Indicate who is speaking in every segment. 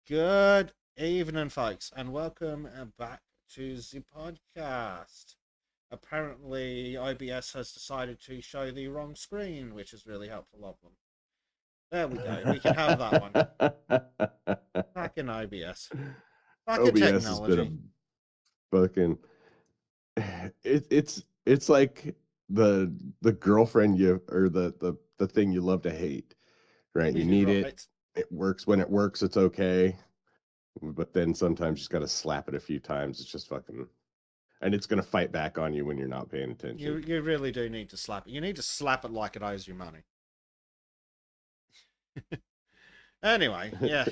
Speaker 1: Good evening, folks, and welcome back to the podcast. Apparently, OBS has decided to show the wrong screen, which is really helpful of them. There we go. We can have that one. Back in OBS. Back in
Speaker 2: OBS has been
Speaker 1: technology.
Speaker 2: a fucking. It's like the girlfriend you or the thing you love to hate, right? You need it.
Speaker 1: Right.
Speaker 2: It works when it works. It's okay, but then sometimes you just got to slap it a few times. It's just fucking, and it's gonna fight back on you when you're not paying attention.
Speaker 1: You really do need to slap it. You need to slap it like it owes you money. Anyway, yeah.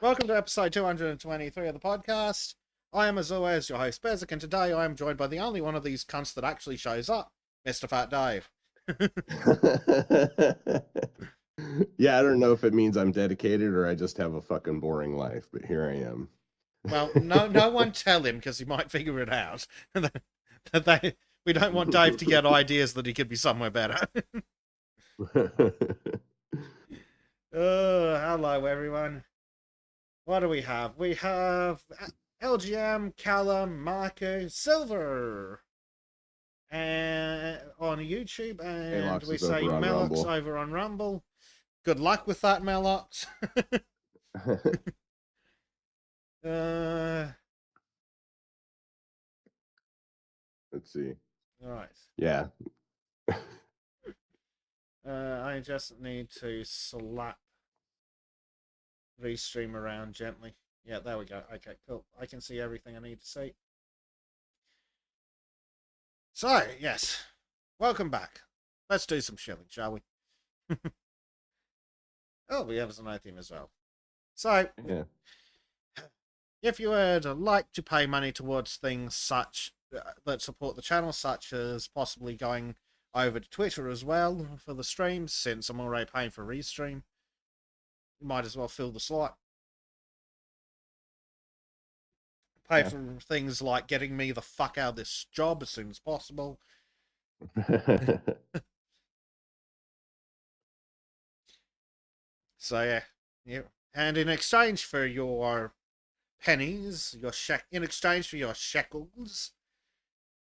Speaker 1: Welcome to episode 223 of the podcast. I am, as always, your host, Bezic, and today I am joined by the only one of these cunts that actually shows up, Mr. Fat Dave.
Speaker 2: Yeah, I don't know if it means I'm dedicated or I just have a fucking boring life, but here I am.
Speaker 1: Well, no one tell him, because he might figure it out. We don't want Dave to get ideas that he could be somewhere better. Hello, everyone. What do we have? We have LGM, Callum, Marco, Silver, and on YouTube, and we say Melox over on Rumble. Good luck with that, Melox.
Speaker 2: Let's see.
Speaker 1: All right.
Speaker 2: Yeah.
Speaker 1: I just need to slap Restream around gently. Yeah, there we go. Okay, cool. I can see everything I need to see. So, yes. Welcome back. Let's do some shilling, shall we? Oh, we have an theme as well. So,
Speaker 2: yeah.
Speaker 1: If you would like to pay money towards things such that support the channel, such as possibly going over to Twitter as well for the streams, since I'm already paying for Restream, you might as well fill the slot. Pay for things like getting me the fuck out of this job as soon as possible. So yeah. And in exchange for your pennies, in exchange for your shekels,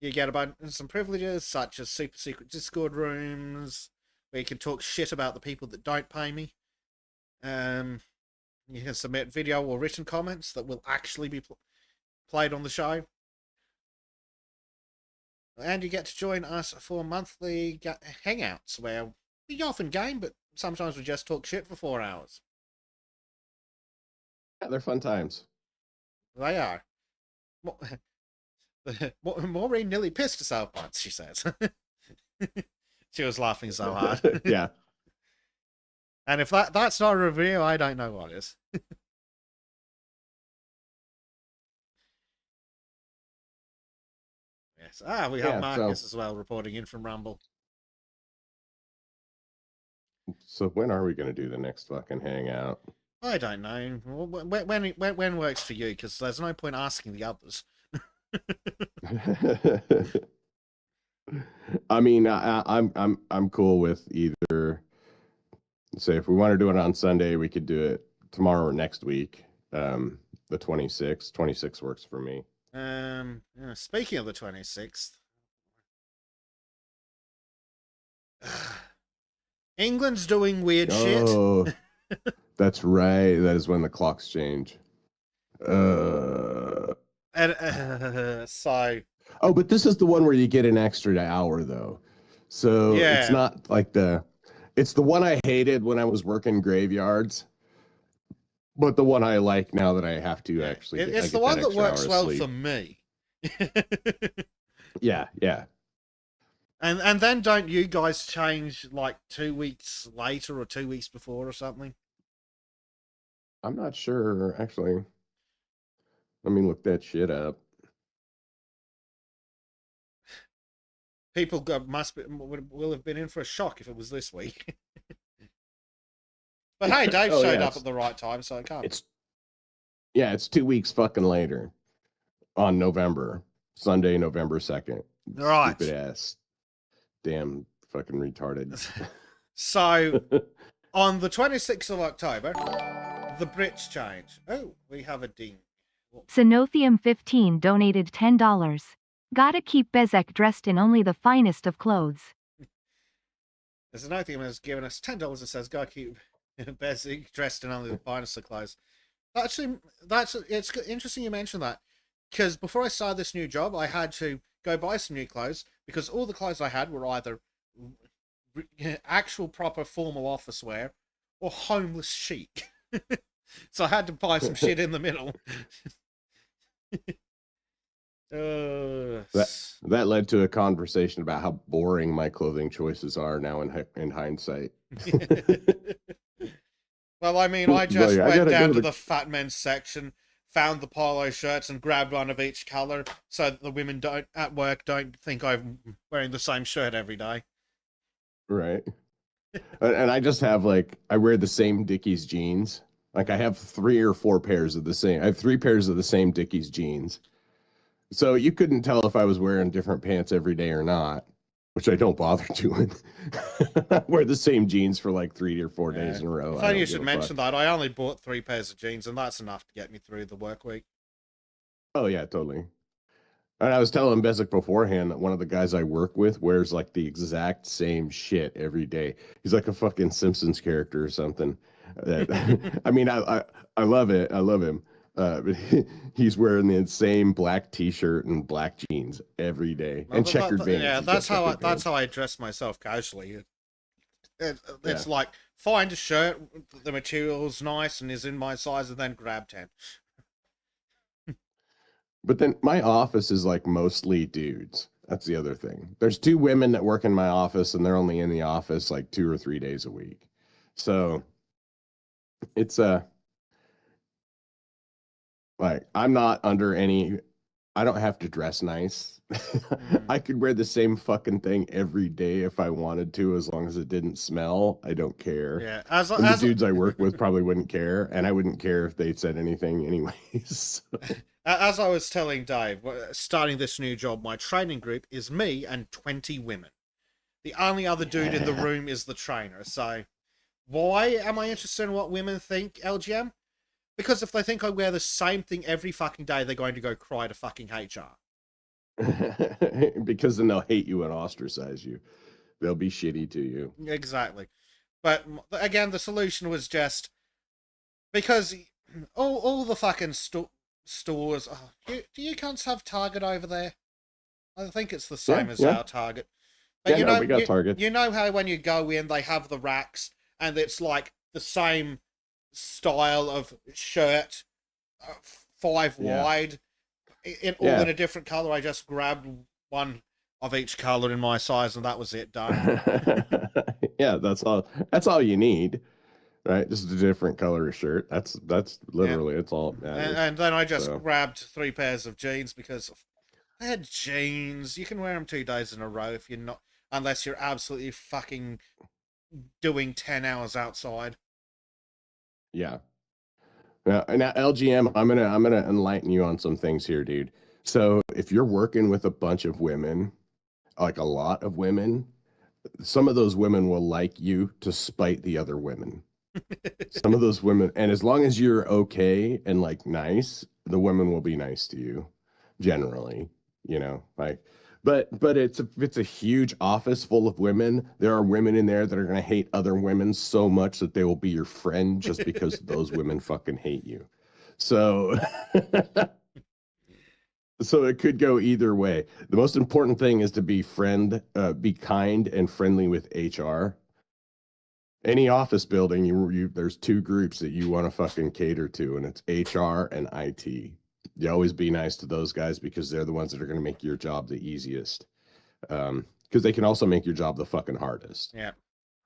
Speaker 1: you get some privileges such as super secret Discord rooms where you can talk shit about the people that don't pay me. You can submit video or written comments that will actually be played on the show. And you get to join us for monthly hangouts where we often game, but sometimes we just talk shit for 4 hours.
Speaker 2: Yeah, they're fun times.
Speaker 1: They are. Maureen nearly pissed herself once, she says. She was laughing so hard.
Speaker 2: Yeah.
Speaker 1: And if that's not a review, I don't know what is. Yes. We have Marcus as well reporting in from Rumble.
Speaker 2: So when are we going to do the next fucking hangout?
Speaker 1: I don't know. When works for you? Because there's no point asking the others.
Speaker 2: I mean, I'm cool with either. Say if we want to do it on Sunday, we could do it tomorrow or next week. The 26th. 26th works for me.
Speaker 1: Speaking of the 26th, England's doing weird shit.
Speaker 2: That's right. That is when the clocks change.
Speaker 1: So.
Speaker 2: Oh, but this is the one where you get an extra hour, though. So yeah. It's not like it's the one I hated when I was working graveyards, but the one I like now that I have to actually.
Speaker 1: It's the one that works well for me.
Speaker 2: Yeah.
Speaker 1: And then don't you guys change like 2 weeks later or 2 weeks before or something?
Speaker 2: I'm not sure, actually. Let me look that shit up.
Speaker 1: People will have been in for a shock if it was this week. But hey, Dave showed up at the right time, so I can't.
Speaker 2: It's 2 weeks fucking later on Sunday, November 2nd.
Speaker 1: Right.
Speaker 2: Stupid ass. Damn fucking retarded.
Speaker 1: So, on the 26th of October, The Brits change. Oh, we have a ding.
Speaker 3: Sinothium15 donated $10. Gotta keep Bezek dressed in only the finest of clothes.
Speaker 1: There's another thing has given us $10 and says, "Gotta keep Bezzy dressed in only the finest of clothes." Actually, it's interesting you mentioned that because before I started this new job, I had to go buy some new clothes because all the clothes I had were either actual proper formal office wear or homeless chic. So I had to buy some shit in the middle.
Speaker 2: That led to a conversation about how boring my clothing choices are now in hindsight.
Speaker 1: Well, I mean, I just
Speaker 2: Like,
Speaker 1: went down to the fat men's section, found the polo shirts, and grabbed one of each color, so that the women at work don't think I'm wearing the same shirt every day.
Speaker 2: Right. And I just have I wear the same Dickies jeans. Like I have 3 or 4 pairs of the same. I have 3 pairs of the same Dickies jeans. So you couldn't tell if I was wearing different pants every day or not, which I don't bother doing. I wear the same jeans for like 3 or 4 days in a row.
Speaker 1: Funny you should mention that. I only bought 3 pairs of jeans, and that's enough to get me through the work week.
Speaker 2: Oh yeah, totally. And I was telling Bezic beforehand that one of the guys I work with wears like the exact same shit every day. He's like a fucking Simpsons character or something. I mean, I love it. I love him. But he's wearing the same black T-shirt and black jeans every day, and checkered Vans.
Speaker 1: Yeah, that's how I dress myself casually. It's like find a shirt, the material's nice and is in my size, and then grab 10.
Speaker 2: But then my office is like mostly dudes. That's the other thing. There's 2 women that work in my office, and they're only in the office like 2 or 3 days a week. So it's like I'm not under any. I don't have to dress nice. I could wear the same fucking thing every day if I wanted to, as long as it didn't smell. I don't care.
Speaker 1: Yeah,
Speaker 2: the dudes I work with probably wouldn't care, and I wouldn't care if they said anything anyways. So.
Speaker 1: As I was telling Dave, starting this new job, my training group is me and 20 women. The only other dude in the room is the trainer. So, why am I interested in what women think, LGM? Because if they think I wear the same thing every fucking day, they're going to go cry to fucking HR.
Speaker 2: Because then they'll hate you and ostracize you. They'll be shitty to you.
Speaker 1: Exactly. But again, the solution was just because all the fucking stores. Oh, do you cunts have Target over there? I think it's the same as our Target. But
Speaker 2: we got Target.
Speaker 1: You know how when you go in, they have the racks, and it's like the same style of shirt, 5 wide, all in a different color. I just grabbed one of each color in my size, and that was it. Done.
Speaker 2: Yeah, that's all you need. Right, just a different color shirt. That's literally it's all.
Speaker 1: And then I just grabbed 3 pairs of jeans because I had jeans. You can wear them 2 days in a row if you're not, unless you're absolutely fucking doing 10 hours outside.
Speaker 2: Yeah. Now LGM, I'm gonna enlighten you on some things here, dude. So if you're working with a bunch of women, like a lot of women, some of those women will like you to spite the other women. Some of those women, and as long as you're okay and like nice, the women will be nice to you generally, like, but it's a huge office full of women. There are women in there that are going to hate other women so much that they will be your friend just because those women fucking hate you. So so it could go either way. The most important thing is to be kind and friendly with HR. Any office building, there's 2 groups that you want to fucking cater to, and it's HR and IT. You always be nice to those guys because they're the ones that are going to make your job the easiest. Because they can also make your job the fucking hardest.
Speaker 1: Yeah.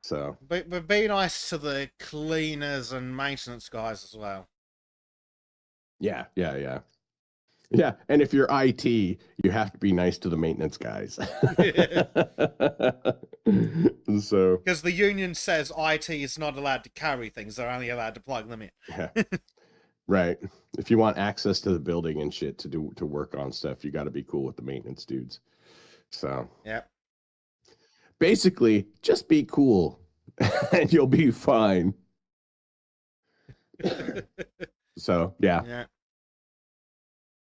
Speaker 2: So.
Speaker 1: But be nice to the cleaners and maintenance guys as well. Yeah.
Speaker 2: Yeah, and if you're IT, you have to be nice to the maintenance guys. So,
Speaker 1: because the union says IT is not allowed to carry things; they're only allowed to plug them in.
Speaker 2: Yeah. Right. If you want access to the building and shit to work on stuff, you got to be cool with the maintenance dudes. So.
Speaker 1: Yeah.
Speaker 2: Basically, just be cool, and you'll be fine. So yeah.
Speaker 1: Yeah.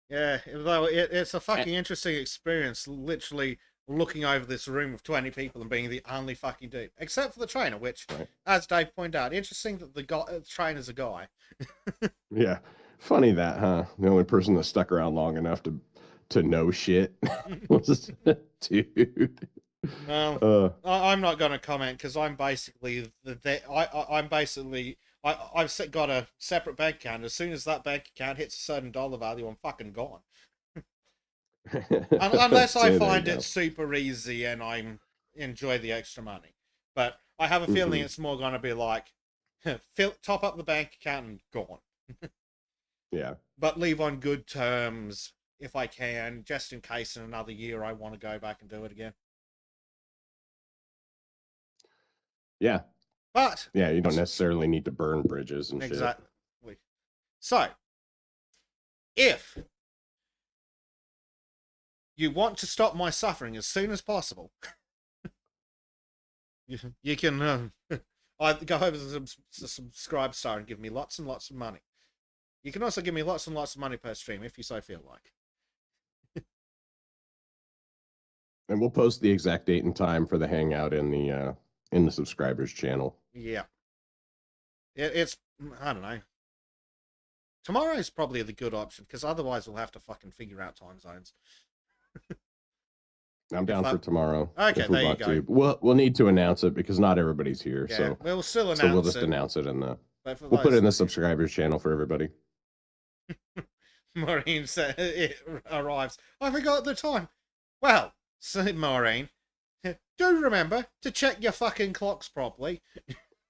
Speaker 1: Yeah, though it's a fucking interesting experience, literally looking over this room of 20 people and being the only fucking dude. Except for the trainer, which,
Speaker 2: Right.
Speaker 1: as Dave pointed out, interesting that the trainer's a guy.
Speaker 2: Yeah. Funny that, huh? The only person that stuck around long enough to know shit was dude.
Speaker 1: Well, I'm not going to comment because I'm basically I'm basically I've got a separate bank account. As soon as that bank account hits a certain dollar value, I'm fucking gone. Unless I find it super easy and I enjoy the extra money. But I have a feeling it's more going to be like top up the bank account and gone.
Speaker 2: Yeah.
Speaker 1: But leave on good terms if I can, just in case in another year I want to go back and do it again.
Speaker 2: Yeah.
Speaker 1: But
Speaker 2: yeah, you don't necessarily need to burn bridges and
Speaker 1: exactly. Shit. So, if you want to stop my suffering as soon as possible, you can either go over to the subscribe star and give me lots and lots of money. You can also give me lots and lots of money per stream if you so feel like.
Speaker 2: And we'll post the exact date and time for the hangout in the subscribers channel.
Speaker 1: Yeah. It's I don't know. Tomorrow's probably the good option because otherwise we'll have to fucking figure out time zones.
Speaker 2: I'm down for tomorrow.
Speaker 1: Okay, there you go.
Speaker 2: We'll need to announce it because not everybody's here.
Speaker 1: Yeah,
Speaker 2: so
Speaker 1: we'll still announce it.
Speaker 2: So we'll just announce it in the. We'll put it in the subscribers channel for everybody.
Speaker 1: Maureen said it arrives. I forgot the time. Well, said Maureen, do remember to check your fucking clocks properly.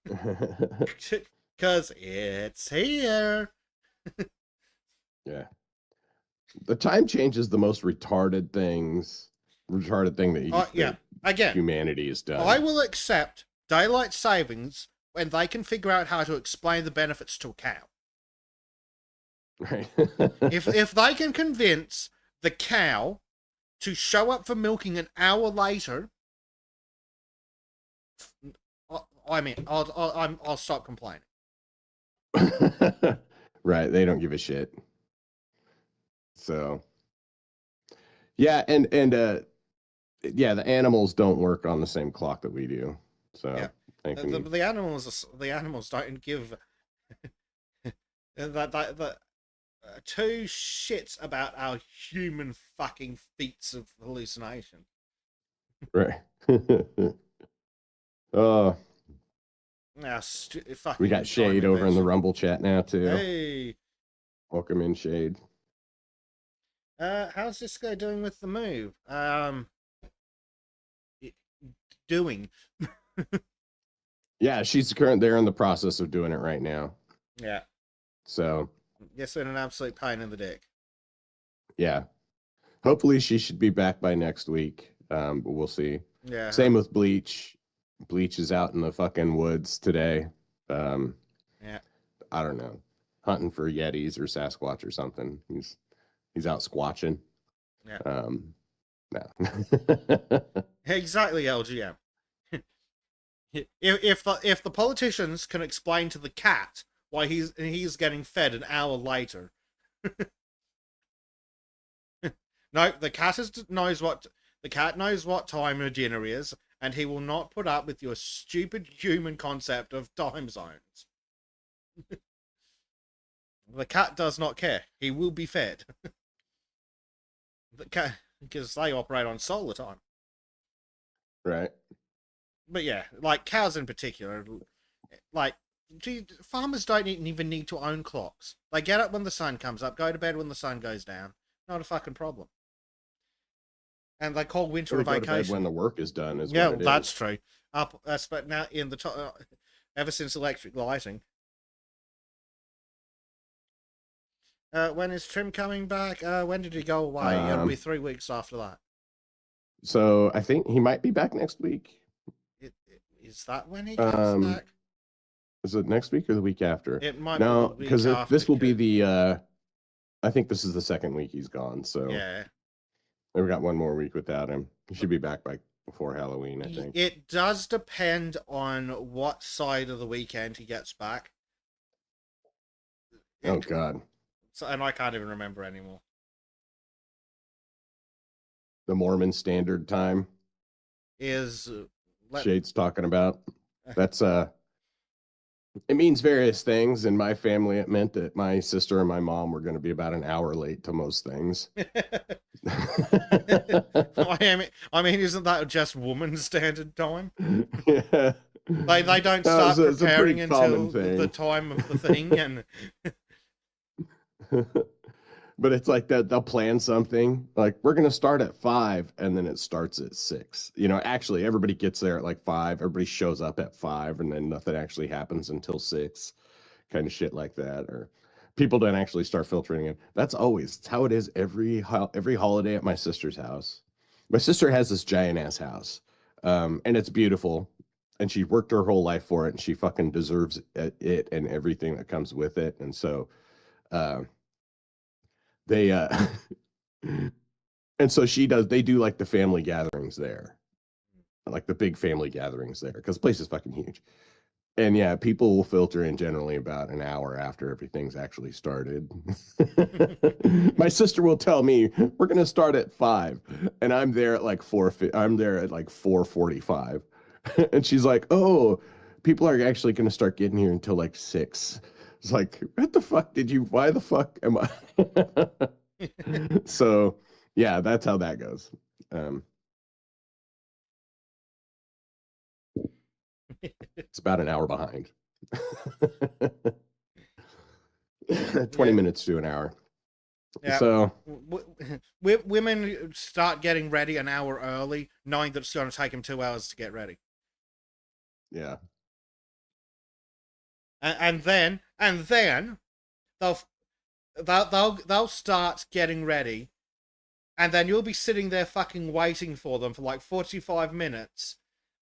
Speaker 1: Because it's here.
Speaker 2: Yeah. The time change is the most retarded thing that
Speaker 1: Again,
Speaker 2: humanity has done.
Speaker 1: I will accept daylight savings when they can figure out how to explain the benefits to a cow.
Speaker 2: Right.
Speaker 1: if they can convince the cow to show up for milking an hour later, I'll stop complaining.
Speaker 2: Right, they don't give a shit. So, yeah, and yeah, the animals don't work on the same clock that we do. So,
Speaker 1: yeah. The animals don't give that two shits about our human fucking feats of hallucination.
Speaker 2: Right. Oh. We got Shade over in the Rumble chat now too.
Speaker 1: Hey,
Speaker 2: welcome in, Shade.
Speaker 1: How's this guy doing with the move? Doing.
Speaker 2: Yeah, they're in the process of doing it right now.
Speaker 1: Yeah.
Speaker 2: So.
Speaker 1: Yes, in an absolute pain in the dick.
Speaker 2: Yeah. Hopefully she should be back by next week. But we'll see.
Speaker 1: Yeah.
Speaker 2: Same with Bleach. Bleach is out in the fucking woods today.
Speaker 1: Yeah.
Speaker 2: I don't know, hunting for Yetis or Sasquatch or something. He's out squatching.
Speaker 1: Yeah.
Speaker 2: No.
Speaker 1: Exactly, LGM. If the politicians can explain to the cat why he's getting fed an hour later. No, the cat knows what time of dinner is, and he will not put up with your stupid human concept of time zones. The cat does not care. He will be fed. The cat, because they operate on solar time.
Speaker 2: Right.
Speaker 1: But yeah, like cows in particular, like farmers don't even need to own clocks. They get up when the sun comes up, go to bed when the sun goes down. Not a fucking problem. And they call winter a vacation. Go to bed
Speaker 2: when the work is done.
Speaker 1: That's true. But now in the ever since electric lighting. When is Trim coming back? When did he go away? It'll be 3 weeks after that.
Speaker 2: So I think he might be back next week.
Speaker 1: Is that when he comes back?
Speaker 2: Is it next week or the week after?
Speaker 1: It might
Speaker 2: be because this will be the. I think this is the second week he's gone. So
Speaker 1: yeah,
Speaker 2: we've got one more week without him. He should be back before Halloween, I think.
Speaker 1: It does depend on what side of the weekend he gets back.
Speaker 2: Oh God.
Speaker 1: So, and I can't even remember anymore.
Speaker 2: The Mormon Standard Time
Speaker 1: Is
Speaker 2: Shade's talking about. That's it means various things. In my family, it meant that my sister and my mom were going to be about an hour late to most things.
Speaker 1: I mean, isn't that just woman standard time?
Speaker 2: Yeah.
Speaker 1: They don't start preparing until the
Speaker 2: thing.
Speaker 1: time of the thing, and
Speaker 2: But it's like that they'll plan something like we're going to start at 5 and then it starts at 6. You know, actually everybody gets there at like 5, everybody shows up at 5 and then nothing actually happens until 6, kind of shit like that. Or people don't actually start filtering in. It's how it is every holiday at my sister's house. My sister has this giant ass house, and it's beautiful, and she worked her whole life for it, and she fucking deserves it and everything that comes with it. And so uh, they and so they do like the family gatherings there, like the big family gatherings there, because the place is fucking huge. And yeah, people will filter in generally about an hour after everything's actually started. My sister will tell me we're gonna start at 5, and I'm there at like 4. I'm there at like 4:45, and she's like, "Oh, people are actually gonna start getting here until like 6." It's like, what the fuck did you? Why the fuck am I? So, yeah, that's how that goes. It's about an hour behind. 20 minutes to an hour.
Speaker 1: yeah.
Speaker 2: So
Speaker 1: women start getting ready an hour early, knowing that it's going to take them 2 hours to get ready.
Speaker 2: Yeah.
Speaker 1: And then they'll start getting ready, and then you'll be sitting there fucking waiting for them for like 45 minutes,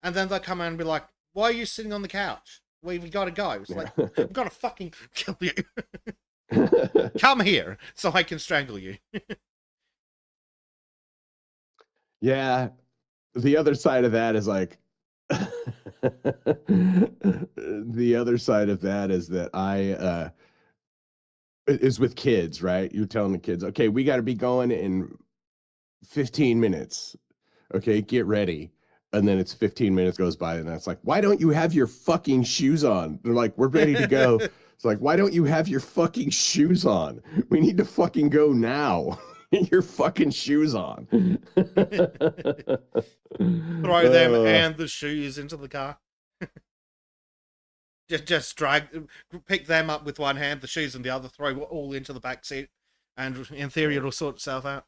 Speaker 1: and then they'll come out and be like, "Why are you sitting on the couch? We've got to go." It's like, I'm gonna fucking kill you. Come here so I can strangle you.
Speaker 2: Yeah. The other side of that is like the other side of that is that I is with kids, right? You're telling the kids, okay, we got to be going in 15 minutes. Okay, get ready. And then it's 15 minutes goes by, and it's like, why don't you have your fucking shoes on? They're like, we're ready to go. It's like, why don't you have your fucking shoes on? We need to fucking go now. Your fucking shoes on.
Speaker 1: Throw them and the shoes into the car. just pick them up with one hand, the shoes in the other, throw all into the back seat, and in theory it'll sort itself out.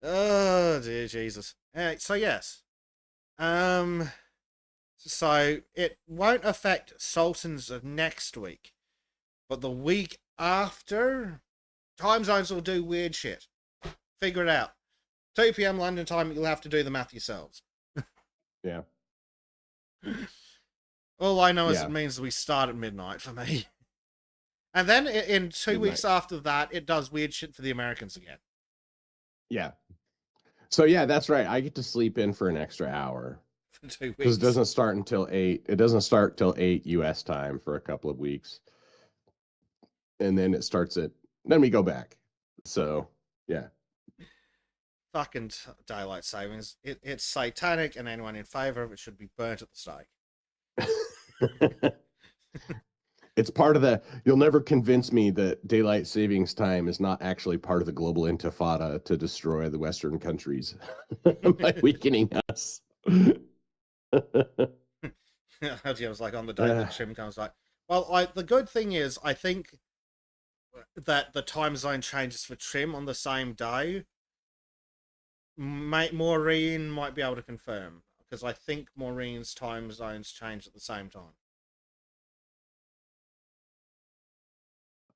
Speaker 1: Oh dear Jesus. So yes. So it won't affect Sultans of next week, but the week after, time zones will do weird shit. Figure it out. 2 p.m. London time, you'll have to do the math yourselves.
Speaker 2: Yeah.
Speaker 1: All I know is it means we start at midnight for me. And then in 2 weeks after that, it does weird shit for the Americans again.
Speaker 2: Yeah. So yeah, that's right. I get to sleep in for an extra hour.
Speaker 1: For 2 weeks.
Speaker 2: Because it doesn't start until 8. It doesn't start till 8 US time for a couple of weeks. And then it starts then we go back. So yeah.
Speaker 1: Fucking daylight savings. It's satanic, and anyone in favor of it should be burnt at the stake.
Speaker 2: It's part of you'll never convince me that daylight savings time is not actually part of the global intifada to destroy the Western countries by weakening us.
Speaker 1: I was like, on the day that Shim comes like, well, the good thing is, I think that the time zone changes for Trim on the same day. Maureen might be able to confirm, because I think Maureen's time zones change at the same time.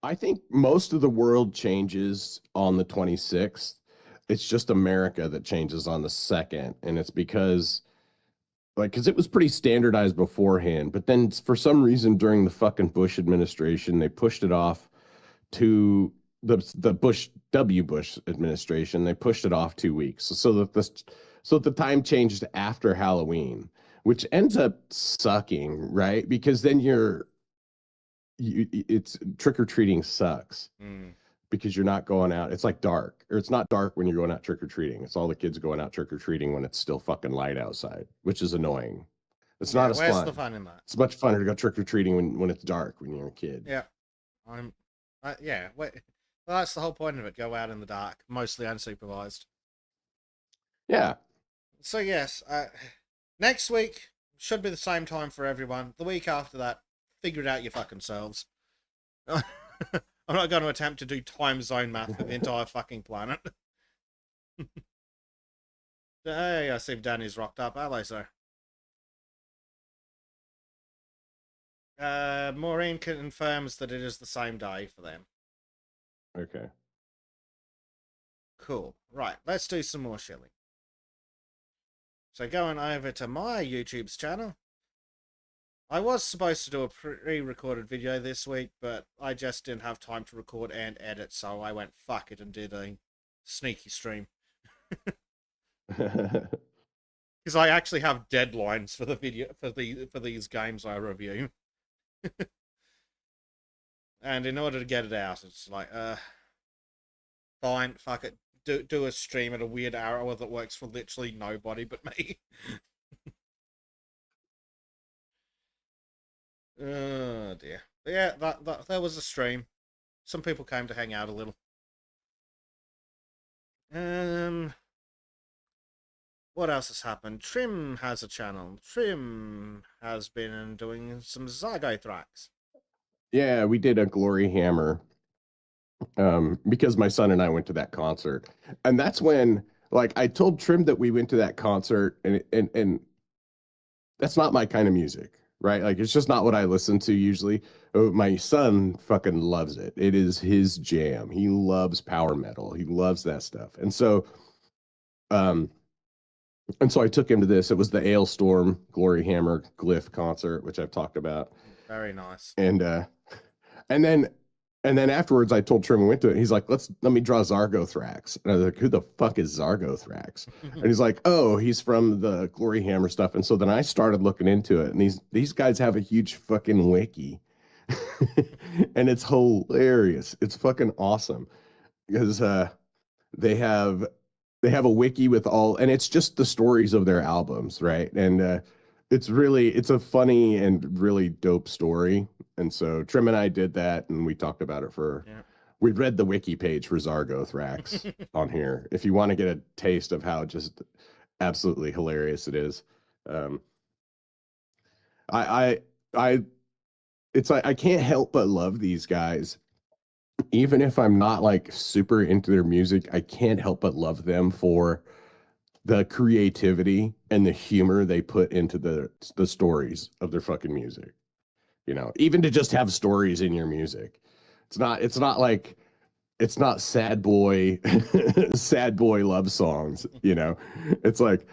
Speaker 2: I think most of the world changes on the 26th. It's just America that changes on the 2nd, and it's because it was pretty standardized beforehand, but then for some reason during the fucking Bush administration, they pushed it off to the Bush administration. They pushed it off 2 weeks so that the time changed after Halloween, which ends up sucking, right? Because then you're it's trick or treating sucks
Speaker 1: Mm.
Speaker 2: because you're not going out. It's like dark, or it's not dark when you're going out trick or treating. It's all the kids going out trick or treating when it's still fucking light outside, which is annoying. It's not
Speaker 1: Yeah,
Speaker 2: as
Speaker 1: where's the
Speaker 2: fun.
Speaker 1: fun in that?
Speaker 2: It's much funner to go trick or treating when it's dark when you're a kid.
Speaker 1: Yeah, yeah. Wait, well, that's the whole point of it. Go out in the dark, mostly unsupervised.
Speaker 2: Yeah.
Speaker 1: So yes, next week should be the same time for everyone. The week after that, figure it out your fucking selves. I'm not going to attempt to do time zone math for the entire fucking planet. Hey, I see Danny's rocked up. Hello, sir. Maureen confirms that it is the same day for them.
Speaker 2: Okay.
Speaker 1: Cool. Right, let's do some more shilling. So going over to my YouTube's channel. I was supposed to do a pre-recorded video this week, but I just didn't have time to record and edit, so I went fuck it and did a sneaky stream. Because I actually have deadlines for the video for these games I review. And in order to get it out, it's like, fine, fuck it. Do a stream at a weird hour that works for literally nobody but me. Oh dear. But yeah, that was a stream. Some people came to hang out a little. What else has happened? Trim has a channel. Trim has been doing some Zygothrax.
Speaker 2: Yeah, we did a Glory Hammer because my son and I went to that concert. And that's when, like, I told Trim that we went to that concert, and that's not my kind of music, right? Like, it's just not what I listen to usually. Oh, my son fucking loves it. It is his jam. He loves power metal. He loves that stuff. Um, and so I took him to this. It was the Ailstorm Glory Hammer Glyph concert, which I've talked about.
Speaker 1: Very nice.
Speaker 2: And then afterwards, I told Trim we went to it. He's like, let me draw Zargothrax. And I was like, who the fuck is Zargothrax? And he's like, oh, he's from the Glory Hammer stuff. And so then I started looking into it, and these guys have a huge fucking wiki, and it's hilarious. It's fucking awesome because they have a wiki with all, and it's just the stories of their albums, right? And it's a funny and really dope story. And so Trim and I did that, and we talked about it we read the wiki page for Zargothrax on here. If you want to get a taste of how just absolutely hilarious it is. I it's like, I can't help but love these guys. Even if I'm not like super into their music, I can't help but love them for the creativity and the humor they put into the stories of their fucking music. You know, even to just have stories in your music. It's not sad boy sad boy love songs, you know. It's like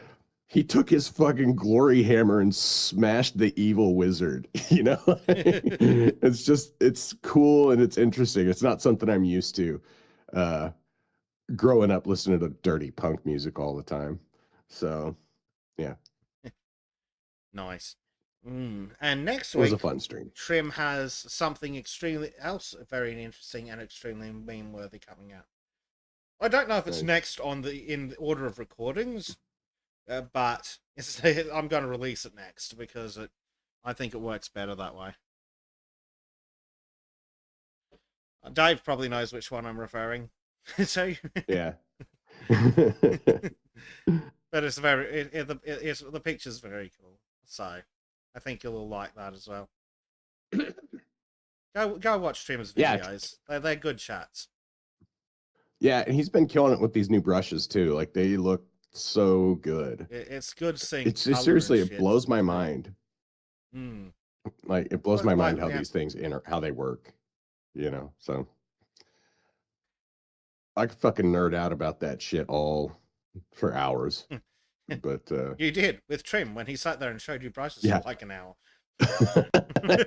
Speaker 2: he took his fucking glory hammer and smashed the evil wizard, you know. It's cool and it's interesting. It's not something I'm used to growing up listening to dirty punk music all the time. So yeah,
Speaker 1: Nice. And next
Speaker 2: it was
Speaker 1: week,
Speaker 2: a fun stream.
Speaker 1: Trim has something extremely else very interesting and extremely meme worthy coming out. I don't know if it's next in the order of recordings, but I'm going to release it next because I think it works better that way. Dave probably knows which one I'm referring to.
Speaker 2: Yeah.
Speaker 1: But it's the picture's very cool, so I think you'll like that as well. Go watch Trim's videos. Yeah. They're good chats.
Speaker 2: Yeah, and he's been killing it with these new brushes too. Like, they look so good.
Speaker 1: It's good seeing.
Speaker 2: It's seriously, it blows my mind. Like, it blows my mind how these things how they work. You know, so I could fucking nerd out about that shit all for hours. But
Speaker 1: you did with Trim when he sat there and showed you brushes for like an hour.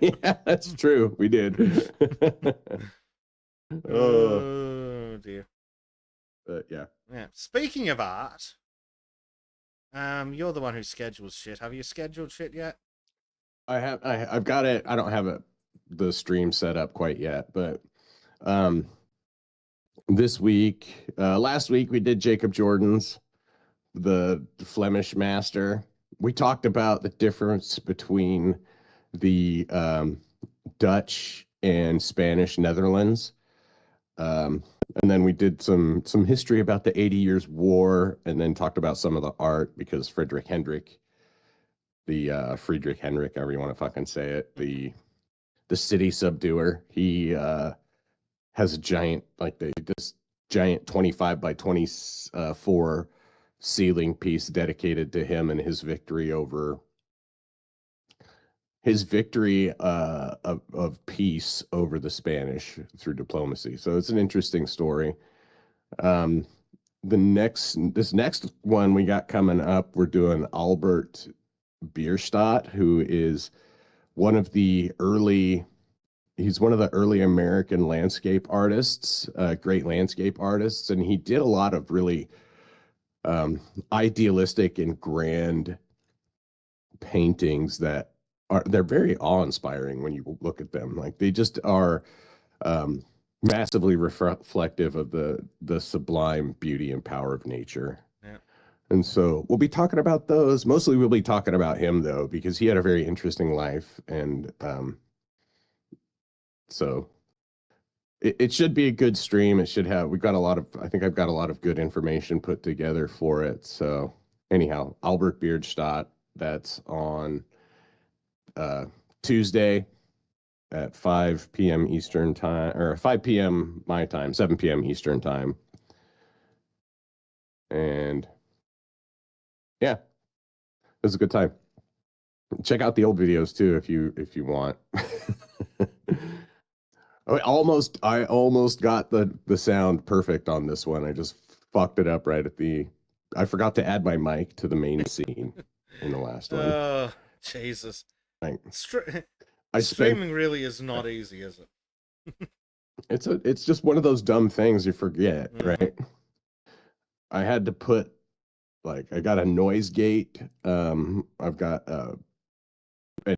Speaker 2: Yeah, that's true. We did.
Speaker 1: Oh dear.
Speaker 2: But yeah.
Speaker 1: Speaking of art, you're the one who schedules shit. Have you scheduled shit yet?
Speaker 2: I've got it. I don't have it the stream set up quite yet, but um, this week, last week we did Jacob Jordan's, the Flemish master. We talked about the difference between the Dutch and Spanish Netherlands. And then we did some history about the 80 Years' War, and then talked about some of the art because Friedrich Hendrik, however you want to fucking say it, the city subduer, he has a giant this giant 25 by 24 ceiling piece dedicated to him and his victory of peace over the Spanish through diplomacy. So it's an interesting story. This next one we got coming up, we're doing Albert Bierstadt, who is he's one of the early American landscape artists, great landscape artists, and he did a lot of really idealistic and grand paintings they're very awe-inspiring when you look at them. Like, they just are massively reflective of the sublime beauty and power of nature.
Speaker 1: Yeah.
Speaker 2: And so we'll be talking about those. Mostly we'll be talking about him, though, because he had a very interesting life. And so it should be a good stream. I think I've got a lot of good information put together for it. So anyhow, Albert Bierstadt, that's on Tuesday at 5 p.m. Eastern time, or 5 p.m. my time, 7 p.m. Eastern time. And yeah, it was a good time. Check out the old videos too if you want. I almost got the sound perfect on this one. I just fucked it up right I forgot to add my mic to the main scene in the last one.
Speaker 1: Oh, Jesus.
Speaker 2: Like,
Speaker 1: streaming really is not easy, is it?
Speaker 2: It's just one of those dumb things you forget, right? I had to put, I got a noise gate. I've got an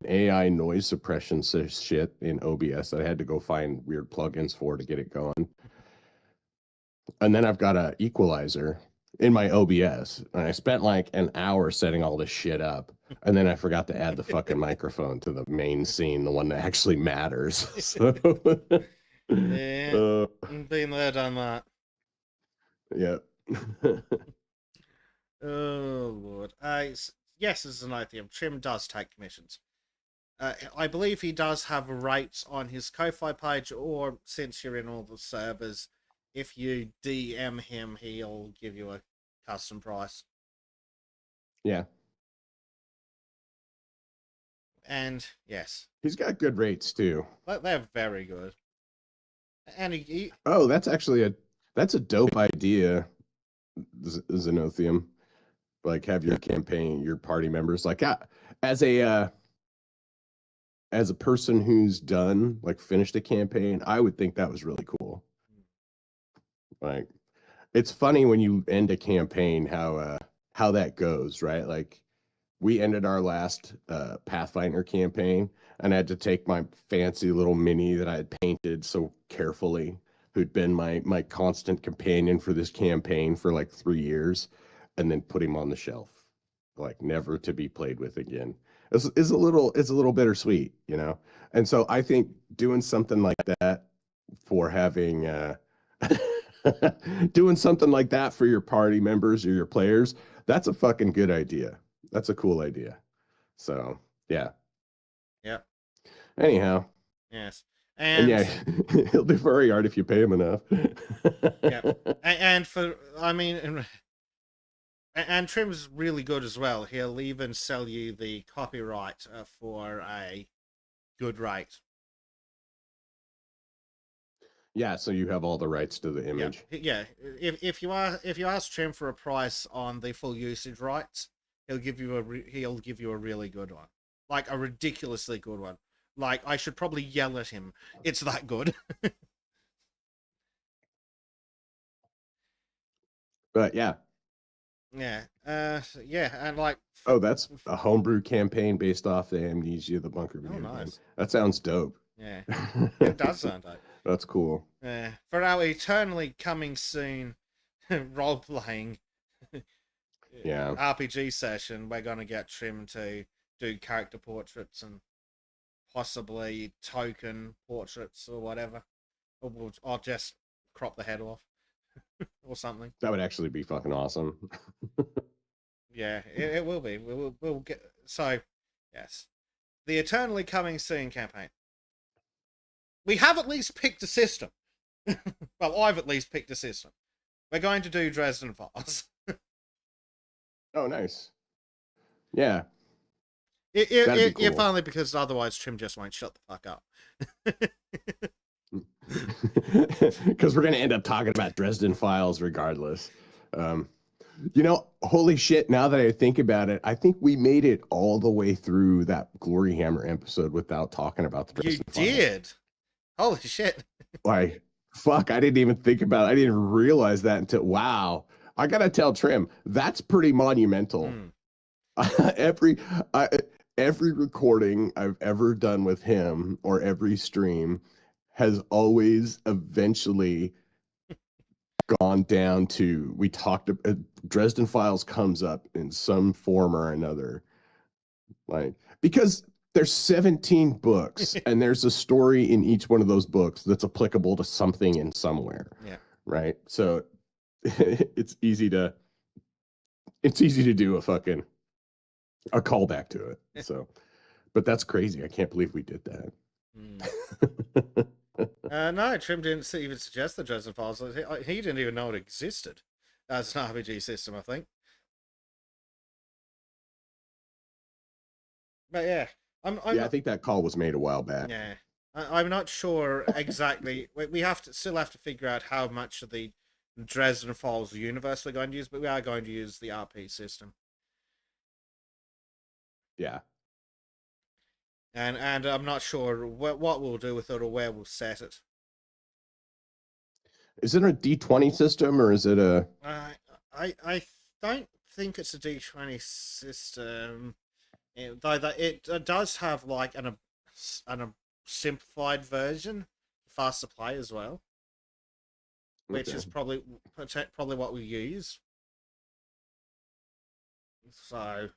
Speaker 2: AI noise suppression shit in OBS that I had to go find weird plugins for to get it going. And then I've got an equalizer in my OBS, and I spent like an hour setting all this shit up, and then I forgot to add the fucking microphone to the main scene, the one that actually matters. So,
Speaker 1: yeah, been there, done that.
Speaker 2: Yeah.
Speaker 1: Oh Lord. Yes, as an ITM, Trim does take commissions. I believe he does have rates on his Ko-Fi page, or since you're in all the servers, if you DM him, he'll give you a custom price.
Speaker 2: Yeah.
Speaker 1: And yes,
Speaker 2: he's got good rates too.
Speaker 1: They're very good. And
Speaker 2: that's actually that's a dope idea, Xenothium. Like, have your campaign, your party members, like, as a person who's finished a campaign, I would think that was really cool. Like, it's funny when you end a campaign how that goes, right? Like, we ended our last Pathfinder campaign, and I had to take my fancy little mini that I had painted so carefully, who'd been my constant companion for this campaign for like 3 years, and then put him on the shelf, like, never to be played with again. It's a little bittersweet, you know? And so I think doing something like that for having doing something like that for your party members or your players, that's a fucking good idea. That's a cool idea. So, yeah.
Speaker 1: Yeah.
Speaker 2: Anyhow.
Speaker 1: Yes.
Speaker 2: And yeah, he'll do very hard if you pay him enough.
Speaker 1: Yeah. And Trim's really good as well. He'll even sell you the copyright for a good rate.
Speaker 2: Yeah, so you have all the rights to the image.
Speaker 1: Yeah. If you ask Trim for a price on the full usage rights, he'll give you a really good one, like a ridiculously good one. Like, I should probably yell at him. It's that good.
Speaker 2: But yeah.
Speaker 1: Yeah. And like.
Speaker 2: Oh, that's a homebrew campaign based off the Amnesia the Bunker video game.
Speaker 1: Nice.
Speaker 2: That sounds dope.
Speaker 1: Yeah, it does sound dope.
Speaker 2: That's cool.
Speaker 1: Yeah, for our eternally coming soon role playing
Speaker 2: Yeah.
Speaker 1: RPG session, we're gonna get Trim to do character portraits and possibly token portraits or whatever. Or I'll just crop the head off or something.
Speaker 2: That would actually be fucking awesome.
Speaker 1: Yeah, it will be. We'll get so. Yes, the eternally coming soon campaign. We have at least picked a system. Well, I've at least picked a system. We're going to do Dresden Files.
Speaker 2: Oh, nice. Yeah.
Speaker 1: If
Speaker 2: cool.
Speaker 1: only because otherwise Trim just won't shut the fuck up.
Speaker 2: Because we're going to end up talking about Dresden Files regardless. Holy shit, now that I think about it, I think we made it all the way through that Glory Hammer episode without talking about the Dresden Files.
Speaker 1: You did? Holy shit.
Speaker 2: Like, fuck, I didn't even think about it. I didn't realize that until, wow. I got to tell Trim, that's pretty monumental. Every recording I've ever done with him or every stream has always eventually gone down to, we talked about Dresden Files comes up in some form or another, like, because there's 17 books and there's a story in each one of those books that's applicable to something in somewhere.
Speaker 1: Yeah.
Speaker 2: Right. So it's easy to do a callback to it. So, but that's crazy. I can't believe we did that.
Speaker 1: No, Trim didn't even suggest the Dresden Files. He didn't even know it existed as an RPG system, I think. But yeah,
Speaker 2: I think that call was made a while back.
Speaker 1: Yeah, I'm not sure exactly. We still have to figure out how much of the Dresden Files universe we're going to use, but we are going to use the RP system.
Speaker 2: Yeah.
Speaker 1: And I'm not sure what we'll do with it or where we'll set it.
Speaker 2: Is it a D20 system or is it a?
Speaker 1: I don't think it's a D20 system. Though it does have like an simplified version, faster play as well, which is probably what we use. So,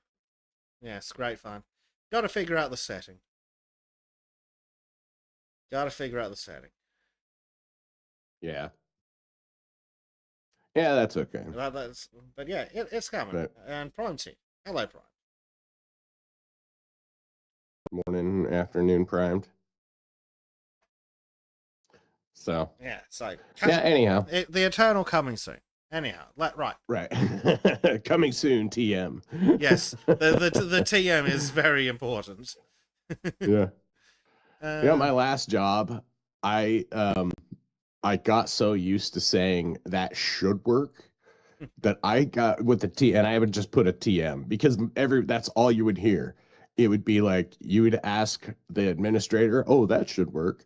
Speaker 1: yeah, it's great fun. Got to figure out the setting.
Speaker 2: Yeah. Yeah, that's okay.
Speaker 1: But yeah, it's coming. But, and Prime Team. Hello, Prime.
Speaker 2: Morning, afternoon, primed. So.
Speaker 1: Yeah. So.
Speaker 2: Yeah. Anyhow.
Speaker 1: The Eternal coming soon. Anyhow,
Speaker 2: right. Coming soon, TM.
Speaker 1: Yes, the TM is very important.
Speaker 2: Yeah. My last job, I got so used to saying that should work that I got with the T, and I would just put a TM because that's all you would hear. It would be like you would ask the administrator, "Oh, that should work."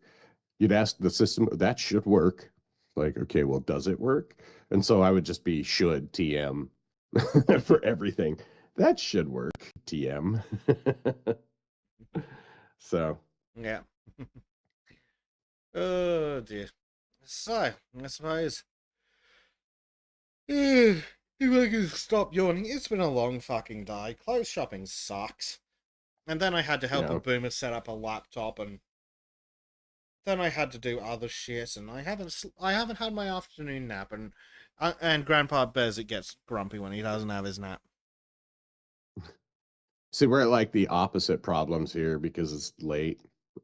Speaker 2: You'd ask the system, "That should work." Like, okay, well, does it work? And so I would just be should TM for everything. That should work, TM. So.
Speaker 1: Yeah. Oh, dear. So, I suppose. If I can stop yawning, it's been a long fucking day. Clothes shopping sucks. And then I had to help a boomer set up a laptop, and then I had to do other shit, and I haven't had my afternoon nap, and Grandpa Bezic gets grumpy when he doesn't have his nap.
Speaker 2: See, we're at like the opposite problems here because it's late,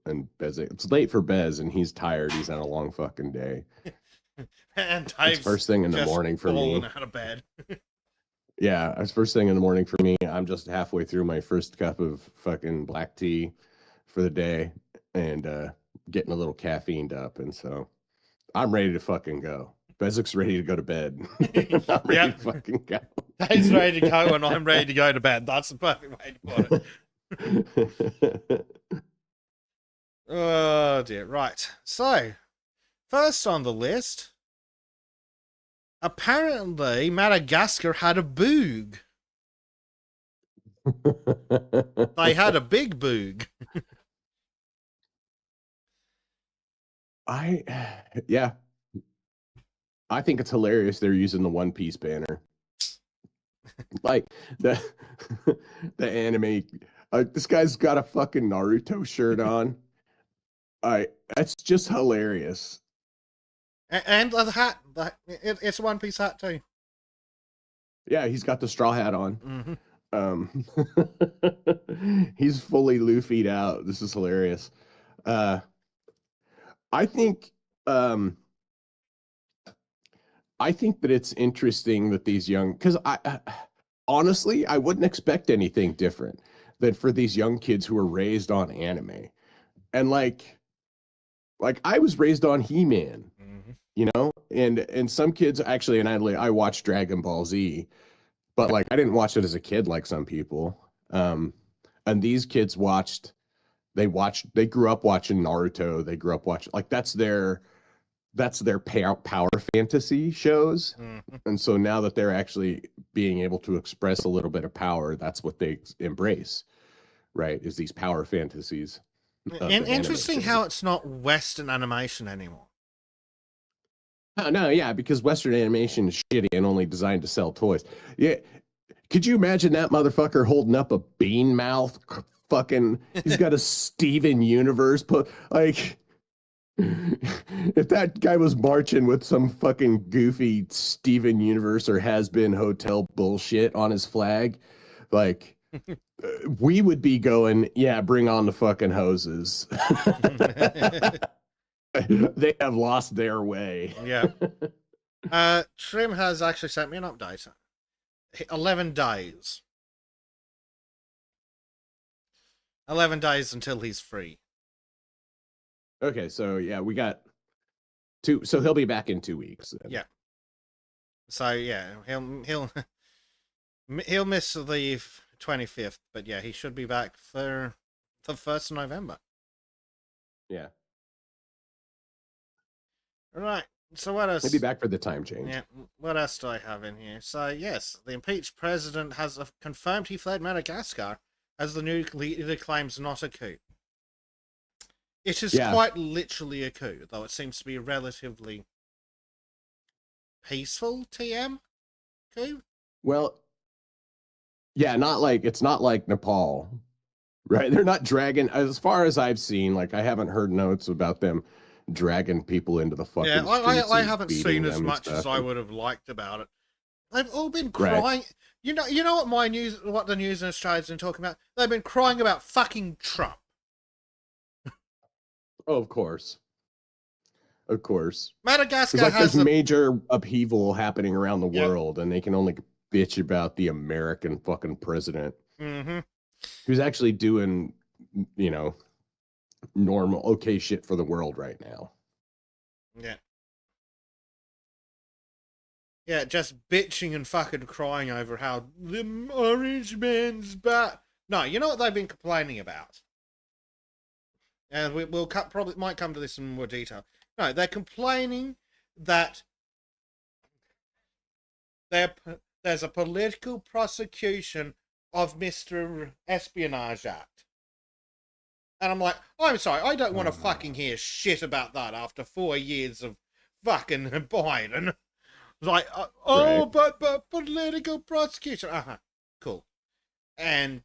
Speaker 2: and it's late for Bez, and he's tired. He's had a long fucking day.
Speaker 1: And Dave's
Speaker 2: it's first thing in the morning for me.
Speaker 1: Out of bed.
Speaker 2: Yeah, it's first thing in the morning for me. I'm just halfway through my first cup of fucking black tea for the day, and getting a little caffeined up, and so I'm ready to fucking go. Bezik's ready to go to bed. I'm ready to fucking go.
Speaker 1: Dave's ready to go, and I'm ready to go to bed. That's the perfect way to put it. Oh dear. Right. So, first on the list, apparently Madagascar had a boog. They had a big boog.
Speaker 2: Yeah, I think it's hilarious they're using the One Piece banner. Like the the anime. This guy's got a fucking Naruto shirt on. I That's just hilarious.
Speaker 1: And the hat, it's a One Piece hat too.
Speaker 2: Yeah, he's got the straw hat on.
Speaker 1: Mm-hmm.
Speaker 2: He's fully Luffy'd out. This is hilarious. Uh, I think um, I think that it's interesting that these young, because honestly, I wouldn't expect anything different than for these young kids who are raised on anime. And like I was raised on He-Man, you know, and some kids actually, and I watched Dragon Ball Z, but like I didn't watch it as a kid like some people. And these kids they grew up watching Naruto. They grew up watching, like, that's their power fantasy shows.
Speaker 1: Mm-hmm.
Speaker 2: And so now that they're actually being able to express a little bit of power, that's what they embrace, right? Is these power fantasies.
Speaker 1: Interesting how it's not Western animation anymore.
Speaker 2: Oh, no, yeah, because Western animation is shitty and only designed to sell toys. Yeah. Could you imagine that motherfucker holding up a bean mouth? Fucking, he's got a Steven Universe put, like, if that guy was marching with some fucking goofy Steven Universe or Has Been Hotel bullshit on his flag, like, we would be going, yeah, bring on the fucking hoses. They have lost their way.
Speaker 1: Yeah. Trim has actually sent me an update. 11 days. 11 days until he's free.
Speaker 2: Okay, so yeah, we got two. So he'll be back in 2 weeks. Then.
Speaker 1: Yeah. So yeah, he'll miss the 25th, but yeah, he should be back for the 1st of November.
Speaker 2: Yeah.
Speaker 1: Right. So what else?
Speaker 2: He'll be back for the time change.
Speaker 1: Yeah. What else do I have in here? So yes, the impeached president has confirmed he fled Madagascar as the new leader claims not a coup. It is quite literally a coup, though it seems to be a relatively peaceful TM coup.
Speaker 2: Well, yeah, it's not like Nepal, right? They're not dragging, as far as I've seen, like I haven't heard notes about them dragging people into the fucking streets.
Speaker 1: I haven't seen as much as I would have liked about it. They've all been crying. Right. You know what the news in Australia's been talking about? They've been crying about fucking Trump.
Speaker 2: Oh, of course. Of course.
Speaker 1: Madagascar
Speaker 2: like has there's major upheaval happening around the world, and they can only bitch about the American fucking president.
Speaker 1: Mm-hmm.
Speaker 2: Who's actually doing, normal, okay shit for the world right now.
Speaker 1: Yeah. Yeah, just bitching and fucking crying over how the orange man's bad. No, you know what they've been complaining about? And we'll probably might come to this in more detail. No, they're complaining that there's a political prosecution of Mr. Espionage Act. And I'm like, I'm sorry, I don't want to fucking hear shit about that after 4 years of fucking Biden. Like, right. but political prosecution. Cool. And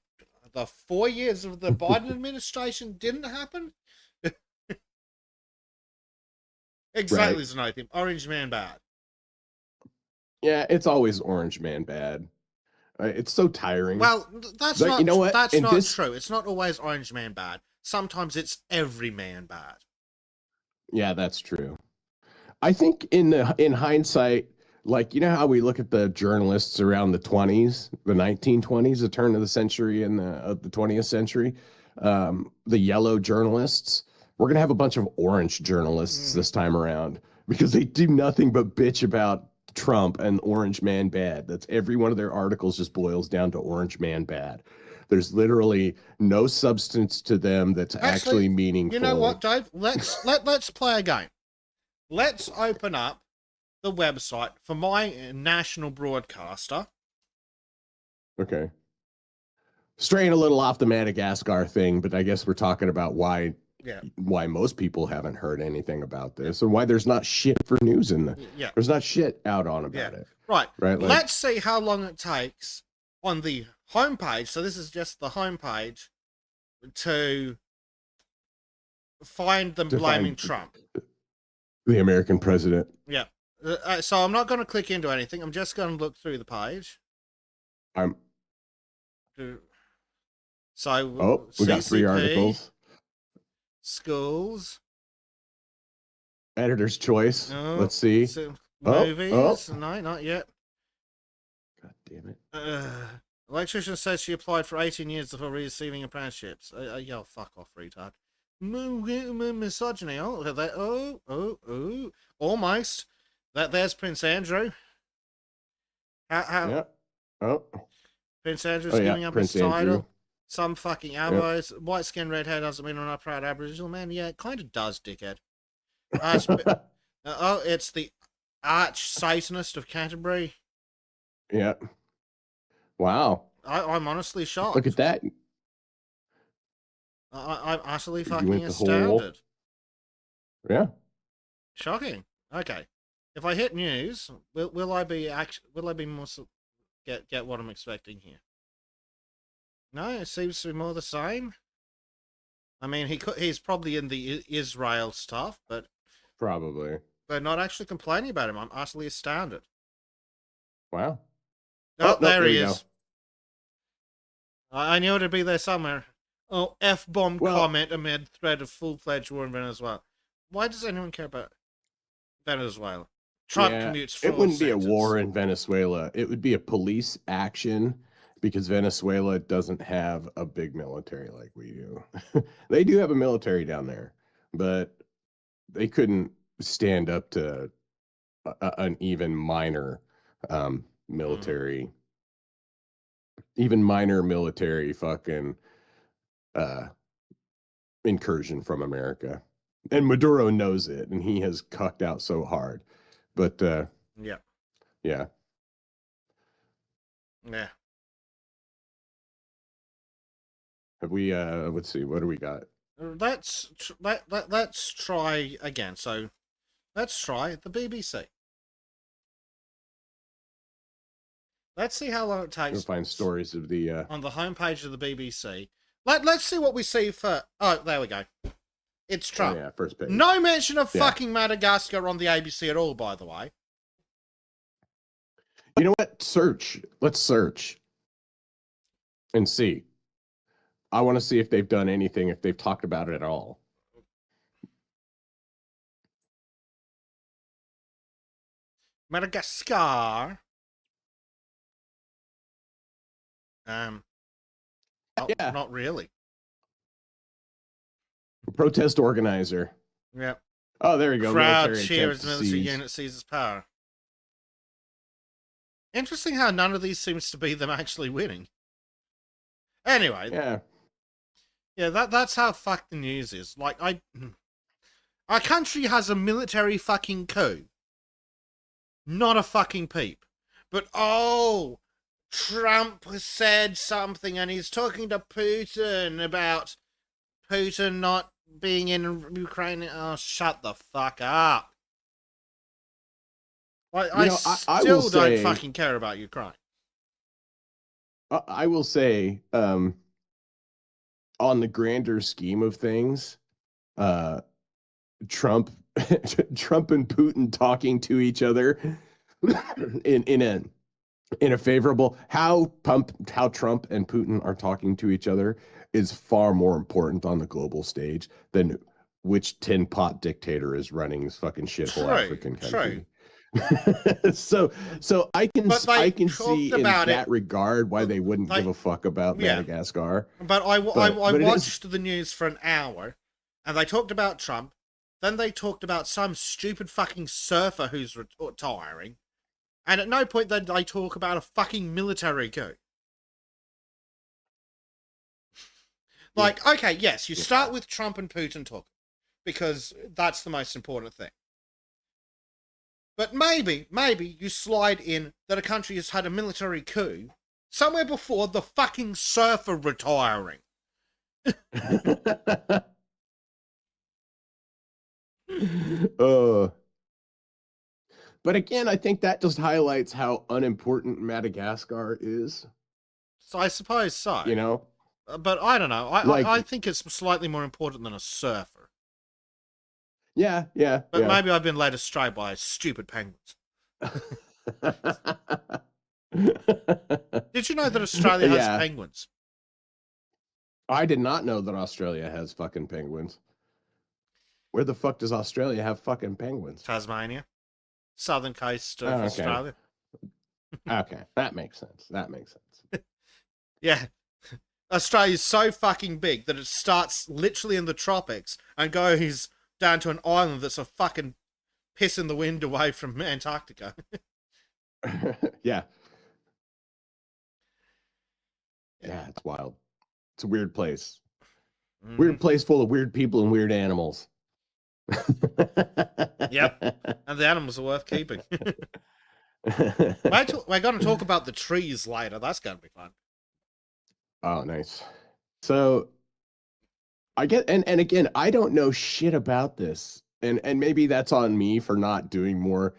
Speaker 1: the 4 years of the Biden administration didn't happen? Exactly, right. Zenothium. Orange man bad.
Speaker 2: Yeah, it's always orange man bad. It's so tiring.
Speaker 1: Well, that's not, you know what? That's not true. It's not always orange man bad. Sometimes it's every man bad.
Speaker 2: Yeah, that's true. I think in hindsight, like, you know how we look at the journalists around the 20s, the 1920s, the turn of the century and the 20th century, the yellow journalists, we're going to have a bunch of orange journalists this time around because they do nothing but bitch about Trump and orange man bad. That's every one of their articles just boils down to orange man bad. There's literally no substance to them that's actually meaningful.
Speaker 1: You know what, Dave? Let's play a game. Let's open up the website for my national broadcaster.
Speaker 2: Okay. Straying a little off the Madagascar thing, but I guess we're talking about why why most people haven't heard anything about this, and why there's not shit for news in there's not shit out on about it.
Speaker 1: Right.
Speaker 2: Right. Like,
Speaker 1: let's see how long it takes on the homepage. So this is just the homepage to find them blaming Trump.
Speaker 2: The American president.
Speaker 1: Yeah. So I'm not going to click into anything. I'm just going to look through the page. So
Speaker 2: we got 3 articles.
Speaker 1: Schools.
Speaker 2: Editor's choice. Let's see.
Speaker 1: Movies. No, not yet.
Speaker 2: God damn it.
Speaker 1: Electrician says she applied for 18 years before receiving apprenticeships. Yo, fuck off, retard. Misogyny. Almost. There's Prince Andrew.
Speaker 2: Yeah.
Speaker 1: Prince Andrew's giving up
Speaker 2: Prince
Speaker 1: his title.
Speaker 2: Andrew.
Speaker 1: Some fucking abos. White skin, red hair doesn't mean I'm not proud Aboriginal man. Yeah, it kind of does, dickhead. It's the arch Satanist of Canterbury.
Speaker 2: Yeah. Wow.
Speaker 1: I'm honestly shocked.
Speaker 2: Look at that.
Speaker 1: I'm utterly fucking astounded.
Speaker 2: Yeah.
Speaker 1: Shocking. Okay. If I hit news, will I be more get what I'm expecting here? No, it seems to be more the same. I mean, he's probably in the Israel stuff, but
Speaker 2: probably
Speaker 1: they're not actually complaining about him. I'm utterly astounded.
Speaker 2: Wow.
Speaker 1: Oh, there he is. I knew it'd be there somewhere. Oh, F-bomb comment amid threat of full-fledged war in Venezuela. Why does anyone care about Venezuela? Trump commutes 4
Speaker 2: It wouldn't be a
Speaker 1: sentences.
Speaker 2: war in Venezuela. It would be a police action because Venezuela doesn't have a big military like we do. They do have a military down there, but they couldn't stand up to an even minor military, fucking incursion from America. And Maduro knows it, and he has cucked out so hard. But
Speaker 1: yeah.
Speaker 2: Have we let's see, what do we got?
Speaker 1: Let's try again. So let's try the BBC. Let's see how long it takes.
Speaker 2: We'll find stories of the
Speaker 1: on the homepage of the BBC. Let's see what we see for. Oh, there we go. It's Trump.
Speaker 2: Oh, yeah, first page.
Speaker 1: No mention of fucking Madagascar on the ABC at all, by the way.
Speaker 2: You know what? Let's search and see. I want to see if they've done anything, if they've talked about it at all.
Speaker 1: Madagascar. Not really.
Speaker 2: Protest organizer.
Speaker 1: Yep.
Speaker 2: Oh, there you go.
Speaker 1: Crowd cheers, military unit seizes power. Interesting how none of these seems to be them actually winning. Anyway. Yeah, that's how fucked the news is. Like, our country has a military fucking coup. Not a fucking peep. But, Trump said something and he's talking to Putin about Putin not being in Ukraine. Oh, shut the fuck up. I still don't fucking care about Ukraine.
Speaker 2: I will say, on the grander scheme of things, Trump and Putin talking to each other in a favorable how Trump and Putin are talking to each other is far more important on the global stage than which tin pot dictator is running this fucking shithole African country. so I can see in that regard why they wouldn't give a fuck about Madagascar.
Speaker 1: But I watched the news for an hour, and they talked about Trump. Then they talked about some stupid fucking surfer who's retiring, and at no point did they talk about a fucking military coup. Like, okay, yes, you start with Trump and Putin talking, because that's the most important thing. But maybe you slide in that a country has had a military coup somewhere before the fucking surfer retiring.
Speaker 2: uh, but again, I think that just highlights how unimportant Madagascar is.
Speaker 1: So I suppose so.
Speaker 2: You know,
Speaker 1: but I don't know. I
Speaker 2: like,
Speaker 1: think it's slightly more important than a surfer.
Speaker 2: yeah, yeah,
Speaker 1: But
Speaker 2: yeah.
Speaker 1: maybe I've been led astray by stupid penguins. Did you know that Australia has
Speaker 2: Yeah,
Speaker 1: penguins?
Speaker 2: I did not know that Australia has fucking penguins. Where the fuck does Australia have fucking penguins?
Speaker 1: Tasmania, southern coast of
Speaker 2: Oh, okay.
Speaker 1: Australia.
Speaker 2: Okay, that makes sense. That makes sense.
Speaker 1: Yeah. Australia's so fucking big that it starts literally in the tropics and goes down to an island that's a fucking piss in the wind away from Antarctica.
Speaker 2: Yeah. Yeah, it's wild. It's a weird place.
Speaker 1: Mm-hmm.
Speaker 2: Weird place full of weird people and weird animals.
Speaker 1: Yep. And the animals are worth keeping. We're going to talk about the trees later. That's going to be fun.
Speaker 2: Oh, nice. So I get, and again, I don't know shit about this. And maybe that's on me for not doing more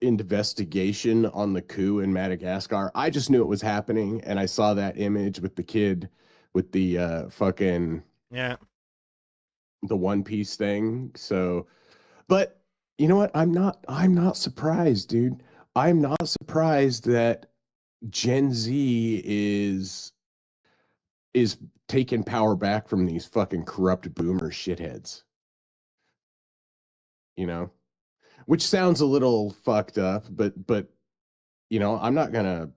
Speaker 2: investigation on the coup in Madagascar. I just knew it was happening, and I saw that image with the kid with the fucking
Speaker 1: Yeah.
Speaker 2: the One Piece thing. So, but you know what? I'm not surprised, dude. I'm not surprised that Gen Z is taking power back from these fucking corrupt boomer shitheads. You know, which sounds a little fucked up, but I'm not gonna,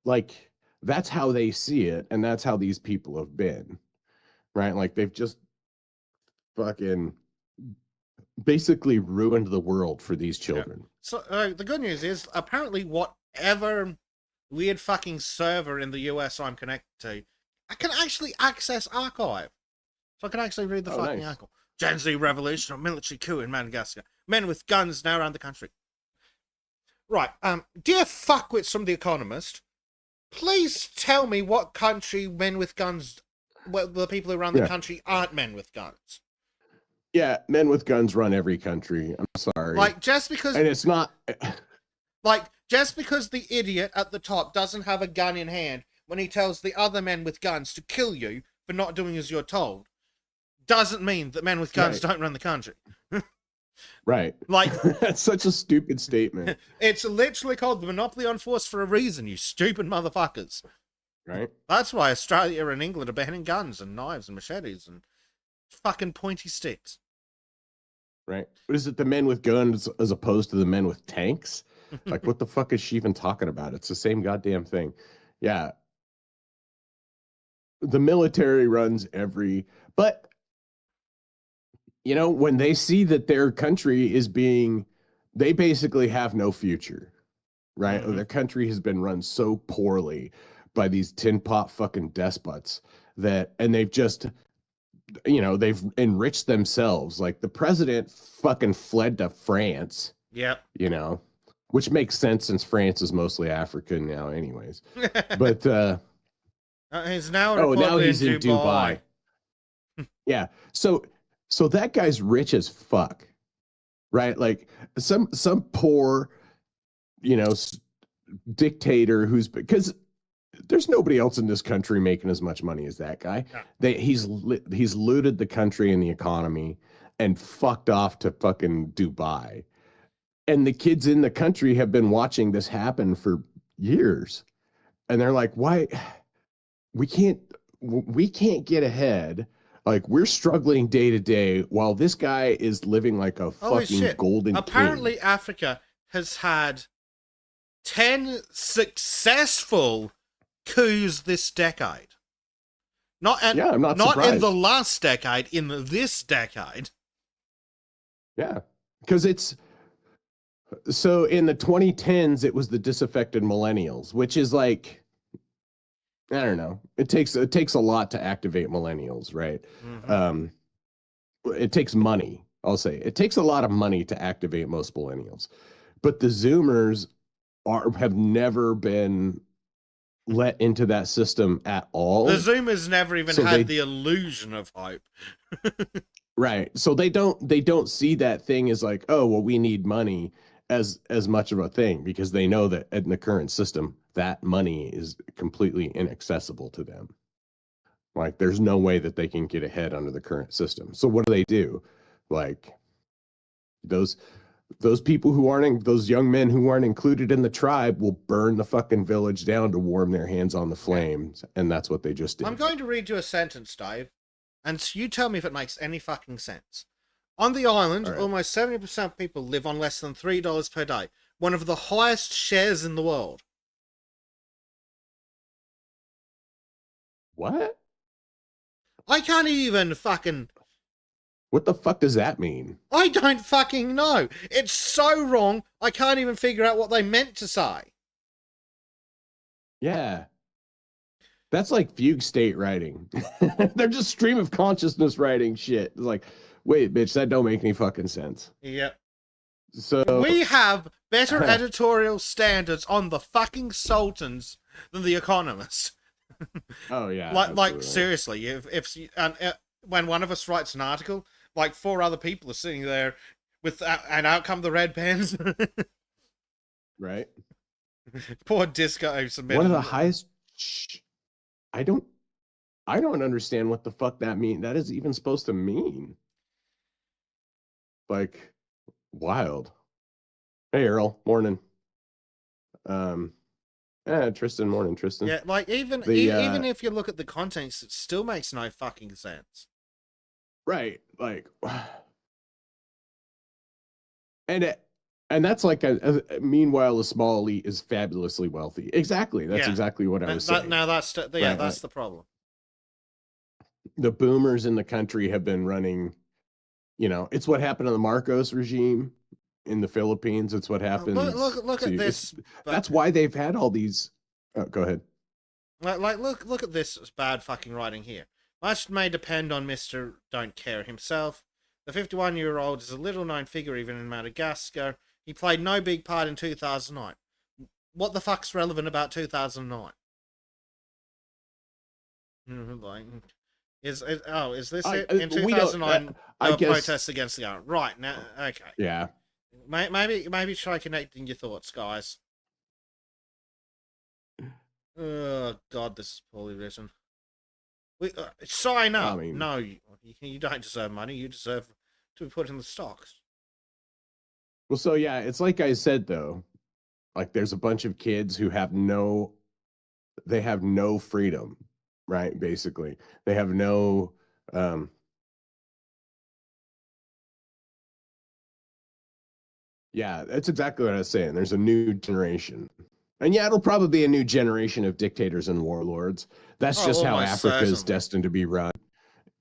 Speaker 2: like, that's how they see it, and that's how these people have been, right? Like they've just fucking basically ruined the world for these
Speaker 1: Yeah.
Speaker 2: children.
Speaker 1: So the good news is apparently whatever weird fucking server in the US I'm connected to, I can actually access archive. So I can actually read the fucking
Speaker 2: Nice.
Speaker 1: article. Gen Z revolution or military coup in Madagascar. Men with guns now around the country. Right, dear fuckwits from The Economist, please tell me what country men with guns, well, the people who run the country aren't men with guns.
Speaker 2: Yeah, men with guns run every country. I'm sorry.
Speaker 1: Like, just because...
Speaker 2: And it's not...
Speaker 1: Like, just because the idiot at the top doesn't have a gun in hand when he tells the other men with guns to kill you for not doing as you're told, doesn't mean that men with guns don't run the country.
Speaker 2: Right.
Speaker 1: Like,
Speaker 2: that's such a stupid statement.
Speaker 1: It's literally called the Monopoly on Force for a reason, you stupid motherfuckers.
Speaker 2: Right.
Speaker 1: That's why Australia and England are banning guns and knives and machetes and fucking pointy sticks.
Speaker 2: Right. What is it, the men with guns as opposed to the men with tanks? Like, what the fuck is she even talking about? It's the same goddamn thing. Yeah. The military runs but when they see that their country is they basically have no future, right? Mm-hmm. Their country has been run so poorly by these tin pot fucking despots and they've just, they've enriched themselves. Like the president fucking fled to France.
Speaker 1: Yep.
Speaker 2: Which makes sense since France is mostly African now anyways. But
Speaker 1: he's now
Speaker 2: now he's in Dubai. Yeah. So that guy's rich as fuck, right? Like some poor, dictator because there's nobody else in this country making as much money as that guy. No. He's looted the country and the economy and fucked off to fucking Dubai. And the kids in the country have been watching this happen for years. And they're like, why? We can't get ahead. Like, we're struggling day to day while this guy is living like a fucking golden
Speaker 1: Apparently,
Speaker 2: king.
Speaker 1: Africa has had 10 successful coups this decade. Not in the last decade, in this decade.
Speaker 2: Yeah, because so in the 2010s, it was the disaffected millennials, which is like, I don't know. It takes a lot to activate millennials, right? Mm-hmm. It takes money. I'll say it takes a lot of money to activate most millennials, but the Zoomers have never been let into that system at all.
Speaker 1: The Zoomers never even had the illusion of hope.
Speaker 2: Right. So they don't see that thing as like, oh, well, we need money as much of a thing because they know that in the current system, that money is completely inaccessible to them. Like there's no way that they can get ahead under the current system. So what do? Like those those people who aren't those young men who aren't included in the tribe will burn the fucking village down to warm their hands on the flames, and that's what they just did.
Speaker 1: I'm going to read you a sentence, Dave, and you tell me if it makes any fucking sense. On the island,
Speaker 2: Right.
Speaker 1: almost 70% of people live on less than $3 per day, one of the highest shares in the world.
Speaker 2: What?
Speaker 1: I can't even fucking...
Speaker 2: What the fuck does that mean?
Speaker 1: I don't fucking know. It's so wrong, I can't even figure out what they meant to say.
Speaker 2: Yeah. That's like fugue state writing. They're just stream of consciousness writing shit. It's like, wait, bitch, that don't make any fucking sense.
Speaker 1: Yeah.
Speaker 2: So
Speaker 1: We have better editorial standards on the fucking Sultans than The Economist.
Speaker 2: oh yeah.
Speaker 1: Like seriously, if when one of us writes an article, like 4 other people are sitting there with and out come the red pens.
Speaker 2: Right.
Speaker 1: Poor Disco submitted.
Speaker 2: One of the highest I don't understand what the fuck that mean. That is even supposed to mean. Like wild. Hey Earl, morning. Tristan, morning, Tristan.
Speaker 1: Yeah, like even if you look at the contents, it still makes no fucking sense.
Speaker 2: Right, like, and that's like meanwhile, a small elite is fabulously wealthy. Exactly, that's exactly what I was saying.
Speaker 1: Now that's the problem.
Speaker 2: The boomers in the country have been running. You know, it's what happened to the Marcos regime in the Philippines. It's what happens.
Speaker 1: Look at this.
Speaker 2: That's why they've had all these. Oh, go ahead.
Speaker 1: Like look at this bad fucking writing here. Much may depend on Mr. Don't Care himself. The 51-year-old is a little-known figure even in Madagascar. He played no big part in 2009. What the fuck's relevant about 2009? Like, is this it? In 2009, there were protests against the government. Right, now, okay.
Speaker 2: Yeah.
Speaker 1: Maybe try connecting your thoughts, guys. Oh, God, this is poorly written. Sign up. I mean, no, you don't deserve money. You deserve to be put in the stocks.
Speaker 2: Well, so yeah, it's like I said though, like there's a bunch of kids who have no freedom, right? Basically, they have no. Yeah, that's exactly what I was saying. There's a new generation. And yeah, it'll probably be a new generation of dictators and warlords. That's just how Africa is destined to be run.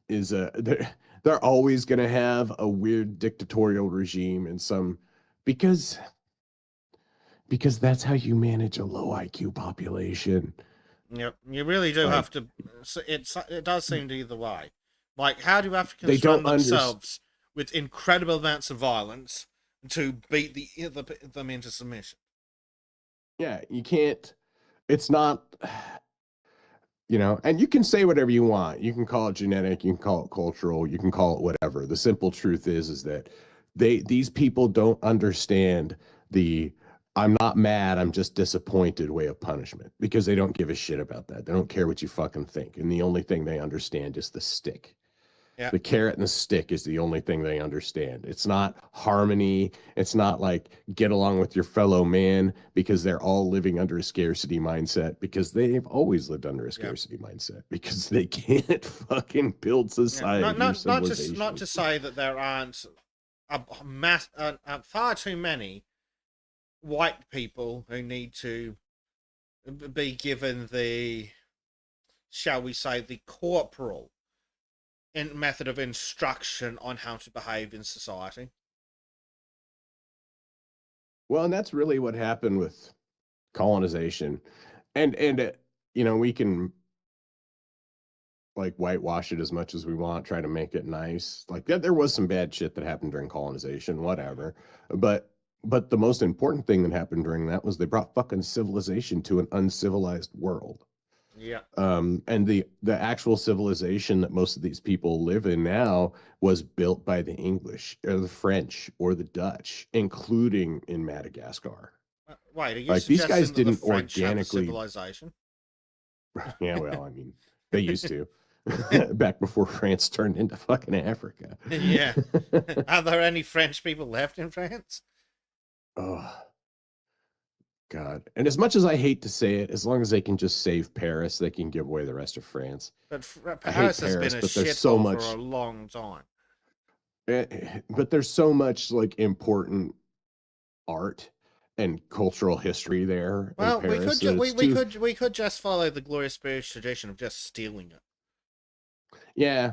Speaker 2: Is they're always going to have a weird dictatorial regime in some because that's how you manage a low IQ population.
Speaker 1: Yep, you really do have to. It does seem to be the way. Like, how do Africans run themselves with incredible amounts of violence to beat them into submission?
Speaker 2: Yeah, you can't. It's not. You know, and you can say whatever you want. You can call it genetic, you can call it cultural, you can call it whatever. The simple truth is that these people don't understand the I'm not mad, I'm just disappointed way of punishment because they don't give a shit about that. They don't care what you fucking think. And the only thing they understand is the stick. Yeah. The carrot and the stick is the only thing they understand. It's not harmony. It's not like get along with your fellow man because they're all living under a scarcity mindset because they've always lived under a scarcity mindset because they can't fucking build society.
Speaker 1: Not to say that there aren't far too many white people who need to be given the, shall we say, the corporal method of instruction on how to behave in society.
Speaker 2: Well, and that's really what happened with colonization. And you know, we can like whitewash it as much as we want, try to make it nice. Like there was some bad shit that happened during colonization, whatever. But the most important thing that happened during that was they brought fucking civilization to an uncivilized world.
Speaker 1: Yeah.
Speaker 2: And the actual civilization that most of these people live in now was built by the English or the French or the Dutch, including in Madagascar.
Speaker 1: Wait, are you
Speaker 2: Like these guys
Speaker 1: suggesting that the
Speaker 2: didn't
Speaker 1: French have a
Speaker 2: organically.
Speaker 1: civilization?
Speaker 2: Yeah, well, I mean, they used to back before France turned into fucking Africa.
Speaker 1: Yeah. Are there any French people left in France?
Speaker 2: Oh, God. And as much as I hate to say it, as long as they can just save Paris, they can give away the rest of France.
Speaker 1: But
Speaker 2: I hate
Speaker 1: Paris has been
Speaker 2: Paris,
Speaker 1: a
Speaker 2: but there's so
Speaker 1: shithole for a
Speaker 2: much.
Speaker 1: long time.
Speaker 2: But there's so much like important art and cultural history there in
Speaker 1: Well,
Speaker 2: Paris that it's too.
Speaker 1: we could just follow the glorious British tradition of just stealing it.
Speaker 2: Yeah,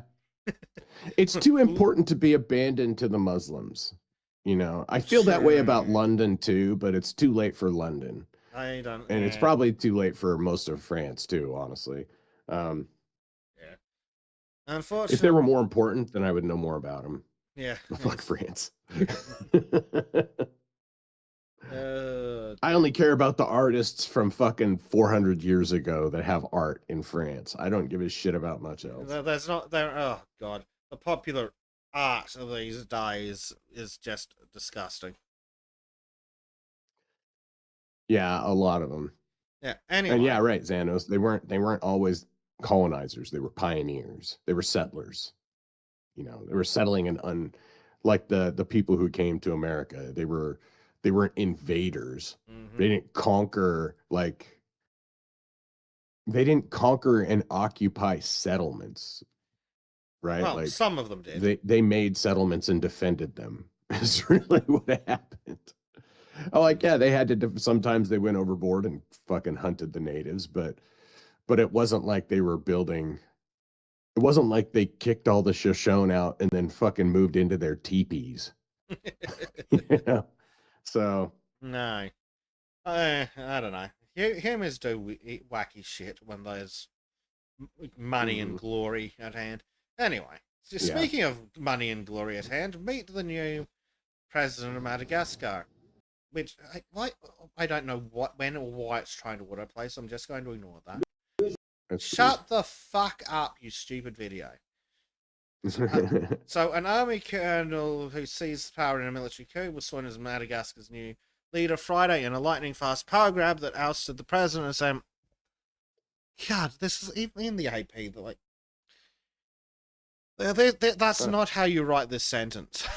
Speaker 2: it's too important to be abandoned to the Muslims. You know, I feel that way about London too, but it's too late for London.
Speaker 1: I don't,
Speaker 2: and
Speaker 1: yeah.
Speaker 2: it's probably too late for most of France too, honestly.
Speaker 1: Yeah. Unfortunately,
Speaker 2: if they were more important, then I would know more about them.
Speaker 1: Yeah.
Speaker 2: Fuck France. I only care about the artists from fucking 400 years ago that have art in France. I don't give a shit about much else.
Speaker 1: There's not there. Oh God, the popular art of these days is just disgusting.
Speaker 2: Yeah, a lot of them.
Speaker 1: Yeah. Anyway.
Speaker 2: And yeah, right, Xanos. They weren't always colonizers. They were pioneers. They were settlers. You know, they were settling like the people who came to America. They weren't invaders.
Speaker 1: Mm-hmm.
Speaker 2: They didn't conquer and occupy settlements, right?
Speaker 1: Well,
Speaker 2: like
Speaker 1: some of them did.
Speaker 2: They made settlements and defended them. Is really what happened. Oh, like yeah, they had to. Sometimes they went overboard and fucking hunted the natives, but it wasn't like they were building. It wasn't like they kicked all the Shoshone out and then fucking moved into their teepees. You know? So
Speaker 1: no, I don't know. Humans do wacky shit when there's money and glory at hand. Anyway, speaking of money and glory at hand, meet the new president of Madagascar. Which I don't know when or why it's trying to autoplay, so I'm just going to ignore that. Shut the fuck up, you stupid video. So an army colonel who seized power in a military coup was sworn as Madagascar's new leader Friday in a lightning-fast power grab that ousted the president. And God, this is even in the AP. That's not how you write this sentence.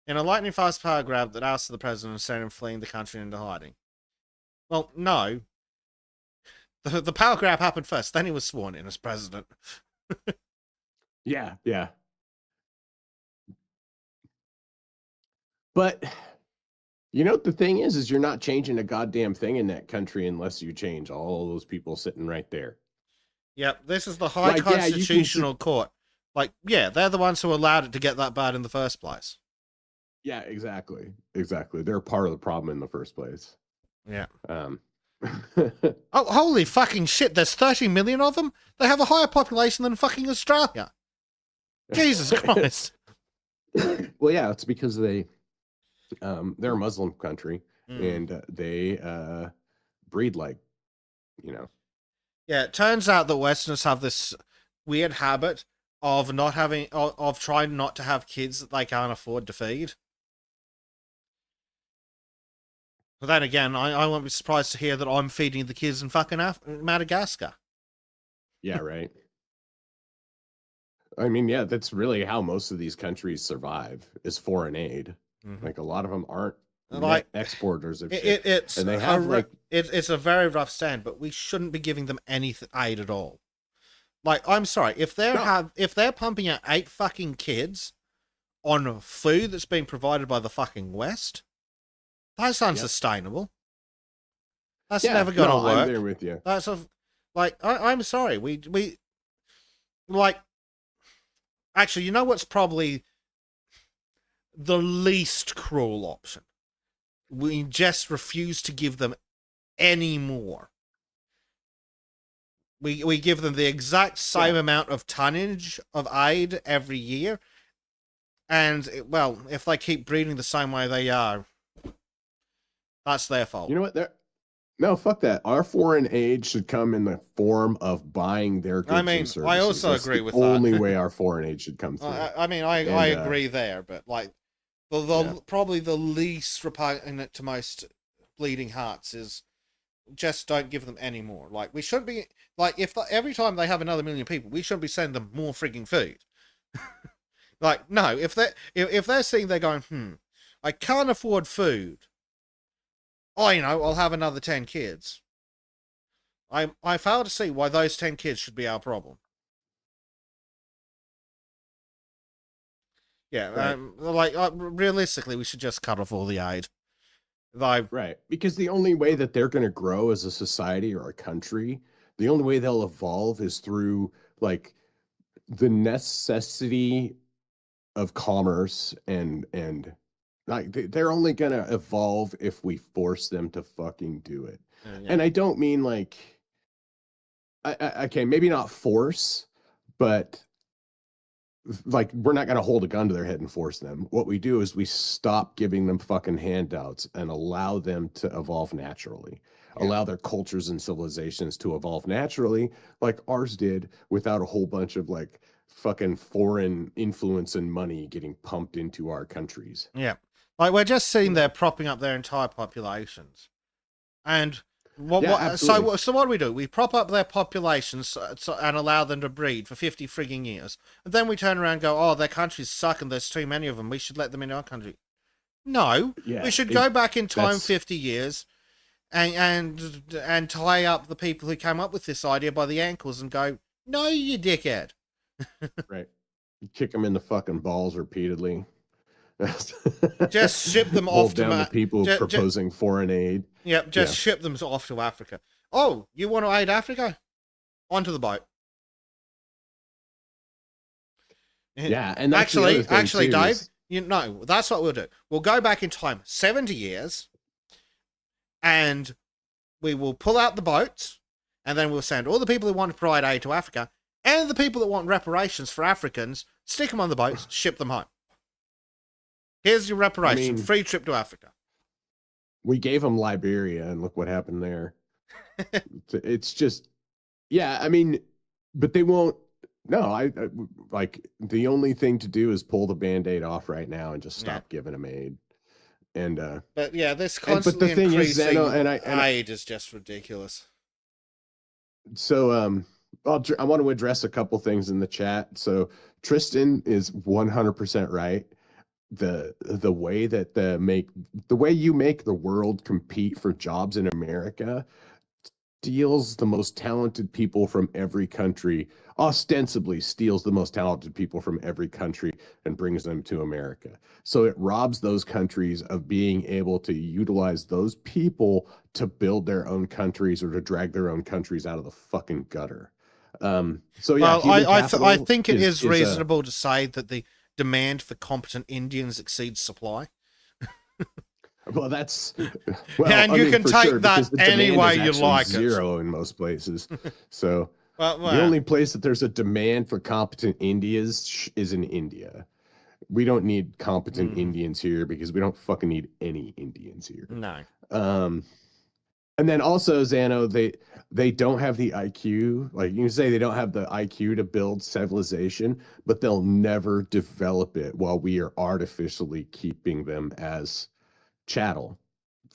Speaker 1: In a lightning-fast power grab that ousted the president and sent him fleeing the country into hiding. Well, no. The power grab happened first, then he was sworn in as president.
Speaker 2: Yeah. But you know what the thing is you're not changing a goddamn thing in that country unless you change all those people sitting right there.
Speaker 1: Yep, this is the High Constitutional Court. Like, yeah, they're the ones who allowed it to get that bad in the first place.
Speaker 2: Yeah, exactly. They're part of the problem in the first place.
Speaker 1: Yeah.
Speaker 2: Oh,
Speaker 1: holy fucking shit, there's 30 million of them? They have a higher population than fucking Australia. Jesus Christ.
Speaker 2: Well, yeah, it's because they're a Muslim country and they breed like, you know.
Speaker 1: Yeah, it turns out that Westerners have this weird habit of trying not to have kids that they can't afford to feed. But then again, I won't be surprised to hear that I'm feeding the kids in fucking Madagascar.
Speaker 2: Yeah, right. I mean, yeah, that's really how most of these countries survive is foreign aid. Mm-hmm. Like a lot of them aren't like exporters of shit.
Speaker 1: It's a very rough stand, but we shouldn't be giving them any aid at all. Like, I'm sorry, if they're pumping out 8 fucking kids on food that's being provided by the fucking West, that's unsustainable. That's never gonna work.
Speaker 2: I'm there with you.
Speaker 1: That's I'm sorry. We like. Actually, you know what's probably the least cruel option? We just refuse to give them any more. We give them the exact same amount of tonnage of aid every year, and well, if they keep breeding the same way they are, that's their fault.
Speaker 2: You know what? No, fuck that. Our foreign aid should come in the form of buying their
Speaker 1: I
Speaker 2: goods and
Speaker 1: mean, I
Speaker 2: services.
Speaker 1: also
Speaker 2: That's
Speaker 1: agree
Speaker 2: the
Speaker 1: with that.
Speaker 2: only way our foreign aid should come through.
Speaker 1: I
Speaker 2: And
Speaker 1: agree there, but like
Speaker 2: yeah,
Speaker 1: probably the least repugnant to most bleeding hearts is just don't give them any more. Like we should be like if every time they have another million people, we shouldn't be sending them more frigging food. Like no, if they're sitting there going, I can't afford food. Oh, I'll have another 10 kids. I fail to see why those 10 kids should be our problem. Yeah,
Speaker 2: right.
Speaker 1: realistically, we should just cut off all the aid. Like,
Speaker 2: Right. Because the only way that they're going to grow as a society or a country, the only way they'll evolve is through like the necessity of commerce and like they're only going to evolve if we force them to fucking do it.
Speaker 1: yeah,
Speaker 2: And I don't mean like okay, maybe not force, but like we're not going to hold a gun to their head and force them. What we do is we stop giving them fucking handouts and allow them to evolve naturally.
Speaker 1: yeah,
Speaker 2: Allow their cultures and civilizations to evolve naturally like ours did without a whole bunch of like fucking foreign influence and money getting pumped into our countries.
Speaker 1: yeah. Like we're just
Speaker 2: You
Speaker 1: sitting there
Speaker 2: know.
Speaker 1: propping up their entire populations, and
Speaker 2: Yeah, absolutely.
Speaker 1: so what do we do? We prop up their populations and allow them to breed for 50 frigging years, and then we turn around and go, oh, their countries suck and there's too many of them. We should let them in our country. No, we
Speaker 2: Yeah,
Speaker 1: should go back in time
Speaker 2: that's
Speaker 1: 50 years and tie up the people who came up with this idea by the ankles and go, no, you dickhead.
Speaker 2: right. Kick them in the fucking balls repeatedly.
Speaker 1: Just ship them off
Speaker 2: Hold
Speaker 1: to
Speaker 2: down the people proposing foreign aid.
Speaker 1: Yep, just
Speaker 2: Yeah.
Speaker 1: ship them off to Africa. Oh, you want to aid Africa? Onto the boat.
Speaker 2: Yeah, and that's the other thing
Speaker 1: actually,
Speaker 2: too,
Speaker 1: Dave,
Speaker 2: is,
Speaker 1: that's what we'll do. We'll go back in time 70 years, and we will pull out the boats, and then we'll send all the people who want to provide aid to Africa, and the people that want reparations for Africans, stick them on the boats, ship them home. Here's your reparation, free trip to Africa.
Speaker 2: We gave them Liberia, and look what happened there. It's just, yeah, I mean, but they won't. No, I like the only thing to do is pull the Band-Aid off right now and just stop giving them aid. And
Speaker 1: but yeah, this
Speaker 2: but the
Speaker 1: constantly
Speaker 2: thing is,
Speaker 1: increasing
Speaker 2: Zeno,
Speaker 1: aid is just ridiculous.
Speaker 2: So I want to address a couple things in the chat. So Tristan is 100% right. The way that the way you make the world compete for jobs in America steals the most talented people from every country, ostensibly steals the most talented people from every country and brings them to America. So it robs those countries of being able to utilize those people to build their own countries or to drag their own countries out of the fucking gutter. So yeah,
Speaker 1: well, I think it is reasonable to say that the demand for competent Indians exceeds supply.
Speaker 2: Well, that's
Speaker 1: and you can take
Speaker 2: sure,
Speaker 1: that any way you like.
Speaker 2: Zero in most places. So
Speaker 1: well,
Speaker 2: the only place that there's a demand for competent Indians is in India. We don't need competent Indians here because we don't fucking need any Indians here.
Speaker 1: No.
Speaker 2: And then also, Zano, they don't have the IQ. Like you can say they don't have the IQ to build civilization, but they'll never develop it while we are artificially keeping them as chattel,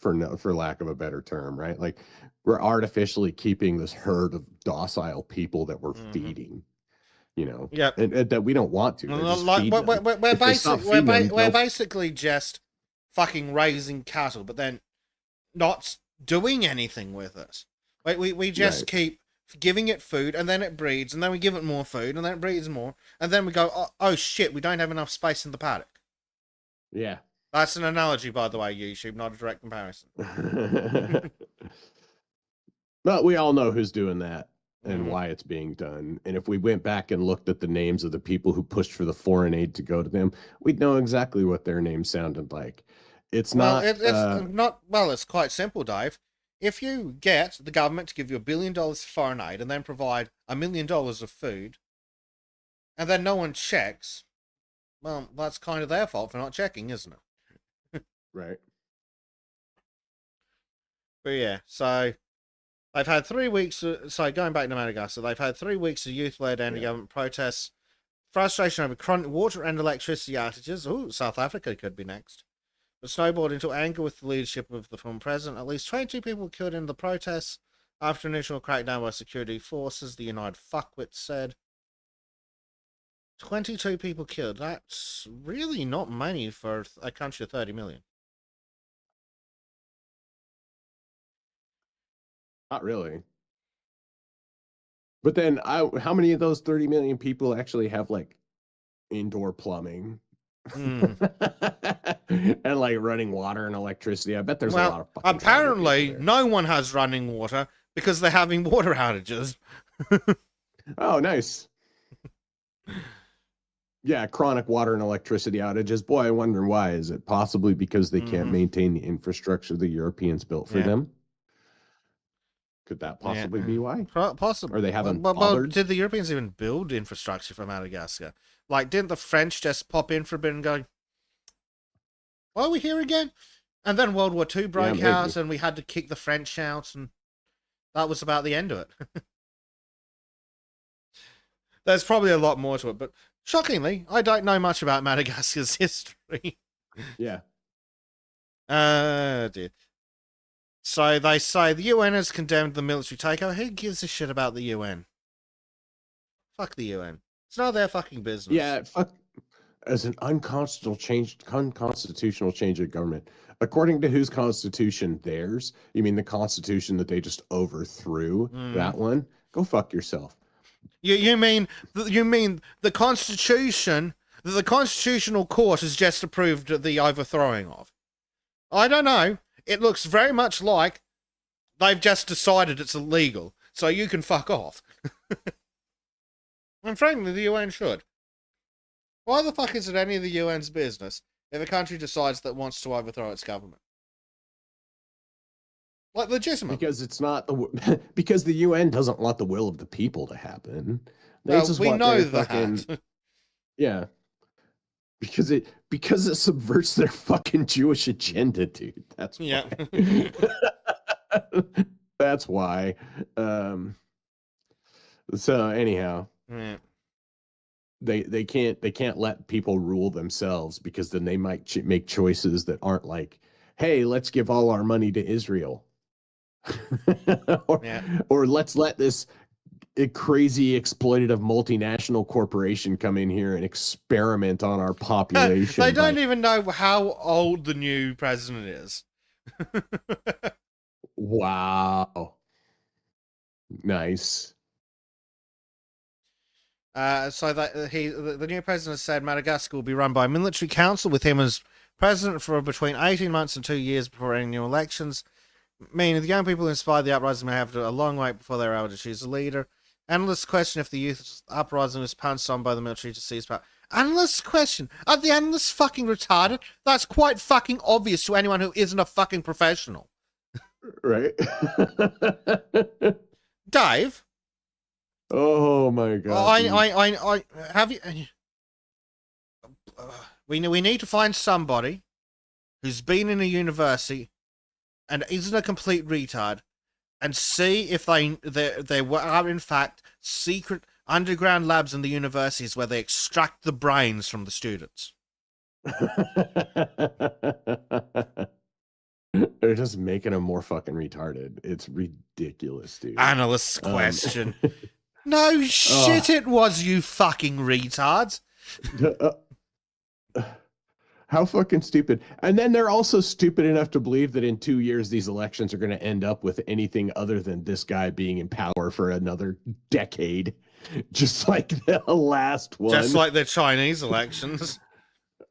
Speaker 2: for lack of a better term, right? Like we're artificially keeping this herd of docile people that we're feeding,
Speaker 1: Yep.
Speaker 2: and that we don't want to.
Speaker 1: We're basically just fucking raising cattle, but then not doing anything with it. We just keep giving it food, and then it breeds, and then we give it more food, and then it breeds more, and then we go, oh shit, we don't have enough space in the paddock.
Speaker 2: Yeah.
Speaker 1: That's an analogy, by the way, YouTube, not a direct comparison.
Speaker 2: But we all know who's doing that and why it's being done. And if we went back and looked at the names of the people who pushed for the foreign aid to go to them, we'd know exactly what their names sounded like. It's not.
Speaker 1: It's quite simple, Dave. If you get the government to give you $1 billion for foreign aid and then provide $1 million of food, and then no one checks, well, that's kind of their fault for not checking, isn't it?
Speaker 2: Right.
Speaker 1: But yeah, so they've had 3 weeks. So going back to Madagascar, they've had 3 weeks of youth-led anti-government protests, frustration over chronic water and electricity outages. Ooh, South Africa could be next. But snowballed into anger with the leadership of the former president. At least 22 people were killed in the protests after initial crackdown by security forces, the United Fuckwits said. 22 people killed. That's really not many for a country of 30 million.
Speaker 2: Not really. But then, how many of those 30 million people actually have like indoor plumbing and like running water and electricity? I bet there's a lot of fucking
Speaker 1: apparently no one has running water because they're having water outages.
Speaker 2: Oh, nice. Yeah, chronic water and electricity outages. Boy, I wonder why. Is it possibly because they can't maintain the infrastructure the Europeans built for them? Could that possibly be why?
Speaker 1: Possibly.
Speaker 2: Or they haven't
Speaker 1: well, did the Europeans even build infrastructure for Madagascar? Like, didn't the French just pop in for a bit and go, why are we here again? And then World War II broke out and we had to kick the French out, and that was about the end of it. There's probably a lot more to it, but shockingly, I don't know much about Madagascar's history.
Speaker 2: Yeah.
Speaker 1: Dear. So they say the UN has condemned the military takeover. Who gives a shit about the UN? Fuck the UN. It's not their fucking business.
Speaker 2: Yeah, fuck. As an unconstitutional change of government. According to whose constitution? Theirs? You mean the constitution that they just overthrew? That one? Go fuck yourself.
Speaker 1: You mean the constitution that the constitutional court has just approved the overthrowing of? I don't know. It looks very much like they've just decided it's illegal, so you can fuck off. And frankly, the UN should. Why the fuck is it any of the UN's business if a country decides that it wants to overthrow its government? Like, legitimate.
Speaker 2: Because it's not because the UN doesn't want the will of the people to happen.
Speaker 1: We know that.
Speaker 2: Yeah. Because it subverts their fucking Jewish agenda, dude. That's why. Yeah. That's why. So anyhow, they can't let people rule themselves, because then they might make choices that aren't like, hey, let's give all our money to Israel. Or let's let this crazy exploitative multinational corporation come in here and experiment on our population.
Speaker 1: They don't even know how old the new president is.
Speaker 2: Wow. Nice.
Speaker 1: So that the new president said Madagascar will be run by a military council with him as president for between 18 months and 2 years before any new elections. Meaning the young people who inspired the uprising may have a long wait before they're able to choose a leader. Analysts question if the youth uprising was pounced on by the military to seize power. Analysts question? Are the analysts fucking retarded? That's quite fucking obvious to anyone who isn't a fucking professional.
Speaker 2: Right?
Speaker 1: Dave?
Speaker 2: Oh my god.
Speaker 1: I have you... We need to find somebody who's been in a university and isn't a complete retard, and see if there are in fact secret underground labs in the universities where they extract the brains from the students.
Speaker 2: They're just making them more fucking retarded. It's ridiculous, dude.
Speaker 1: Analyst's question. No shit, it was, you fucking retards.
Speaker 2: How fucking stupid. And then they're also stupid enough to believe that in 2 years these elections are going to end up with anything other than this guy being in power for another decade. Just like the last one.
Speaker 1: Just like the Chinese elections.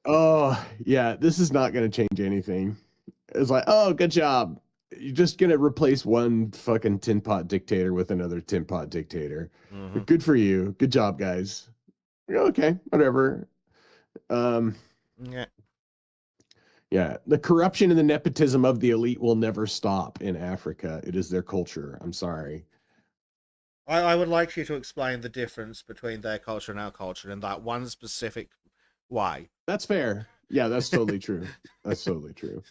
Speaker 2: Oh, yeah. This is not going to change anything. It's like, oh, good job. You're just going to replace one fucking tin pot dictator with another tin pot dictator. Mm-hmm. Good for you. Good job, guys. Okay, whatever.
Speaker 1: Yeah.
Speaker 2: Yeah, the corruption and the nepotism of the elite will never stop in Africa. It is their culture. I'm sorry.
Speaker 1: I would like you to explain the difference between their culture and our culture in that one specific way.
Speaker 2: That's fair. Yeah, that's totally true. That's totally true.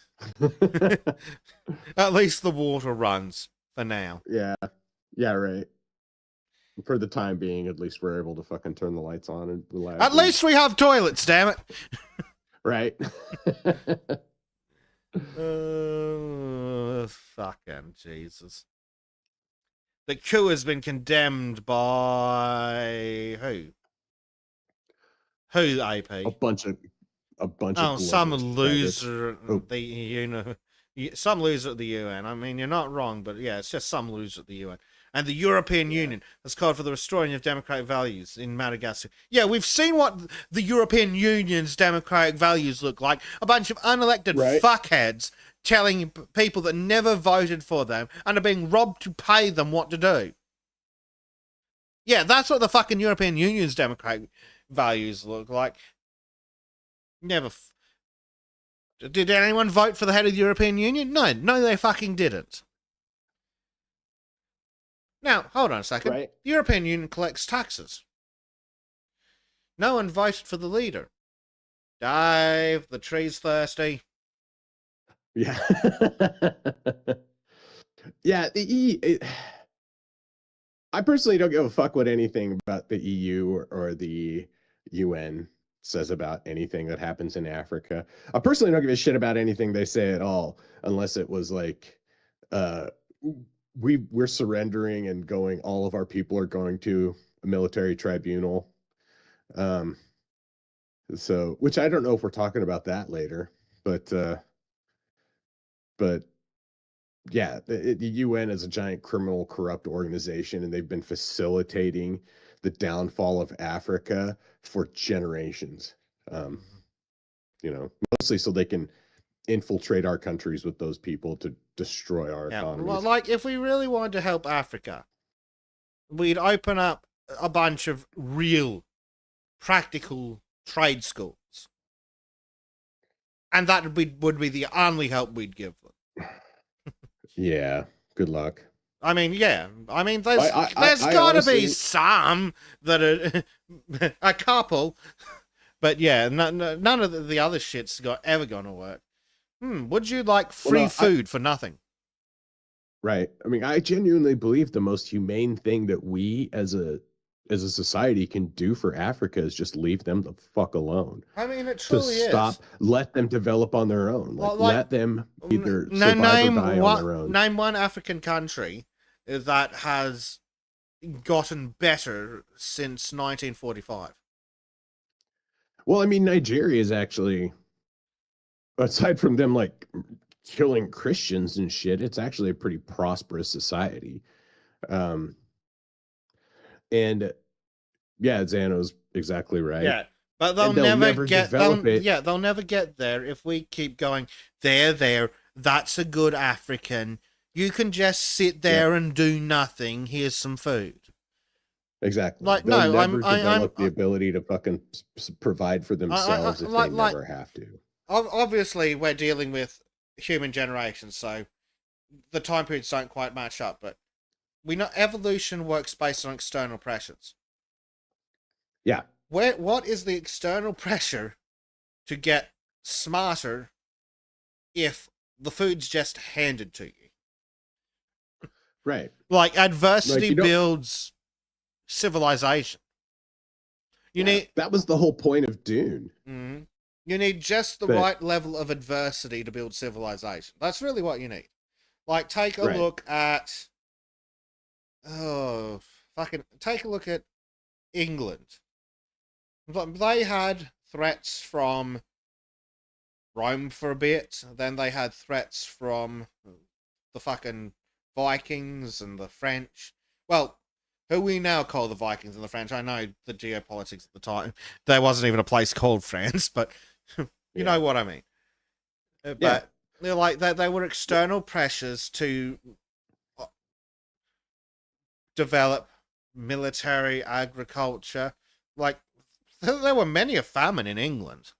Speaker 1: At least the water runs for now.
Speaker 2: Yeah. Yeah, right. For the time being, at least we're able to fucking turn the lights on and reliably.
Speaker 1: At least we have toilets, damn it.
Speaker 2: Right.
Speaker 1: Fucking Jesus. The coup has been condemned by who? Who, AP?
Speaker 2: A bunch of
Speaker 1: some
Speaker 2: globalist
Speaker 1: loser
Speaker 2: faggots.
Speaker 1: some loser at the UN. I mean, you're not wrong, but yeah, it's just some loser at the UN. And the European Union has called for the restoring of democratic values in Madagascar. Yeah, we've seen what the European Union's democratic values look like. A bunch of unelected fuckheads telling people that never voted for them and are being robbed to pay them what to do. Yeah, that's what the fucking European Union's democratic values look like. Never. Did anyone vote for the head of the European Union? No, they fucking didn't. Now, hold on a second.
Speaker 2: Right.
Speaker 1: The European Union collects taxes. No one voted for the leader. Dave, the tree's thirsty.
Speaker 2: Yeah. Yeah, I personally don't give a fuck what anything about the EU or the UN says about anything that happens in Africa. I personally don't give a shit about anything they say at all, unless it was like, we're surrendering and going, all of our people are going to a military tribunal. So, which I don't know if we're talking about that later, but yeah, the UN is a giant criminal, corrupt organization, and they've been facilitating the downfall of Africa for generations. Mostly so they can infiltrate our countries with those people to destroy our economies.
Speaker 1: Well, like, if we really wanted to help Africa, we'd open up a bunch of real, practical trade schools. And that would be the only help we'd give them.
Speaker 2: Yeah, good luck.
Speaker 1: I mean, yeah. I mean, there's got to be some that are a couple. But yeah, none of the other shit's ever going to work. Would you like free food for nothing?
Speaker 2: Right. I mean, I genuinely believe the most humane thing that we as a society can do for Africa is just leave them the fuck alone.
Speaker 1: I mean, it truly
Speaker 2: is. Let them develop on their own. Let them either survive or die on their own.
Speaker 1: Name one African country that has gotten better since 1945.
Speaker 2: Well, I mean, Nigeria is actually, aside from them like killing Christians and shit, it's actually a pretty prosperous society. And yeah, Zano's exactly right.
Speaker 1: Yeah, but they'll never get they'll never get there if we keep going. There. That's a good African. You can just sit there and do nothing. Here's some food.
Speaker 2: Exactly.
Speaker 1: Like,
Speaker 2: they'll never develop the ability to fucking provide for themselves if they never have to.
Speaker 1: Obviously, we're dealing with human generations, so the time periods don't quite match up. But we know evolution works based on external pressures.
Speaker 2: Yeah.
Speaker 1: What is the external pressure to get smarter if the food's just handed to you?
Speaker 2: Right.
Speaker 1: Like, adversity builds civilization.
Speaker 2: That was the whole point of Dune.
Speaker 1: Mm-hmm. You need just the right level of adversity to build civilization. That's really what you need. Like, take a look at take a look at England. They had threats from Rome for a bit. Then they had threats from the fucking Vikings and the French. Well, who we now call the Vikings and the French. I know the geopolitics at the time. There wasn't even a place called France, but you know what I mean. But they're like they were external pressures to develop military, agriculture. Like, there were many a famine in England.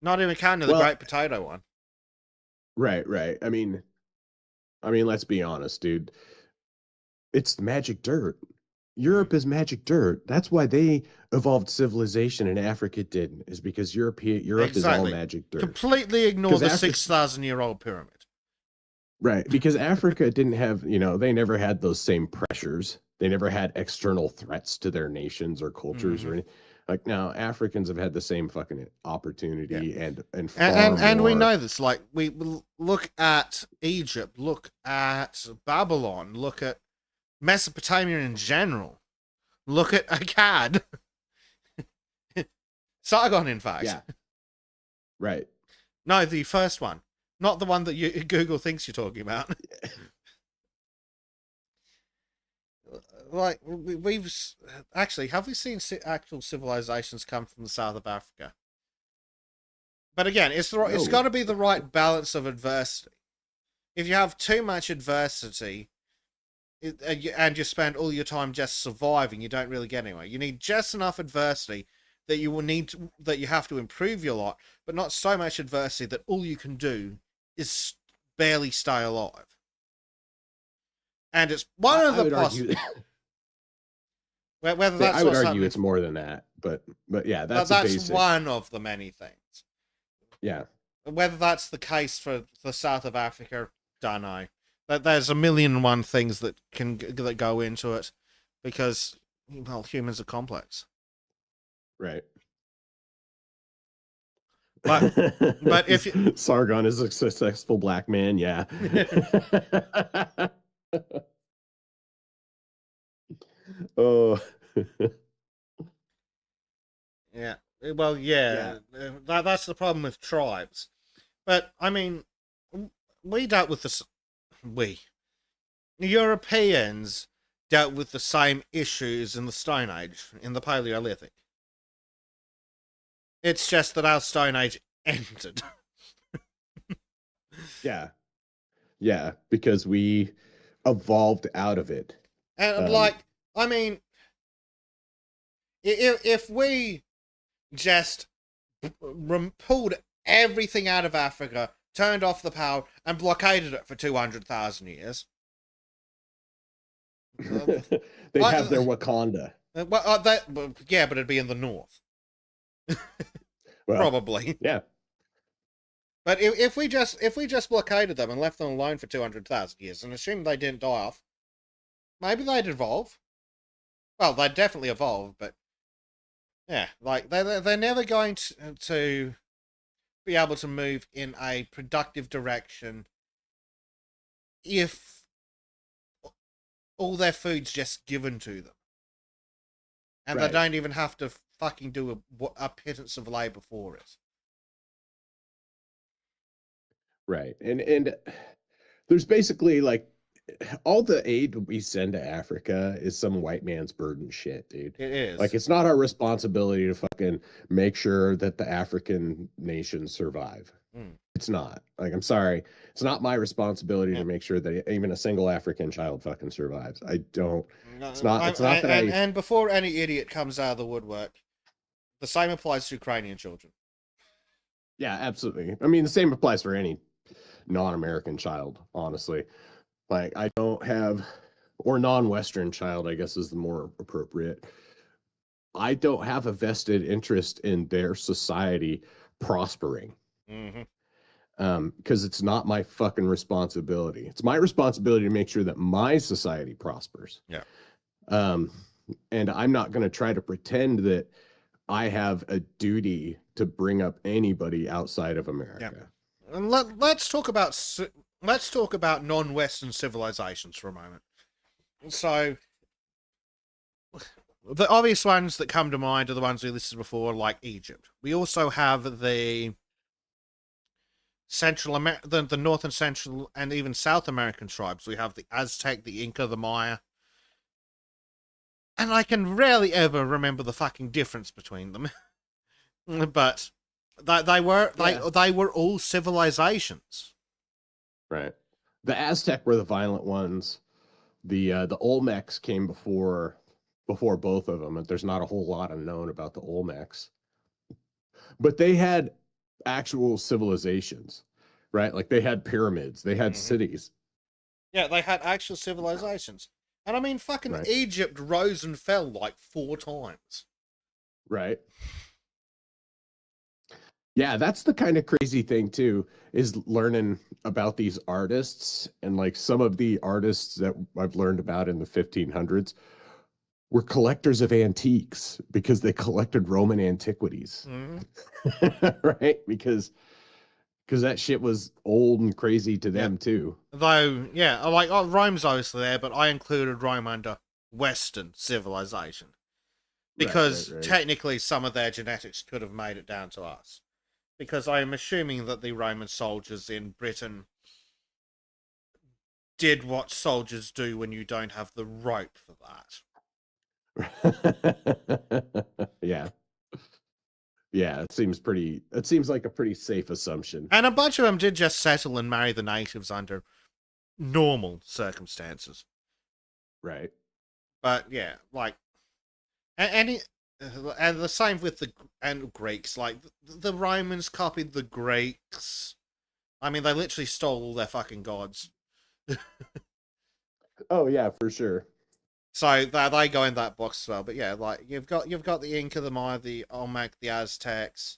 Speaker 1: Not even counting the Great Potato one.
Speaker 2: Right. I mean, let's be honest, dude. It's magic dirt. Europe is magic dirt. That's why they evolved civilization and Africa didn't, is because Europe is all magic dirt.
Speaker 1: Completely ignore the 6,000-year-old pyramid.
Speaker 2: Right, because Africa didn't have, they never had those same pressures. They never had external threats to their nations or cultures or anything. Like now, Africans have had the same fucking opportunity and far
Speaker 1: and we
Speaker 2: more.
Speaker 1: know this. Like we look at Egypt, look at Babylon, look at Mesopotamia in general, look at Akkad, Sargon, in fact.
Speaker 2: Yeah. Right.
Speaker 1: No, the first one, not the one that Google thinks you're talking about. Like we've actually, have we seen actual civilizations come from the south of Africa? But again, it's got to be the right balance of adversity. If you have too much adversity, and you spend all your time just surviving, you don't really get anywhere. You need just enough adversity that that you have to improve your lot, but not so much adversity that all you can do is barely stay alive. And it's one of the possibilities. Whether that's
Speaker 2: I would argue it's more than that, but yeah, that's
Speaker 1: one of the many things.
Speaker 2: Yeah.
Speaker 1: Whether that's the case for the south of Africa, don't know. There's a million and one things that go into it, because humans are complex.
Speaker 2: Right.
Speaker 1: But if
Speaker 2: Sargon is a successful black man, yeah. Oh.
Speaker 1: Yeah. Well, yeah. That's the problem with tribes. But I mean, we dealt with this. The Europeans dealt with the same issues in the Stone Age, in the Paleolithic. It's just that our Stone Age ended.
Speaker 2: Yeah, because we evolved out of it.
Speaker 1: And I mean, if we just pulled everything out of Africa, turned off the power, and blockaded it for 200,000 years,
Speaker 2: they'd have their Wakanda.
Speaker 1: Yeah, but it'd be in the north. Probably.
Speaker 2: Yeah.
Speaker 1: But if we just blockaded them and left them alone for 200,000 years and assumed they didn't die off, maybe they'd evolve. Well, they'd definitely evolve, but yeah, like they're never going to be able to move in a productive direction if all their food's just given to them, and they don't even have to fucking do a pittance of labor for it.
Speaker 2: Right. And there's basically like all the aid we send to Africa is some white man's burden shit, dude.
Speaker 1: It is.
Speaker 2: Like, it's not our responsibility to fucking make sure that the African nations survive. It's not. Like, I'm sorry. It's not my responsibility to make sure that even a single African child fucking survives. I don't. It's not that
Speaker 1: And before any idiot comes out of the woodwork, the same applies to Ukrainian children.
Speaker 2: Yeah, absolutely. I mean, the same applies for any non-American child, honestly. Like, I don't have, or non-Western child, I guess is the more appropriate. I don't have a vested interest in their society prospering. Because it's not my fucking responsibility. It's my responsibility to make sure that my society prospers.
Speaker 1: Yeah.
Speaker 2: And I'm not going to try to pretend that I have a duty to bring up anybody outside of America.
Speaker 1: Yeah. And let's talk about non-Western civilizations for a moment. So, the obvious ones that come to mind are the ones we listed before, like Egypt. We also have the the North and Central and even South American tribes. We have the Aztec, the Inca, the Maya. And I can rarely ever remember the fucking difference between them. But they were all civilizations.
Speaker 2: Right. The Aztec were the violent ones. The Olmecs came before both of them, and there's not a whole lot known about the Olmecs. But they had actual civilizations, right? Like, they had pyramids, they had cities.
Speaker 1: Yeah, they had actual civilizations. And I mean, fucking
Speaker 2: Right.
Speaker 1: Egypt rose and fell like 4 times.
Speaker 2: Right. Yeah, that's the kind of crazy thing too, is learning about these artists. And like some of the artists that I've learned about in the 1500s were collectors of antiques because they collected Roman antiquities. Right? Because that shit was old and crazy to them too.
Speaker 1: Though, yeah, like Rome's obviously there, but I included Rome under Western civilization because
Speaker 2: Right.
Speaker 1: technically some of their genetics could have made it down to us. Because I am assuming that the Roman soldiers in Britain did what soldiers do when you don't have the rope for
Speaker 2: that. Yeah. Yeah, it seems like a pretty safe assumption.
Speaker 1: And a bunch of them did just settle and marry the natives under normal circumstances.
Speaker 2: Right.
Speaker 1: But yeah, like, and the same with the Greeks. Like the Romans copied the Greeks. I mean, they literally stole all their fucking gods.
Speaker 2: Oh yeah, for sure.
Speaker 1: So they go in that box as well. But yeah, like you've got the Inca, the Maya, the Olmec, the Aztecs,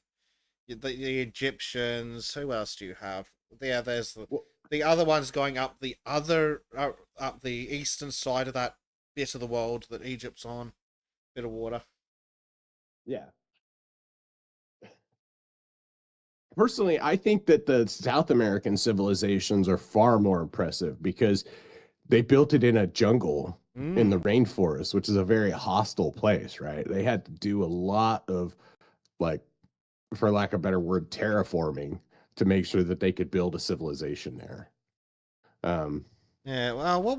Speaker 1: the Egyptians. Who else do you have? Yeah, there's the other ones going up the other up the eastern side of that bit of the world that Egypt's on. Bit of water.
Speaker 2: Yeah. Personally, I think that the South American civilizations are far more impressive because they built it in a jungle in the rainforest, which is a very hostile place, right? They had to do a lot of, like, for lack of a better word, terraforming to make sure that they could build a civilization there.
Speaker 1: Yeah, well,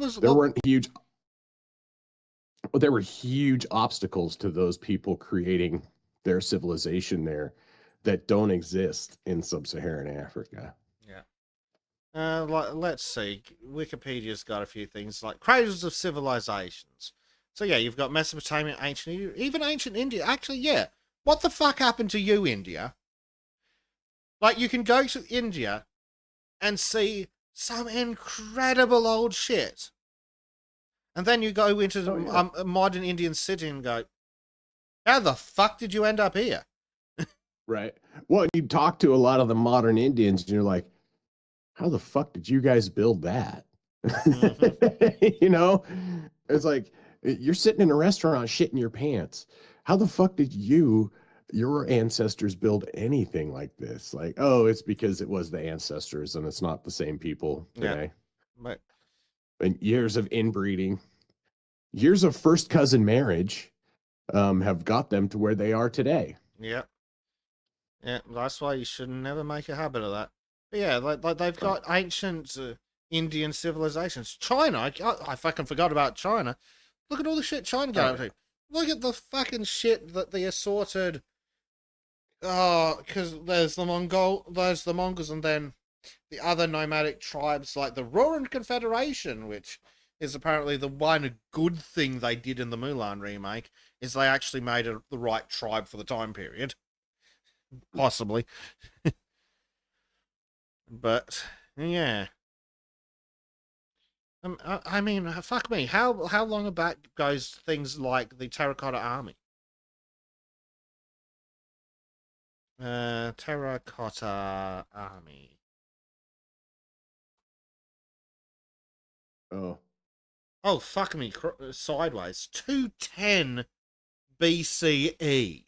Speaker 2: there were huge obstacles to those people creating their civilization there that don't exist in sub-Saharan Africa.
Speaker 1: Yeah. Let's see. Wikipedia's got a few things like cradles of civilizations. So yeah, you've got Mesopotamia, ancient, even ancient India. Actually, yeah. What the fuck happened to you, India? Like, you can go to India and see some incredible old shit. And then you go into a modern Indian city and go, how the fuck did you end up here?
Speaker 2: Right. Well, you talk to a lot of the modern Indians and you're like, how the fuck did you guys build that? You know, it's like you're sitting in a restaurant shitting your pants. How the fuck did your ancestors build anything like this? Like, oh, it's because it was the ancestors and it's not the same people today.
Speaker 1: Yeah.
Speaker 2: And years of inbreeding, years of first cousin marriage have got them to where they are today.
Speaker 1: Yeah. Yeah, that's why you should never make a habit of that. But yeah, like they've got ancient Indian civilizations. China, I fucking forgot about China. Look at all the shit China got up to. Look at the fucking shit that the assorted. Oh, because there's the Mongols, and then the other nomadic tribes like the Rouran Confederation, which is apparently the one good thing they did in the Mulan remake, is they actually made the right tribe for the time period. Possibly. But yeah, I mean, fuck me. How long back goes things like the Terracotta Army? Terracotta Army. Oh, fuck me. Sideways. 210 BCE.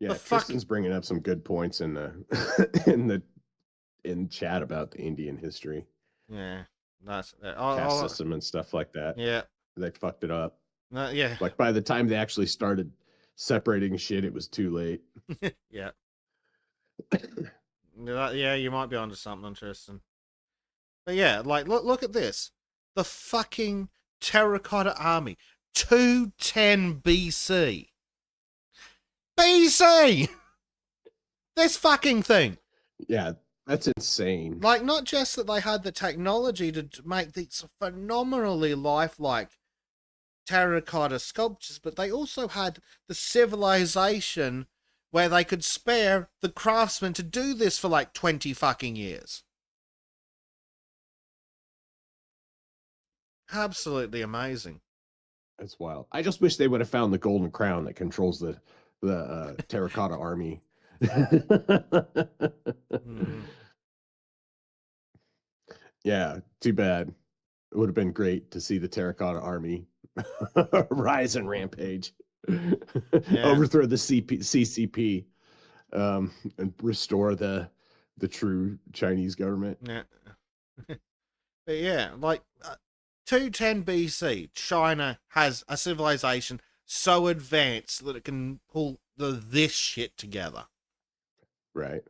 Speaker 2: Yeah, Tristan's bringing up some good points in the in chat about the Indian history.
Speaker 1: Yeah, that's
Speaker 2: caste system and stuff like that.
Speaker 1: Yeah,
Speaker 2: they fucked it up.
Speaker 1: Yeah,
Speaker 2: like by the time they actually started separating shit, it was too late.
Speaker 1: Yeah. Yeah, you might be onto something, Tristan. But yeah, like look at this, the fucking Terracotta Army, 210 BC. BC! This fucking thing.
Speaker 2: Yeah, that's insane.
Speaker 1: Like, not just that they had the technology to make these phenomenally lifelike terracotta sculptures, but they also had the civilization where they could spare the craftsmen to do this for like 20 fucking years. Absolutely amazing.
Speaker 2: That's wild. I just wish they would have found the golden crown that controls the terracotta army. Yeah, too bad. It would have been great to see the terracotta army rise and rampage, overthrow the CCP, and restore the true Chinese government.
Speaker 1: Yeah. But yeah, like 210 BC, China has a civilization so advanced that it can pull this shit together.
Speaker 2: Right.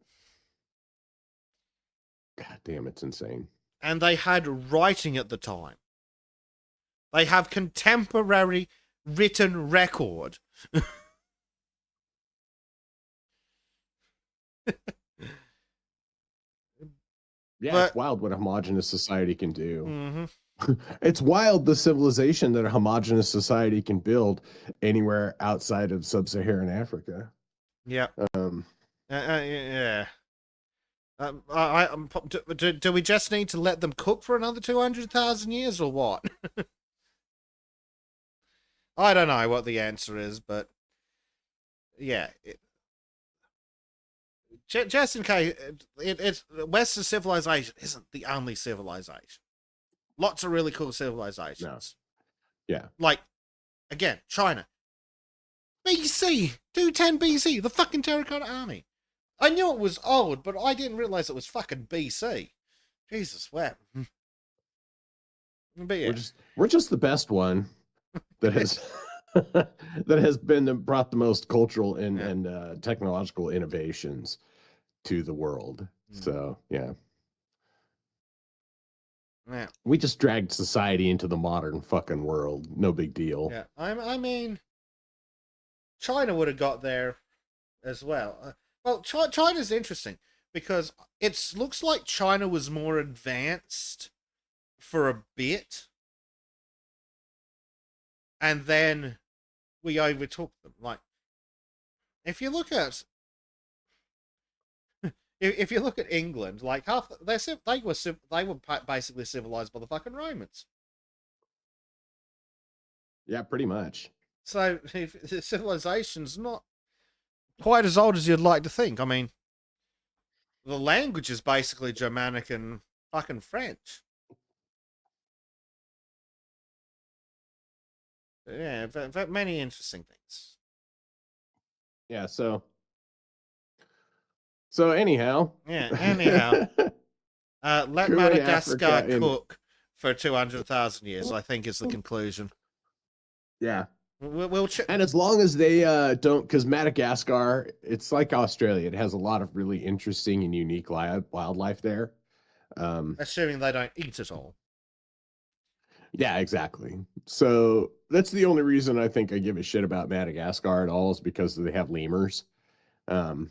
Speaker 2: God damn, it's insane.
Speaker 1: And they had writing at the time. They have contemporary written record.
Speaker 2: Yeah,
Speaker 1: But,
Speaker 2: it's wild what a homogenous society can do.
Speaker 1: Mm-hmm.
Speaker 2: It's wild the civilization that a homogenous society can build anywhere outside of sub-Saharan Africa.
Speaker 1: Yeah. Yeah. Do we just need to let them cook for another 200,000 years or what? I don't know what the answer is, but yeah. Just in case, it's Western civilization isn't the only civilization. Lots of really cool civilizations.
Speaker 2: No. Yeah.
Speaker 1: Like, again, China. BC! 210 BC, the fucking Terracotta Army. I knew it was old, but I didn't realize it was fucking BC. Jesus, what? But yeah.
Speaker 2: We're just the best one that has that has brought the most cultural and technological innovations to the world. So yeah. We just dragged society into the modern fucking world. No big deal.
Speaker 1: Yeah, I mean, China would have got there as well. Well, China's interesting because it looks like China was more advanced for a bit, and then we overtook them. Like, if you look at England, like they were basically civilized by the fucking Romans.
Speaker 2: Yeah, pretty much.
Speaker 1: So if the civilization's not quite as old as you'd like to think. I mean, the language is basically Germanic and fucking French. Yeah, many interesting things.
Speaker 2: Yeah, so anyhow.
Speaker 1: Yeah, anyhow. Let Madagascar cook for 200,000 years, I think is the conclusion.
Speaker 2: Yeah.
Speaker 1: We'll
Speaker 2: and as long as they don't, because Madagascar, it's like Australia. It has a lot of really interesting and unique wildlife there.
Speaker 1: Assuming they don't eat it all.
Speaker 2: Yeah, exactly. So that's the only reason I think I give a shit about Madagascar at all is because they have lemurs. And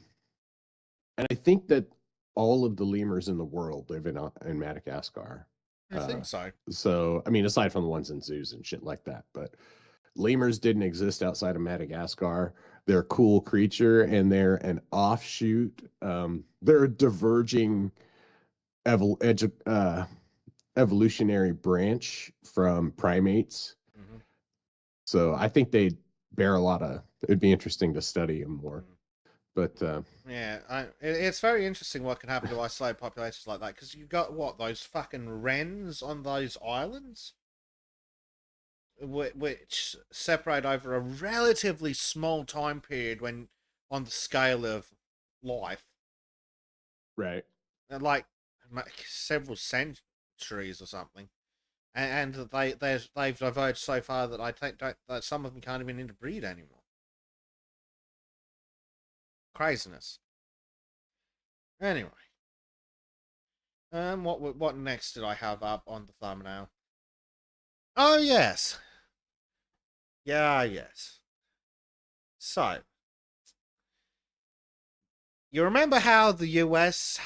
Speaker 2: I think that all of the lemurs in the world live in Madagascar.
Speaker 1: I think so.
Speaker 2: So, I mean, aside from the ones in zoos and shit like that, but lemurs didn't exist outside of Madagascar. They're a cool creature, and they're an offshoot. They're a diverging evolutionary branch from primates. Mm-hmm. So I think they bear a lot of. It'd be interesting to study them more. Mm-hmm. But
Speaker 1: yeah, it's very interesting what can happen to isolated populations like that, because you got those fucking wrens on those islands, which separate over a relatively small time period when on the scale of life,
Speaker 2: right?
Speaker 1: And like several centuries or something, and they've diverged so far that I think that some of them can't even interbreed anymore. Craziness. Anyway, what next did I have up on the thumbnail? Oh yes, yes. So, you remember how the US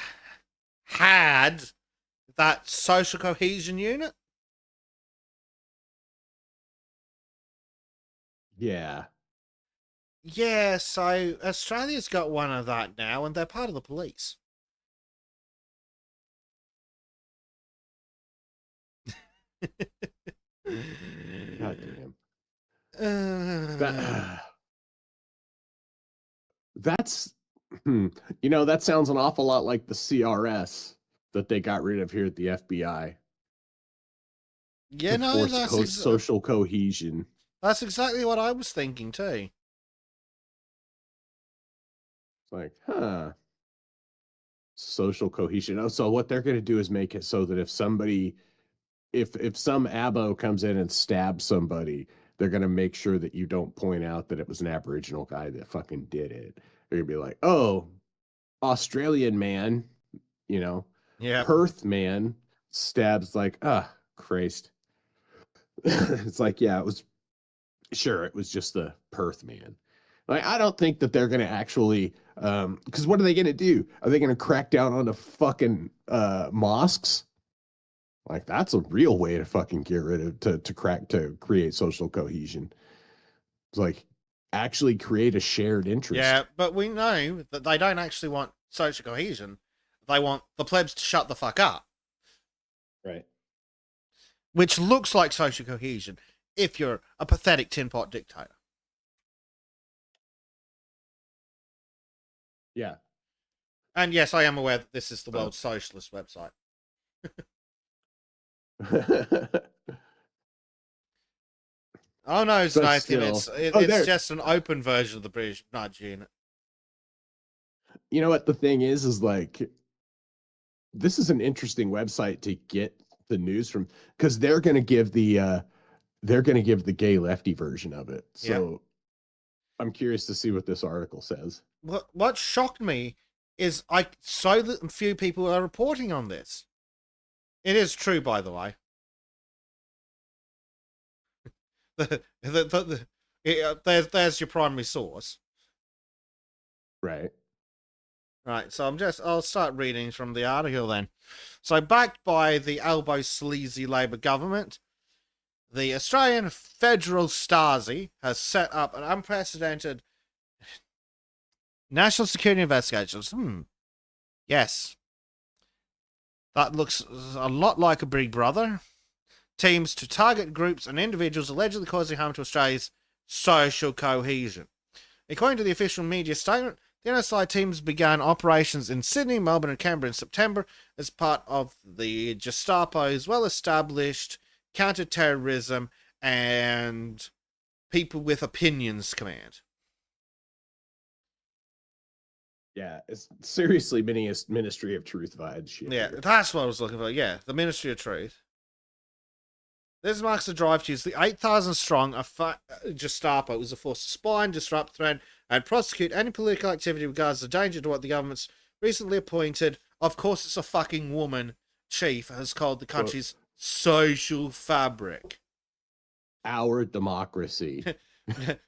Speaker 1: had that social cohesion unit?
Speaker 2: Yeah.
Speaker 1: Yeah, so Australia's got one of that now, and they're part of the police.
Speaker 2: That's, that sounds an awful lot like the CRS that they got rid of here at the FBI.
Speaker 1: Yeah,
Speaker 2: to
Speaker 1: no,
Speaker 2: force social cohesion.
Speaker 1: That's exactly what I was thinking too.
Speaker 2: It's like, social cohesion. Oh, so what they're going to do is make it so that if somebody, if some abo comes in and stabs somebody, they're going to make sure that you don't point out that it was an Aboriginal guy that fucking did it. They're going to be like, oh, Australian man,
Speaker 1: Yeah.
Speaker 2: Perth man stabs, like, Christ. It's like, yeah, it was just the Perth man. Like, I don't think that they're going to actually, because what are they going to do? Are they going to crack down on the fucking mosques? Like, that's a real way to fucking get rid of, to create social cohesion. It's like, actually create a shared interest.
Speaker 1: Yeah, but we know that they don't actually want social cohesion. They want the plebs to shut the fuck up.
Speaker 2: Right.
Speaker 1: Which looks like social cohesion if you're a pathetic tin pot dictator.
Speaker 2: Yeah.
Speaker 1: And yes, I am aware that this is the world's socialist website. Oh no, it's nothing. It's just an open version of the British Nudge Unit.
Speaker 2: You know what the thing is like, this is an interesting website to get the news from, because they're going to give the gay lefty version of it. So yep. I'm curious to see what this article says.
Speaker 1: What shocked me is so few people are reporting on this. It is true, by the way. There's your primary source.
Speaker 2: Right.
Speaker 1: Right, so I'll start reading from the article then. So, backed by the elbow sleazy Labour government, the Australian Federal Stasi has set up an unprecedented national security investigation. Yes. That looks a lot like a Big Brother. Teams to target groups and individuals allegedly causing harm to Australia's social cohesion. According to the official media statement, the NSI teams began operations in Sydney, Melbourne, and Canberra in September as part of the Gestapo's well-established counter-terrorism and people with opinions command.
Speaker 2: Yeah, it's seriously Ministry of Truth vibes shit.
Speaker 1: Yeah, that's what I was looking for. Yeah, the Ministry of Truth. This marks the drive to use the 8,000 strong Gestapo as a force to spy and disrupt, threaten, and prosecute any political activity regards the danger to what the government's recently appointed, of course it's a fucking woman, chief has called the country's social fabric.
Speaker 2: Our democracy.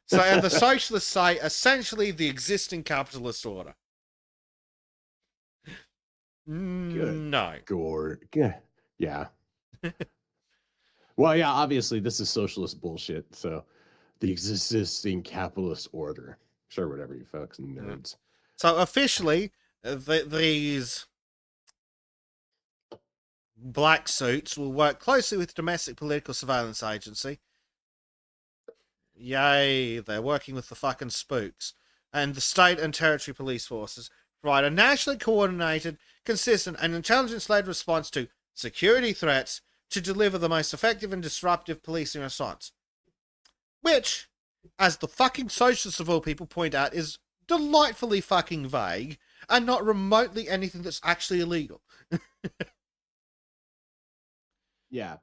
Speaker 1: So, and the socialists say essentially the existing capitalist order. No.
Speaker 2: Yeah. Well, yeah, obviously this is socialist bullshit. So the existing capitalist order. Sure, whatever, you fucking nerds.
Speaker 1: So officially, these black suits will work closely with domestic political surveillance agency. Yay, they're working with the fucking spooks. And the state and territory police forces provide a nationally coordinated, consistent, and intelligence-led response to security threats to deliver the most effective and disruptive policing response. Which, as the fucking socialists of all people point out, is delightfully fucking vague and not remotely anything that's actually illegal.
Speaker 2: Yeah.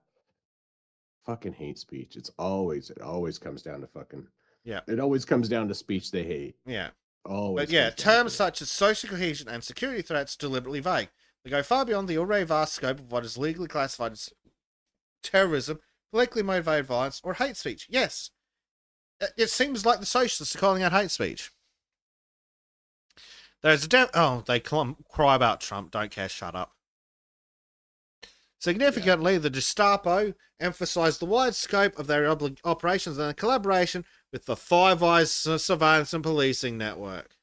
Speaker 2: Fucking hate speech. It always comes down to fucking...
Speaker 1: Yeah.
Speaker 2: It always comes down to speech they hate.
Speaker 1: Yeah.
Speaker 2: Always.
Speaker 1: But yeah, terms such as social cohesion and security threats deliberately vague. They go far beyond the already vast scope of what is legally classified as terrorism, politically motivated violence, or hate speech. Yes. It seems like the socialists are calling out hate speech. There's a they cry about Trump. Don't care. Shut up. Significantly, the Gestapo emphasized the wide scope of their operations and the collaboration with the Five Eyes surveillance and policing network.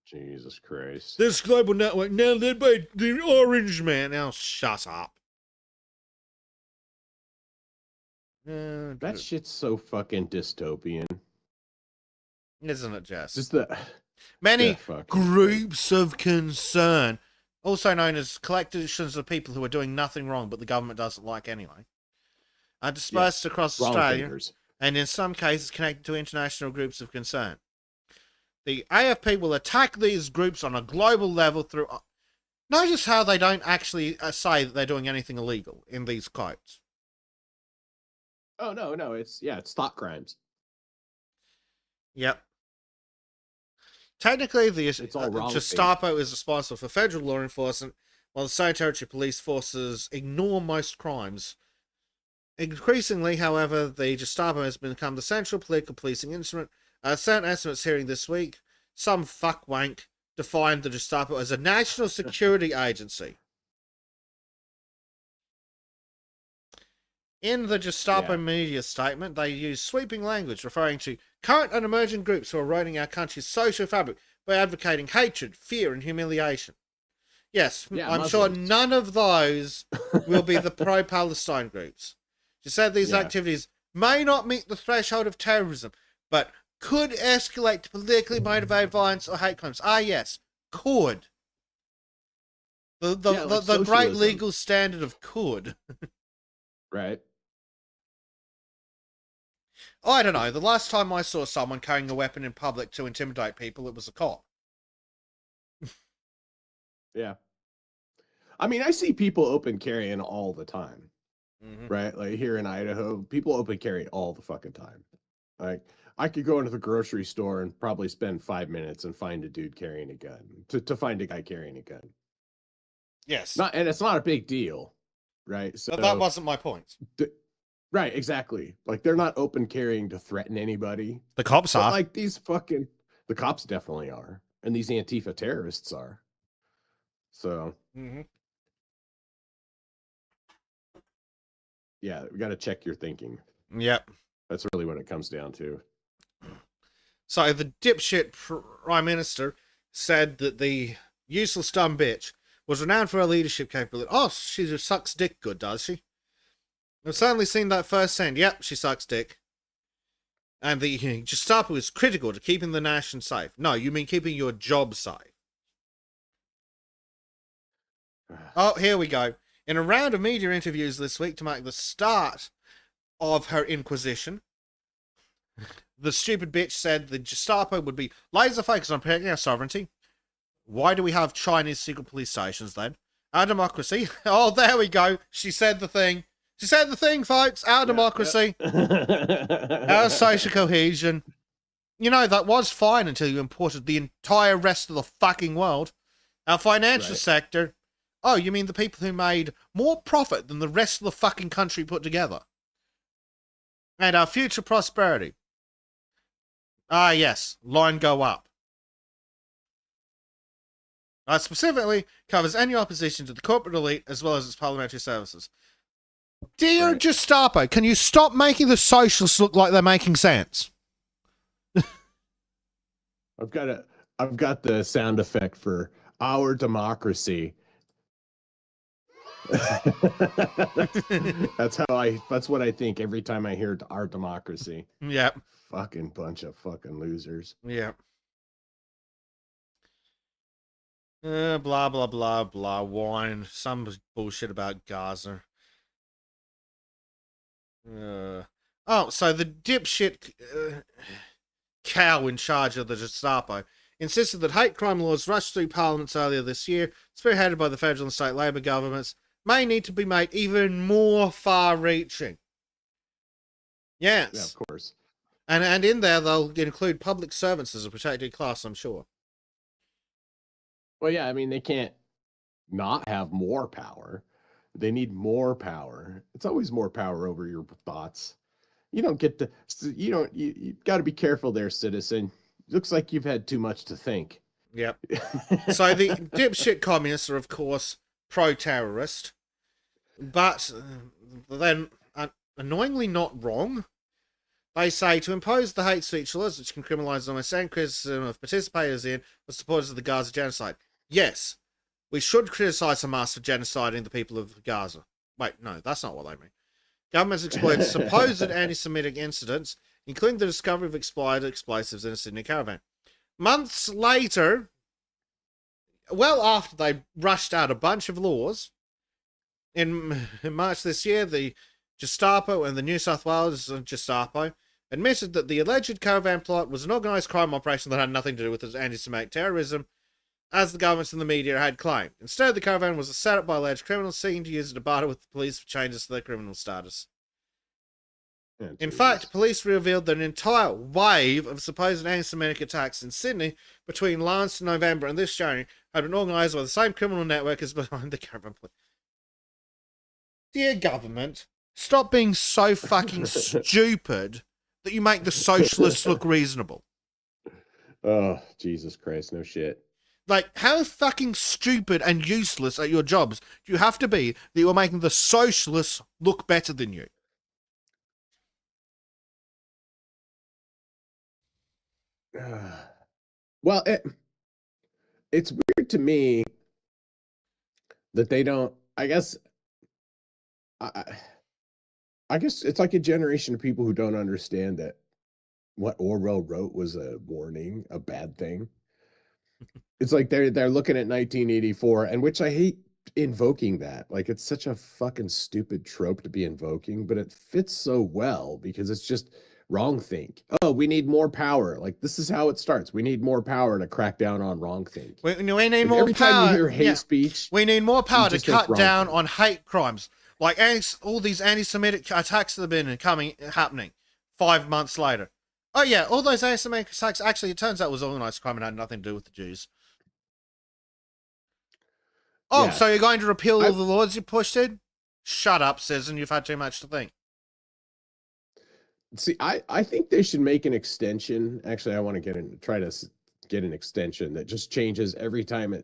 Speaker 2: Jesus Christ.
Speaker 1: This global network now led by the Orange Man. Now shut up.
Speaker 2: That shit's so fucking dystopian.
Speaker 1: Isn't it, Jess?
Speaker 2: Just the
Speaker 1: many groups of concern, also known as collections of people who are doing nothing wrong but the government doesn't like anyway, are dispersed across Australia and in some cases connected to international groups of concern. The AFP will attack these groups on a global level through... Notice how they don't actually say that they're doing anything illegal in these quotes.
Speaker 2: Oh, no, it's thought crimes.
Speaker 1: Yep. Technically, the
Speaker 2: Gestapo
Speaker 1: is responsible for federal law enforcement, while the state territory police forces ignore most crimes. Increasingly, however, the Gestapo has become the central political policing instrument. Certain estimates hearing this week, some fuckwank defined the Gestapo as a national security agency. In the Gestapo media statement, they use sweeping language referring to current and emerging groups who are eroding our country's social fabric by advocating hatred, fear, and humiliation. Yes, I'm Muslims. Sure none of those will be the pro-Palestine groups. She said these activities may not meet the threshold of terrorism, but could escalate to politically motivated violence or hate crimes. Ah, yes, could. The great legal standard of could.
Speaker 2: Right.
Speaker 1: I don't know. The last time I saw someone carrying a weapon in public to intimidate people, it was a cop.
Speaker 2: Yeah. I mean, I see people open carrying all the time.
Speaker 1: Mm-hmm.
Speaker 2: Right? Like here in Idaho, people open carry all the fucking time. Like, I could go into the grocery store and probably spend 5 minutes and find a dude carrying a gun. To find a guy carrying a gun.
Speaker 1: Yes.
Speaker 2: And it's not a big deal. Right? So
Speaker 1: but that wasn't my point.
Speaker 2: Right, exactly. Like, they're not open carrying to threaten anybody.
Speaker 1: The cops are.
Speaker 2: Like, the cops definitely are. And these Antifa terrorists are. So.
Speaker 1: Mm-hmm.
Speaker 2: Yeah, we got to check your thinking.
Speaker 1: Yep.
Speaker 2: That's really what it comes down to.
Speaker 1: So, the dipshit Prime Minister said that the useless dumb bitch was renowned for her leadership capability. Oh, she just sucks dick good, does she? I've certainly seen that firsthand. Yep, she sucks dick. And the Gestapo is critical to keeping the nation safe. No, you mean keeping your job safe. Oh, here we go. In a round of media interviews this week to mark the start of her inquisition, the stupid bitch said the Gestapo would be laser focused on protecting our sovereignty. Why do we have Chinese secret police stations then? Our democracy. Oh, there we go. She said the thing. She said the thing, folks. Our democracy. Our social cohesion. You know, that was fine until you imported the entire rest of the fucking world. Our financial sector. Oh, you mean the people who made more profit than the rest of the fucking country put together? And our future prosperity. Ah, yes. Line go up. Specifically covers any opposition to the corporate elite as well as its parliamentary services. Dear Gestapo, can you stop making the socialists look like they're making sense?
Speaker 2: I've got the sound effect for our democracy. That's what I think every time I hear our democracy.
Speaker 1: Yep.
Speaker 2: Fucking bunch of fucking losers.
Speaker 1: Yep. Blah, blah, blah, blah, wine. Some bullshit about Gaza. So the dipshit cow in charge of the Gestapo insisted that hate crime laws rushed through parliaments earlier this year, spearheaded by the federal and state Labour governments, may need to be made even more far-reaching. Yes.
Speaker 2: Yeah, of course.
Speaker 1: And in there, they'll include public servants as a protected class, I'm sure.
Speaker 2: Well, yeah, I mean, they can't not have more power. They need more power. It's always more power over your thoughts. You don't get to, you got to be careful there, citizen. Looks like you've had too much to think.
Speaker 1: Yep. So the dipshit communists are, of course, pro-terrorist, but then annoyingly not wrong. They say to impose the hate speech laws, which can criminalise almost any criticism of participators in or supporters of the Gaza genocide. Yes, we should criticise Hamas for genociding the people of Gaza. Wait, no, that's not what they mean. Governments exploited supposed anti-Semitic incidents, including the discovery of expired explosives in a Sydney caravan. Months later, well after they rushed out a bunch of laws, in March this year, the Gestapo and the New South Wales Gestapo admitted that the alleged caravan plot was an organised crime operation that had nothing to do with anti-Semitic terrorism, as the governments and the media had claimed. Instead, the caravan was a setup by alleged criminals seeking to use it to barter with the police for changes to their criminal status. In fact, police revealed that an entire wave of supposed anti-Semitic attacks in Sydney between last November and this January had been organised by the same criminal network as behind the caravan plot. Dear government, stop being so fucking stupid that you make the socialists look reasonable.
Speaker 2: Oh, Jesus Christ, no shit.
Speaker 1: Like, how fucking stupid and useless at your jobs do you have to be that you're making the socialists look better than you?
Speaker 2: Well, it's weird to me that they don't, I guess it's like a generation of people who don't understand that what Orwell wrote was a warning, a bad thing. It's like they're looking at 1984, and which I hate invoking that. Like, it's such a fucking stupid trope to be invoking, but it fits so well because it's just wrong think. Oh, we need more power. Like, this is how it starts. We need more power to crack down on wrong think.
Speaker 1: We need more
Speaker 2: every
Speaker 1: power.
Speaker 2: Time you hear hate speech,
Speaker 1: we need more power to cut down
Speaker 2: thing.
Speaker 1: On hate crimes. Like all these anti-Semitic attacks that have been happening 5 months later. Oh yeah, all those anti-Semitic attacks, actually, it turns out was organised crime and had nothing to do with the Jews. Oh, yeah. So you're going to repeal all the laws you pushed in? Shut up, citizen. You've had too much to think.
Speaker 2: See, I think they should make an extension. Actually, I want to try to get an extension that just changes every time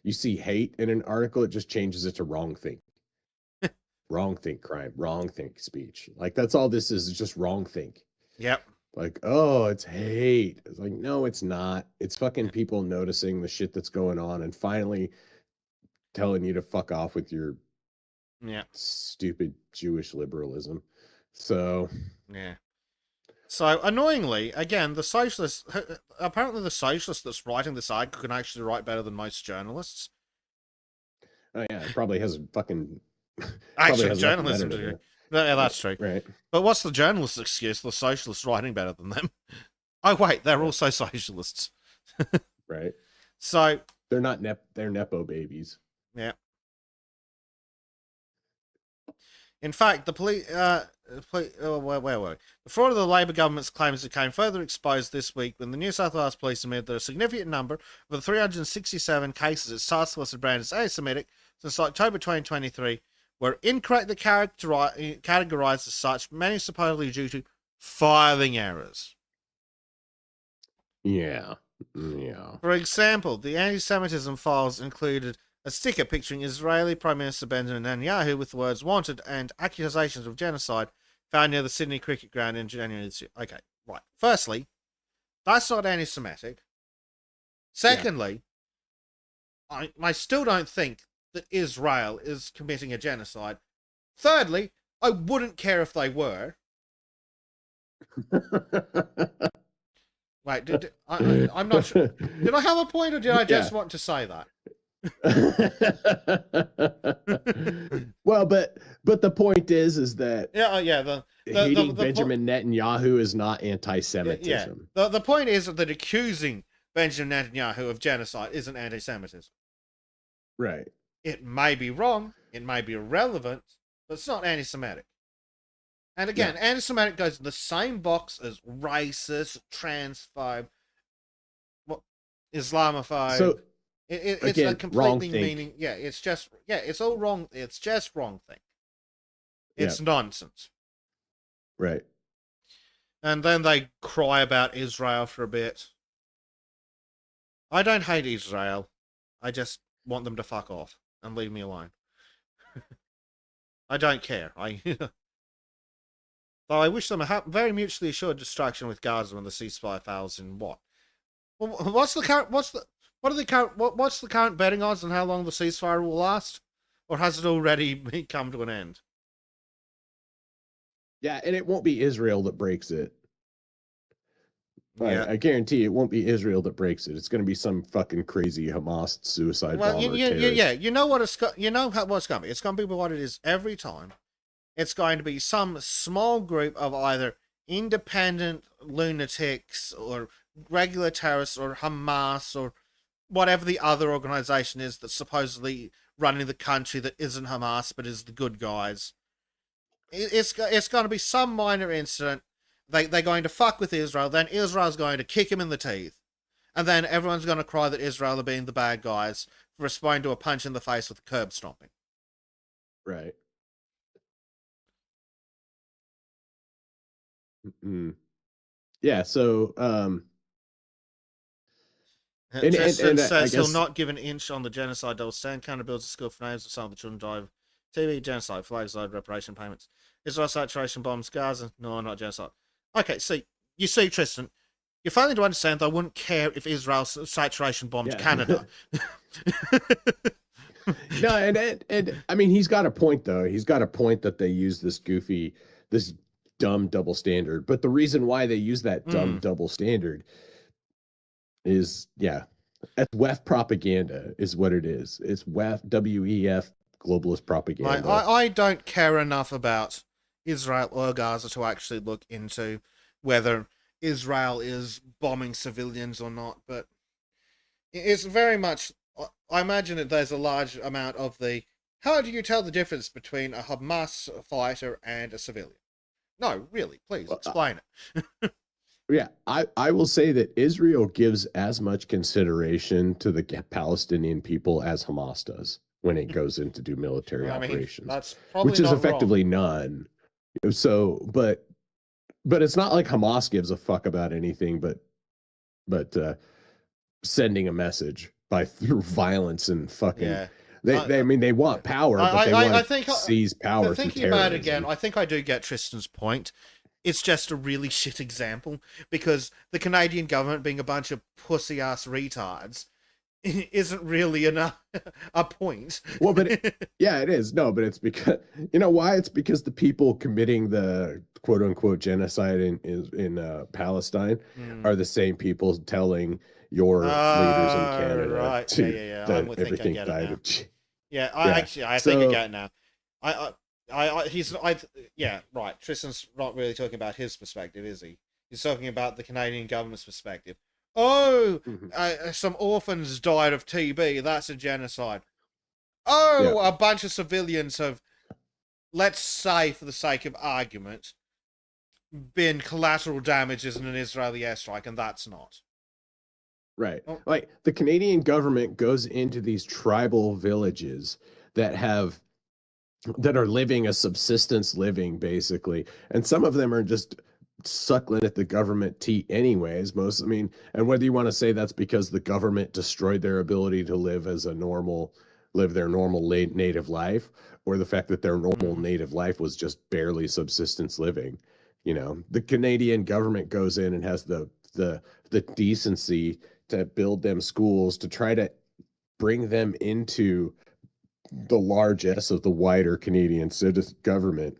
Speaker 2: you see hate in an article, it just changes it to wrong think. Wrong think crime, wrong think speech. Like, that's all this is just wrong think.
Speaker 1: Yep.
Speaker 2: Like, oh, it's hate. It's like, no, it's not. It's fucking people noticing the shit that's going on and finally telling you to fuck off with your stupid Jewish liberalism. So,
Speaker 1: yeah. So, annoyingly, again, apparently the socialist that's writing this article can actually write better than most journalists.
Speaker 2: Oh, yeah, it probably has a fucking...
Speaker 1: Actually, journalism degree. Yeah, that's true.
Speaker 2: Right.
Speaker 1: But what's the journalist's excuse? The socialists writing better than them. Oh, wait, they're also socialists.
Speaker 2: Right.
Speaker 1: So...
Speaker 2: They're not they're Nepo babies.
Speaker 1: Yeah. In fact, the police... where were we? The fraud of the Labor government's claims became further exposed this week when the New South Wales Police admitted that a significant number of the 367 cases its task force had branded as anti-Semitic since October 2023 were incorrectly categorized as such, many supposedly due to filing errors.
Speaker 2: Yeah. Yeah.
Speaker 1: For example, the anti-Semitism files included a sticker picturing Israeli Prime Minister Benjamin Netanyahu with the words "wanted" and accusations of genocide found near the Sydney cricket ground in January this year. Okay, right. Firstly, that's not anti-Semitic. Secondly, I still don't think that Israel is committing a genocide. Thirdly, I wouldn't care if they were. Wait, I'm not sure. Did I have a point, or did I just want to say that?
Speaker 2: Well, but the point is that
Speaker 1: hating
Speaker 2: Benjamin Netanyahu is not anti-Semitism.
Speaker 1: Yeah. The point is that accusing Benjamin Netanyahu of genocide isn't anti-Semitism.
Speaker 2: Right.
Speaker 1: It may be wrong, it may be irrelevant, but it's not anti-Semitic. And again, anti-Semitic goes in the same box as racist, transphobe, Islamophobe.
Speaker 2: So
Speaker 1: it's
Speaker 2: again,
Speaker 1: a completely meaning. Yeah, it's all wrong. It's just wrong thing. It's nonsense.
Speaker 2: Right.
Speaker 1: And then they cry about Israel for a bit. I don't hate Israel. I just want them to fuck off and leave me alone. I don't care. Though I wish them a very mutually assured destruction with Gaza when the ceasefire fails in what? Well, what's the current betting odds on how long the ceasefire will last? Or has it already come to an end?
Speaker 2: Yeah, and it won't be Israel that breaks it.
Speaker 1: Yeah.
Speaker 2: I guarantee it won't be Israel that breaks it. It's going to be some fucking crazy Hamas suicide bomber terrorist.
Speaker 1: Yeah. You know what what's going to be. It's going to be what it is every time. It's going to be some small group of either independent lunatics or regular terrorists or Hamas or whatever the other organization is that's supposedly running the country that isn't Hamas but is the good guys. It's going to be some minor incident. They're going to fuck with Israel. Then Israel's going to kick him in the teeth. And then everyone's going to cry that Israel are being the bad guys for responding to a punch in the face with a curb stomping.
Speaker 2: Right. Mm-mm. Yeah, so
Speaker 1: Tristan says
Speaker 2: guess,
Speaker 1: he'll not give an inch on the genocide. They'll stand counter builds a school for names of some of the children died of TV, genocide, flag side, reparation payments. Israel saturation bombs, Gaza. No, not genocide. Okay, see, you see, Tristan, you're failing to understand. I wouldn't care if Israel saturation bombed Canada.
Speaker 2: No, and I mean, he's got a point though. He's got a point that they use this dumb double standard. But the reason why they use that dumb double standard is, that's WEF propaganda is what it is. It's WEF, WEF, globalist propaganda.
Speaker 1: I don't care enough about Israel or Gaza to actually look into whether Israel is bombing civilians or not, but it's very much, I imagine that there's a large amount of how do you tell the difference between a Hamas fighter and a civilian? No, really, please explain it.
Speaker 2: Yeah, I will say that Israel gives as much consideration to the Palestinian people as Hamas does when it goes in to do military operations.
Speaker 1: That's probably
Speaker 2: which is effectively none. So, but it's not like Hamas gives a fuck about anything but sending a message through violence and fucking. Yeah. They want power, but they want to seize power.
Speaker 1: Thinking about it again, I think I do get Tristan's point. It's just a really shit example because the Canadian government being a bunch of pussy ass retards isn't really a point.
Speaker 2: Well, but it is. No, but it's because why? It's because the people committing the quote unquote genocide in Palestine are the same people telling your leaders in Canada
Speaker 1: right.
Speaker 2: that everything died of.
Speaker 1: I think I get it now. Right. Tristan's not really talking about his perspective, is he? He's talking about the Canadian government's perspective. Oh, some orphans died of TB. That's a genocide. Oh, a bunch of civilians have, let's say for the sake of argument, been collateral damages in an Israeli airstrike, and that's not.
Speaker 2: Right. Like the Canadian government goes into these tribal villages that are living a subsistence living, basically. And some of them are just suckling at the government teat anyways. And whether you want to say that's because the government destroyed their ability to live their normal native life, or the fact that their normal native life was just barely subsistence living. The Canadian government goes in and has the decency to build them schools to try to bring them into the largesse of the wider Canadian citizen government.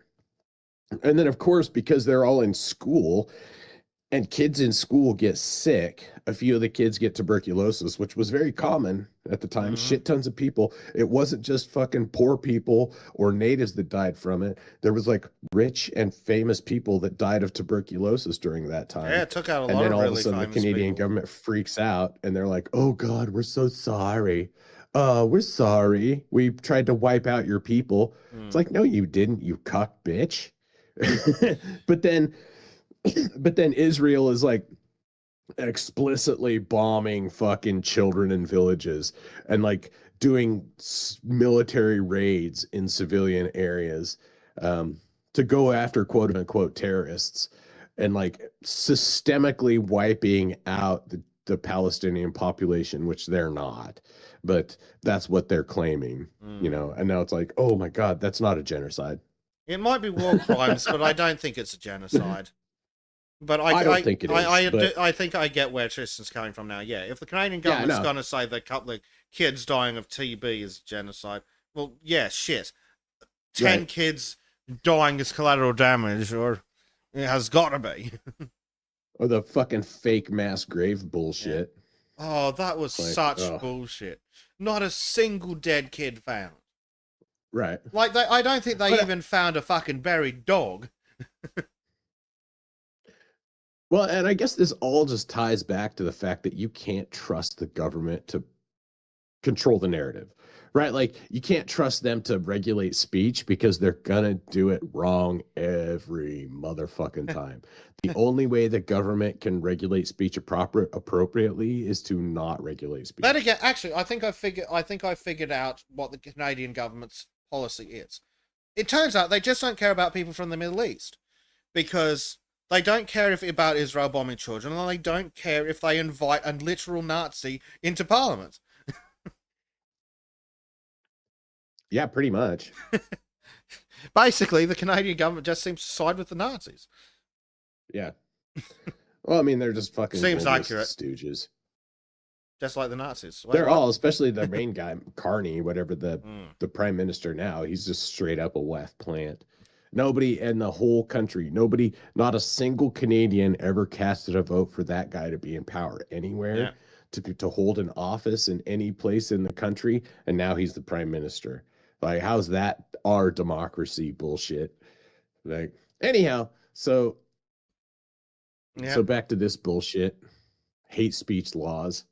Speaker 2: And then, of course, because they're all in school and kids in school get sick, a few of the kids get tuberculosis, which was very common at the time. Shit tons of people. It wasn't just fucking poor people or natives that died from it. There was like rich and famous people that died of tuberculosis during that time.
Speaker 1: Yeah, it took out a lot of
Speaker 2: And then all
Speaker 1: really
Speaker 2: of a sudden the Canadian government freaks out and they're like, oh God, we're so sorry. We're sorry. We tried to wipe out your people. It's like, no, you didn't, you cock bitch. But then Israel is like explicitly bombing fucking children in villages and like doing military raids in civilian areas to go after quote unquote terrorists and like systemically wiping out the Palestinian population, which they're not, but that's what they're claiming, and now it's like, oh my God, that's not a genocide.
Speaker 1: It might be war crimes, but I don't think it's a genocide. But
Speaker 2: I don't think it is.
Speaker 1: I think I get where Tristan's coming from now. Yeah, if the Canadian government's going to say that a couple of kids dying of TB is genocide, well, yeah, shit. 10 kids dying is collateral damage, or it has got to be.
Speaker 2: Or the fucking fake mass grave
Speaker 1: Yeah.
Speaker 2: bullshit.
Speaker 1: Oh, that was
Speaker 2: Like,
Speaker 1: such
Speaker 2: oh,
Speaker 1: bullshit. Not a single dead kid found.
Speaker 2: right.
Speaker 1: Like, I don't think they
Speaker 2: But
Speaker 1: even found a fucking buried dog.
Speaker 2: well, and I guess this all just ties back to the fact that you can't trust the government to control the narrative, right? Like you can't trust them to regulate speech because they're gonna do it wrong every motherfucking time. The only way the government can regulate speech appropriately is to not regulate
Speaker 1: Then
Speaker 2: speech.
Speaker 1: again, actually, I think I figured out what the Canadian government's policy is. It turns out they just don't care about people from the Middle East because they don't care if about Israel bombing children, and they don't care if they invite a literal Nazi into Parliament.
Speaker 2: Yeah, pretty much.
Speaker 1: Basically, the Canadian government just seems to side with the Nazis.
Speaker 2: Yeah. Well, I mean, they're just fucking
Speaker 1: Seems
Speaker 2: globalist
Speaker 1: accurate,
Speaker 2: stooges.
Speaker 1: just like the Nazis. Wait,
Speaker 2: They're
Speaker 1: what?
Speaker 2: all, especially the main guy, Carney, whatever
Speaker 1: Mm.
Speaker 2: the prime minister now. He's just straight up a left plant. Nobody in the whole country, nobody, not a single Canadian ever casted a vote for that guy to be in power
Speaker 1: Yeah.
Speaker 2: anywhere, to hold an office in any place in the country, and now he's the prime minister. Like, how's that our democracy bullshit? Like, anyhow,
Speaker 1: Yeah.
Speaker 2: so back to this bullshit, hate speech laws.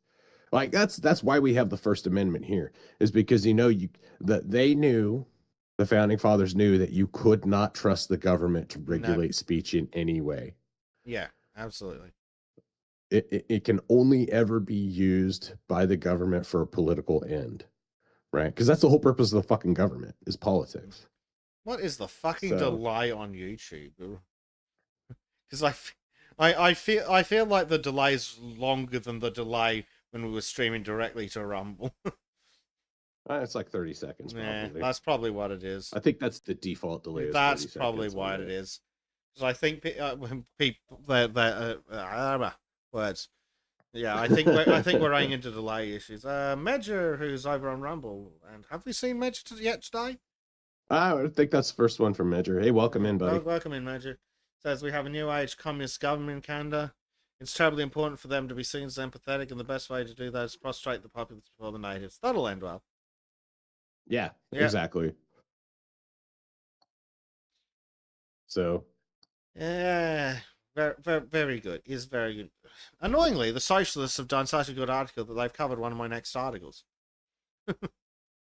Speaker 2: Like that's why we have the First Amendment here, is because that they knew, the founding fathers knew that you could not trust the government to
Speaker 1: No.
Speaker 2: regulate speech in any way.
Speaker 1: Yeah. Absolutely.
Speaker 2: It can only ever be used by the government for a political end, right? Because that's the whole purpose of the fucking government is politics.
Speaker 1: What is the fucking
Speaker 2: So
Speaker 1: delay on YouTube? Because I feel like the delay is longer than the delay when we were streaming directly to Rumble.
Speaker 2: it's like 30 seconds
Speaker 1: Yeah,
Speaker 2: probably.
Speaker 1: that's probably what it is.
Speaker 2: I think that's the default delay.
Speaker 1: That's
Speaker 2: 30
Speaker 1: probably
Speaker 2: seconds
Speaker 1: what it is. Because I think when people words. Yeah, I think we're running into delay issues. Medger, who's over on Rumble, and have we seen Medger yet today?
Speaker 2: I think that's the first one from Measure. Hey, welcome in, buddy.
Speaker 1: Welcome in, Medger. Says we have a new age communist government in Canada. It's terribly important for them to be seen as empathetic, and the best way to do that is prostrate the populace before the natives. That'll end well.
Speaker 2: Yeah, exactly. So,
Speaker 1: yeah, very good. Is very good. Annoyingly, the socialists have done such a good article that they've covered one of my next articles.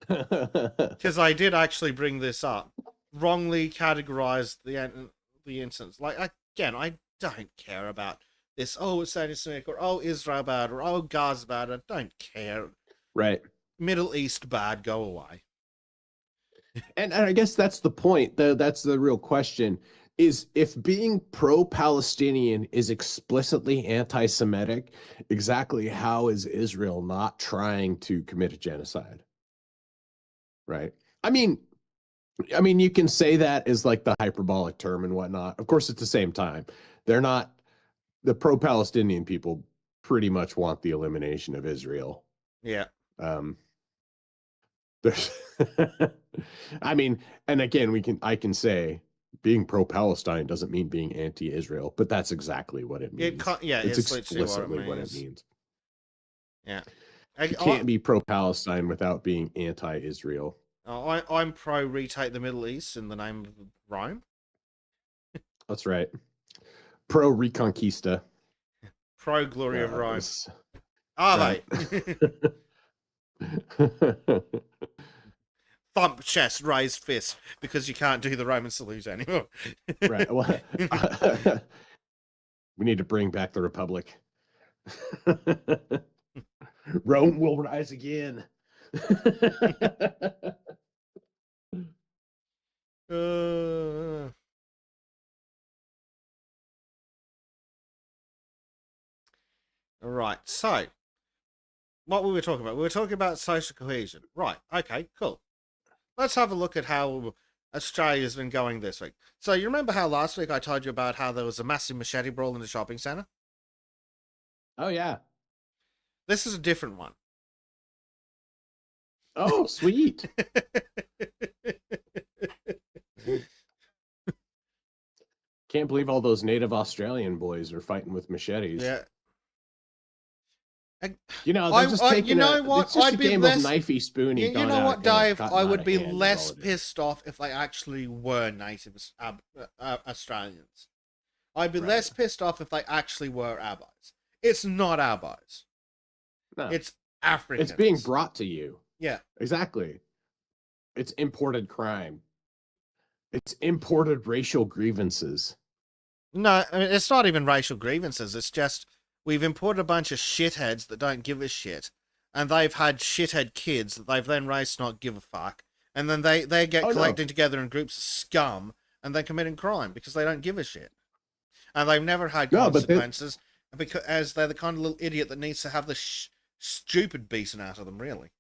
Speaker 1: Because I did actually bring this up, wrongly categorized the instance. Like again, I don't care about this. Oh, it's anti-Semitic, or oh, Israel bad, or oh, Gaza bad. I don't care.
Speaker 2: right.
Speaker 1: Middle East bad. Go away.
Speaker 2: And I guess that's the point. That's the real question: is if being pro-Palestinian is explicitly anti-Semitic, exactly how is Israel not trying to commit a genocide? Right. I mean, you can say that as like the hyperbolic term and whatnot. Of course, at the same time, they're not, the pro-Palestinian people pretty much want the elimination of Israel.
Speaker 1: Yeah.
Speaker 2: There's I mean, and again, I can say being pro-Palestine doesn't mean being anti-Israel, but that's exactly what it means. It's explicitly what it means.
Speaker 1: Yeah.
Speaker 2: You can't be pro-Palestine without being anti-Israel.
Speaker 1: I'm pro retake the Middle East in the name of Rome.
Speaker 2: That's right. Pro Reconquista.
Speaker 1: Pro glory of Rome.
Speaker 2: Are
Speaker 1: right. They? Thump chest, raised fist, because you can't do the Roman salute anymore.
Speaker 2: Right. Well, we need to bring back the Republic. Rome will rise again.
Speaker 1: Right, so what we were talking about? We were talking about social cohesion. Right, okay, cool. Let's have a look at how Australia's been going this week. So you remember how last week I told you about how there was a massive machete brawl in the shopping centre?
Speaker 2: Oh, yeah.
Speaker 1: This is a different one.
Speaker 2: Oh, sweet. Can't believe all those native Australian boys are fighting with machetes.
Speaker 1: Yeah.
Speaker 2: You know, they're just taking
Speaker 1: you know what?
Speaker 2: It's just
Speaker 1: I'd
Speaker 2: a
Speaker 1: be
Speaker 2: game
Speaker 1: less,
Speaker 2: of knifey spoony.
Speaker 1: you know what, Dave? I would be less pissed off if they actually were native Australians. I'd be less pissed off if they actually were Abbots. It's not Abbots.
Speaker 2: No.
Speaker 1: It's Africans.
Speaker 2: It's being brought to you.
Speaker 1: Yeah.
Speaker 2: Exactly. It's imported crime. It's imported racial grievances.
Speaker 1: No, I mean, it's not even racial grievances. It's just we've imported a bunch of shitheads that don't give a shit. And they've had shithead kids that they've then raised to not give a fuck. And then they get collecting together in groups of scum and then committing crime because they don't give a shit. And they've never had consequences because they're the kind of little idiot that needs to have the stupid beaten out of them, really.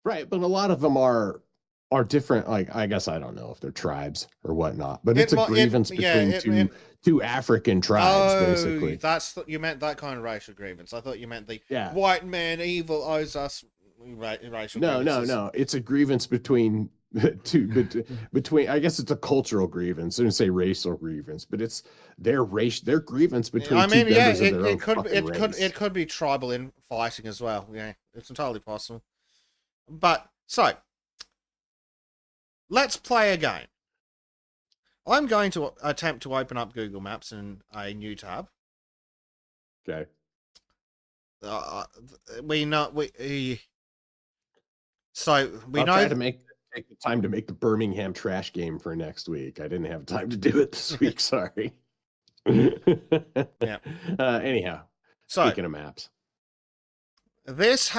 Speaker 2: Right, but a lot of them are different. Like, I guess I don't know if they're tribes or whatnot, but it's a grievance between two African tribes, basically.
Speaker 1: You meant that kind of racial grievance. I thought you meant the white man evil owes us racial grievances.
Speaker 2: No. It's a grievance between between. I guess it's a cultural grievance. I didn't say racial grievance, but it's their grievance between two members of their own fucking race.
Speaker 1: It could be tribal in fighting as well. Yeah, it's entirely possible. But so. Let's play a game. I'm going to attempt to open up Google Maps in a new tab.
Speaker 2: Okay.
Speaker 1: I'll
Speaker 2: try to take the time to make the Birmingham trash game for next week. I didn't have time to do it this week. Sorry.
Speaker 1: Yeah.
Speaker 2: Anyhow, speaking of maps,
Speaker 1: this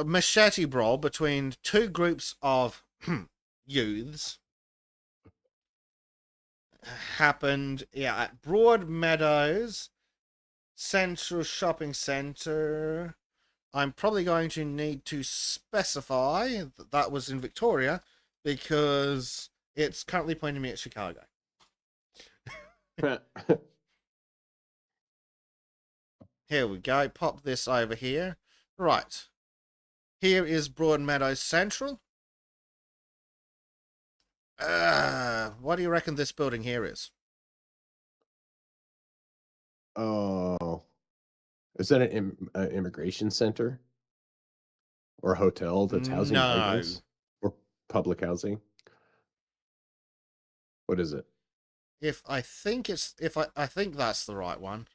Speaker 1: machete brawl between two groups of youths happened at Broadmeadows Central Shopping Centre. I'm probably going to need to specify that was in Victoria because it's currently pointing me at Chicago. Here we go. Pop this over here. Right. Here is Broadmeadows Central. What do you reckon this building here is?
Speaker 2: Oh, is that an immigration center or a hotel that's housing migrants or public housing? What is it?
Speaker 1: I think that's the right one.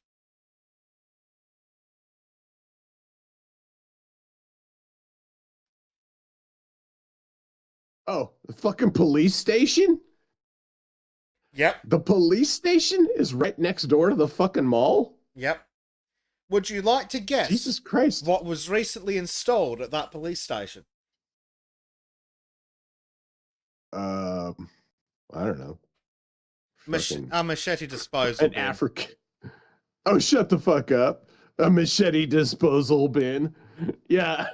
Speaker 2: Oh, the fucking police station?
Speaker 1: Yep.
Speaker 2: The police station is right next door to the fucking mall?
Speaker 1: Yep. Would you like to guess
Speaker 2: Jesus Christ,
Speaker 1: what was recently installed at that police station?
Speaker 2: I don't know.
Speaker 1: A machete disposal bin.
Speaker 2: African. Oh, shut the fuck up. A machete disposal bin. Yeah.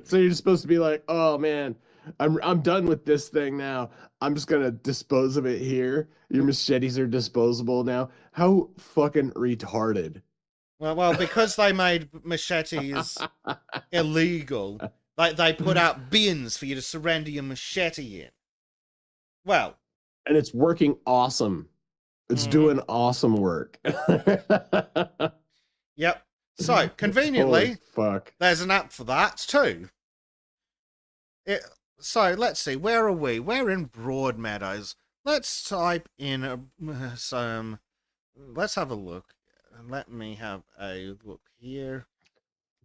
Speaker 2: So you're supposed to be like, oh man, I'm done with this thing now. I'm just gonna dispose of it here. Your machetes are disposable now. How fucking retarded.
Speaker 1: Well, because they made machetes illegal, they put out bins for you to surrender your machete in. Well,
Speaker 2: and it's working awesome. It's doing awesome work.
Speaker 1: Yep. So, conveniently, there's an app for that too. So, let's see. Where are we? We're in Broadmeadows. Let's type in some... Let's have a look. Let me have a look here.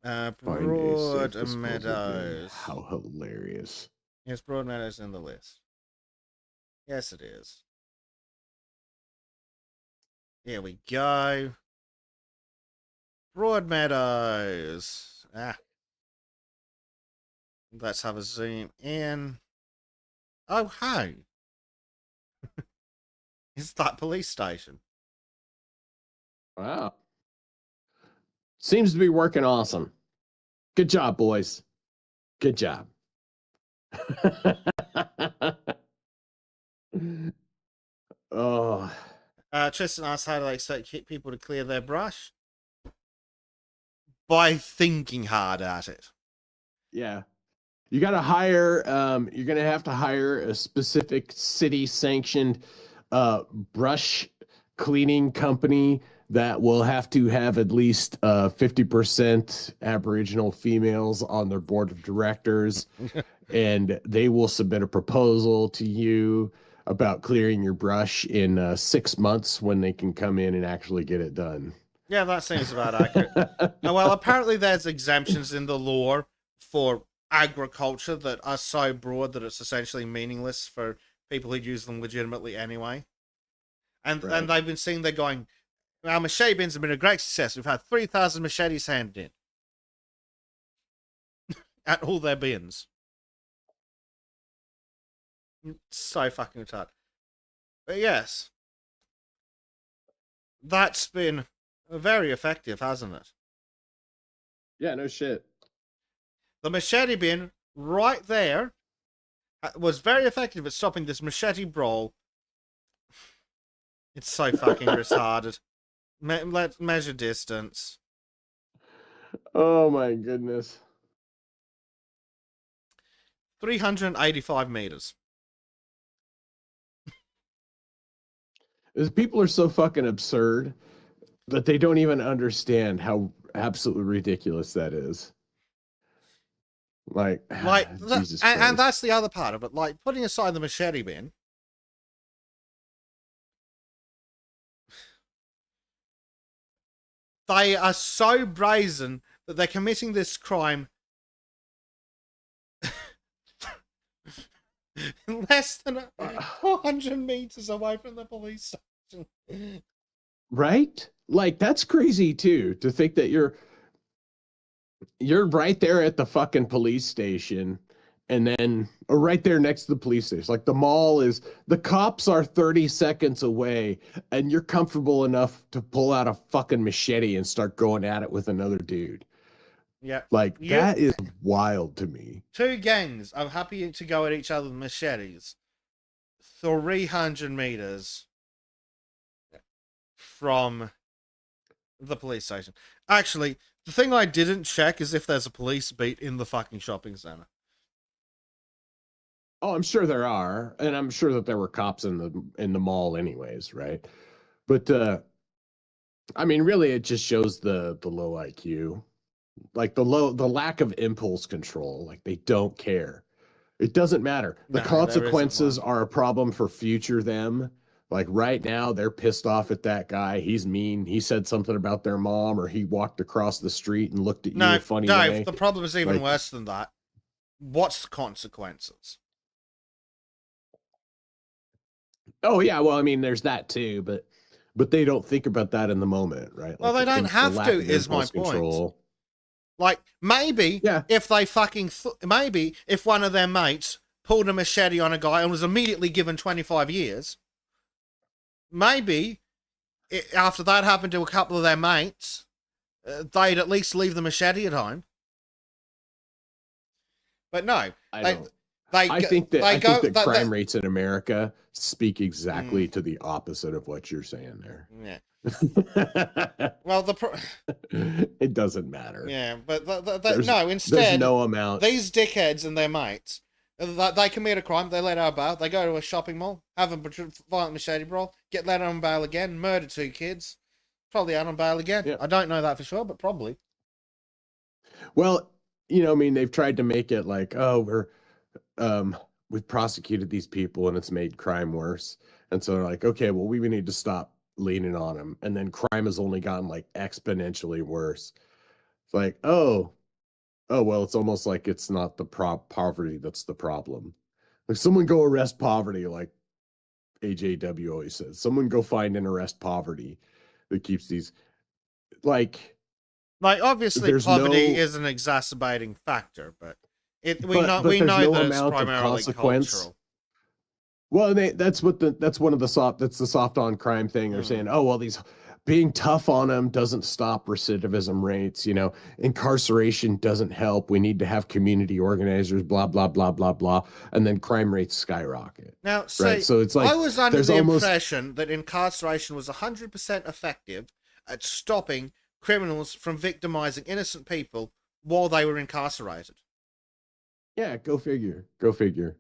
Speaker 1: Broadmeadows.
Speaker 2: How hilarious.
Speaker 1: Yes, Broadmeadows in the list. Yes, it is. Here we go. Broadmeadows. Let's have a zoom in. Oh, hey. It's that police station.
Speaker 2: Wow. Seems to be working awesome. Good job, boys. Good job. Oh.
Speaker 1: Tristan asked how do they expect people to clear their brush? By thinking hard at it.
Speaker 2: Yeah. You got to hire. You're going to have to hire a specific city sanctioned brush cleaning company that will have to have at least 50% Aboriginal females on their board of directors, and they will submit a proposal to you about clearing your brush in 6 months when they can come in and actually get it done.
Speaker 1: Yeah, that seems about accurate. Well, apparently there's exemptions in the law for agriculture that are so broad that it's essentially meaningless for people who use them legitimately anyway. And
Speaker 2: Right.
Speaker 1: and they've been seeing they're going, our machete bins have been a great success. We've had 3,000 machetes handed in at all their bins. So fucking retarded. But yes, that's been very effective, hasn't it?
Speaker 2: Yeah, no shit.
Speaker 1: The machete bin right there was very effective at stopping this machete brawl. It's so fucking retarded. Let's measure distance.
Speaker 2: Oh my goodness.
Speaker 1: 385 meters.
Speaker 2: People are so fucking absurd that they don't even understand how absolutely ridiculous that is. Like Jesus Christ.
Speaker 1: And that's the other part of it. Like, putting aside the machete bin, they are so brazen that they're committing this crime less than 400 meters away from the police station.
Speaker 2: Right? Like, that's crazy too, to think that you're right there at the fucking police station, and then or right there next to the police station. Like, the cops are 30 seconds away, and you're comfortable enough to pull out a fucking machete and start going at it with another dude.
Speaker 1: Yeah.
Speaker 2: Like, that is wild to me.
Speaker 1: Two gangs are happy to go at each other with machetes 300 meters from the police station. Actually, the thing I didn't check is if there's a police beat in the fucking shopping center.
Speaker 2: Oh, I'm sure there are, and I'm sure that there were cops in the mall anyways, right? But I mean, really, it just shows the low IQ, like the lack of impulse control. Like, they don't care. It doesn't matter. The consequences are a problem for future them. Like, right now, they're pissed off at that guy. He's mean. He said something about their mom, or he walked across the street and looked at you a funny way.
Speaker 1: No, the problem is even worse than that. What's the consequences?
Speaker 2: Oh yeah, well, I mean, there's that too, but they don't think about that in the moment, right?
Speaker 1: Well,
Speaker 2: like,
Speaker 1: they don't have to, is my
Speaker 2: point.
Speaker 1: Like, maybe if they fucking maybe if one of their mates pulled a machete on a guy and was immediately given 25 years, maybe after that happened to a couple of their mates, they'd at least leave the machete at home. But no,
Speaker 2: I think that crime rates in America speak exactly to the opposite of what you're saying there.
Speaker 1: Yeah. Well,
Speaker 2: it doesn't matter.
Speaker 1: Yeah, but instead,
Speaker 2: there's no amount.
Speaker 1: These dickheads and their mates, they commit a crime, they let out bail, they go to a shopping mall, have a violent machete brawl, get let on bail again, murder 2 kids, probably out on bail again. Yeah. I don't know that for sure, but probably.
Speaker 2: Well, I mean, they've tried to make it like, oh, we've prosecuted these people and it's made crime worse. And so they're like, okay, well, we need to stop leaning on them. And then crime has only gotten like exponentially worse. It's like, oh, well, it's almost like it's not the poverty that's the problem. Like, someone go arrest poverty, like AJW always says. Someone go find and arrest poverty that keeps these, like
Speaker 1: obviously poverty is an exacerbating factor, but we know that it's primarily cultural.
Speaker 2: Well, that's one of the soft on crime thing. They're saying, oh, well, these being tough on them doesn't stop recidivism rates. Incarceration doesn't help. We need to have community organizers, blah, blah, blah, blah, blah. And then crime rates skyrocket.
Speaker 1: Now,
Speaker 2: right? So it's like,
Speaker 1: I was under the impression that incarceration was 100% effective at stopping criminals from victimizing innocent people while they were incarcerated.
Speaker 2: Yeah, go figure. Go figure.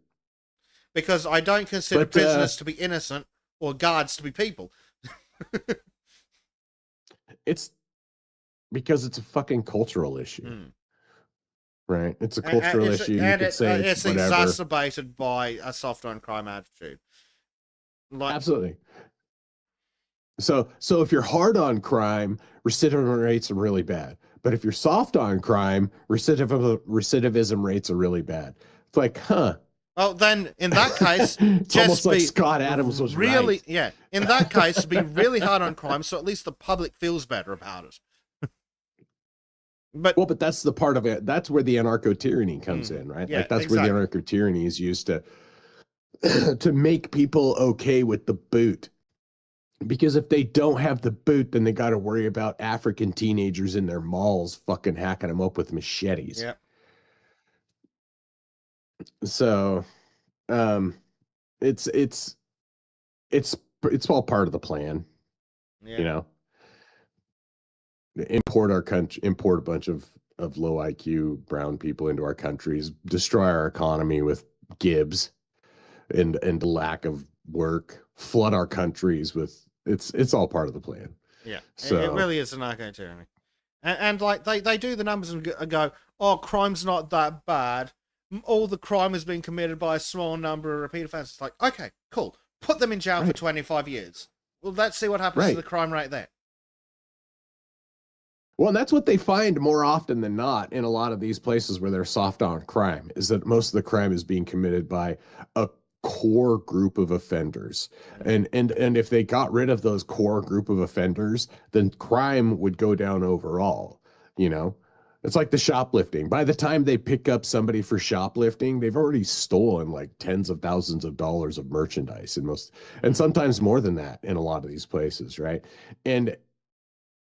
Speaker 1: Because I don't consider prisoners to be innocent or guards to be people.
Speaker 2: It's because it's a fucking cultural issue. Right? It's a cultural issue. You could say it's whatever.
Speaker 1: Exacerbated by a soft on crime attitude.
Speaker 2: Absolutely. So if you're hard on crime, recidivism rates are really bad. But if you're soft on crime, recidivism rates are really bad. It's like, huh.
Speaker 1: Well, then in that case,
Speaker 2: it's almost like Scott Adams was
Speaker 1: really
Speaker 2: right.
Speaker 1: Yeah. In that case, be really hard on crime, so at least the public feels better about it.
Speaker 2: But that's the part of it. That's where the anarcho-tyranny comes in, right?
Speaker 1: Yeah,
Speaker 2: like that's where the anarcho-tyranny is used to make people okay with the boot. Because if they don't have the boot, then they got to worry about African teenagers in their malls fucking hacking them up with machetes.
Speaker 1: Yeah.
Speaker 2: So, it's all part of the plan.
Speaker 1: Yeah.
Speaker 2: You know, import a bunch of low IQ brown people into our countries, destroy our economy with Gibbs and lack of work, flood our countries with. It's all part of the plan.
Speaker 1: Yeah, so it really is an anarcho-tyranny. And like they do the numbers and go, oh, crime's not that bad. All the crime has been committed by a small number of repeat offenders. Like, okay, cool. Put them in jail for 25 years. Well, let's see what happens to the crime rate there.
Speaker 2: Well, and that's what they find more often than not in a lot of these places where they're soft on crime, is that most of the crime is being committed by a core group of offenders. And if they got rid of those core group of offenders, then crime would go down overall. You know, it's like the shoplifting. By the time they pick up somebody for shoplifting, they've already stolen like tens of thousands of dollars of merchandise and sometimes more than that in a lot of these places, right? And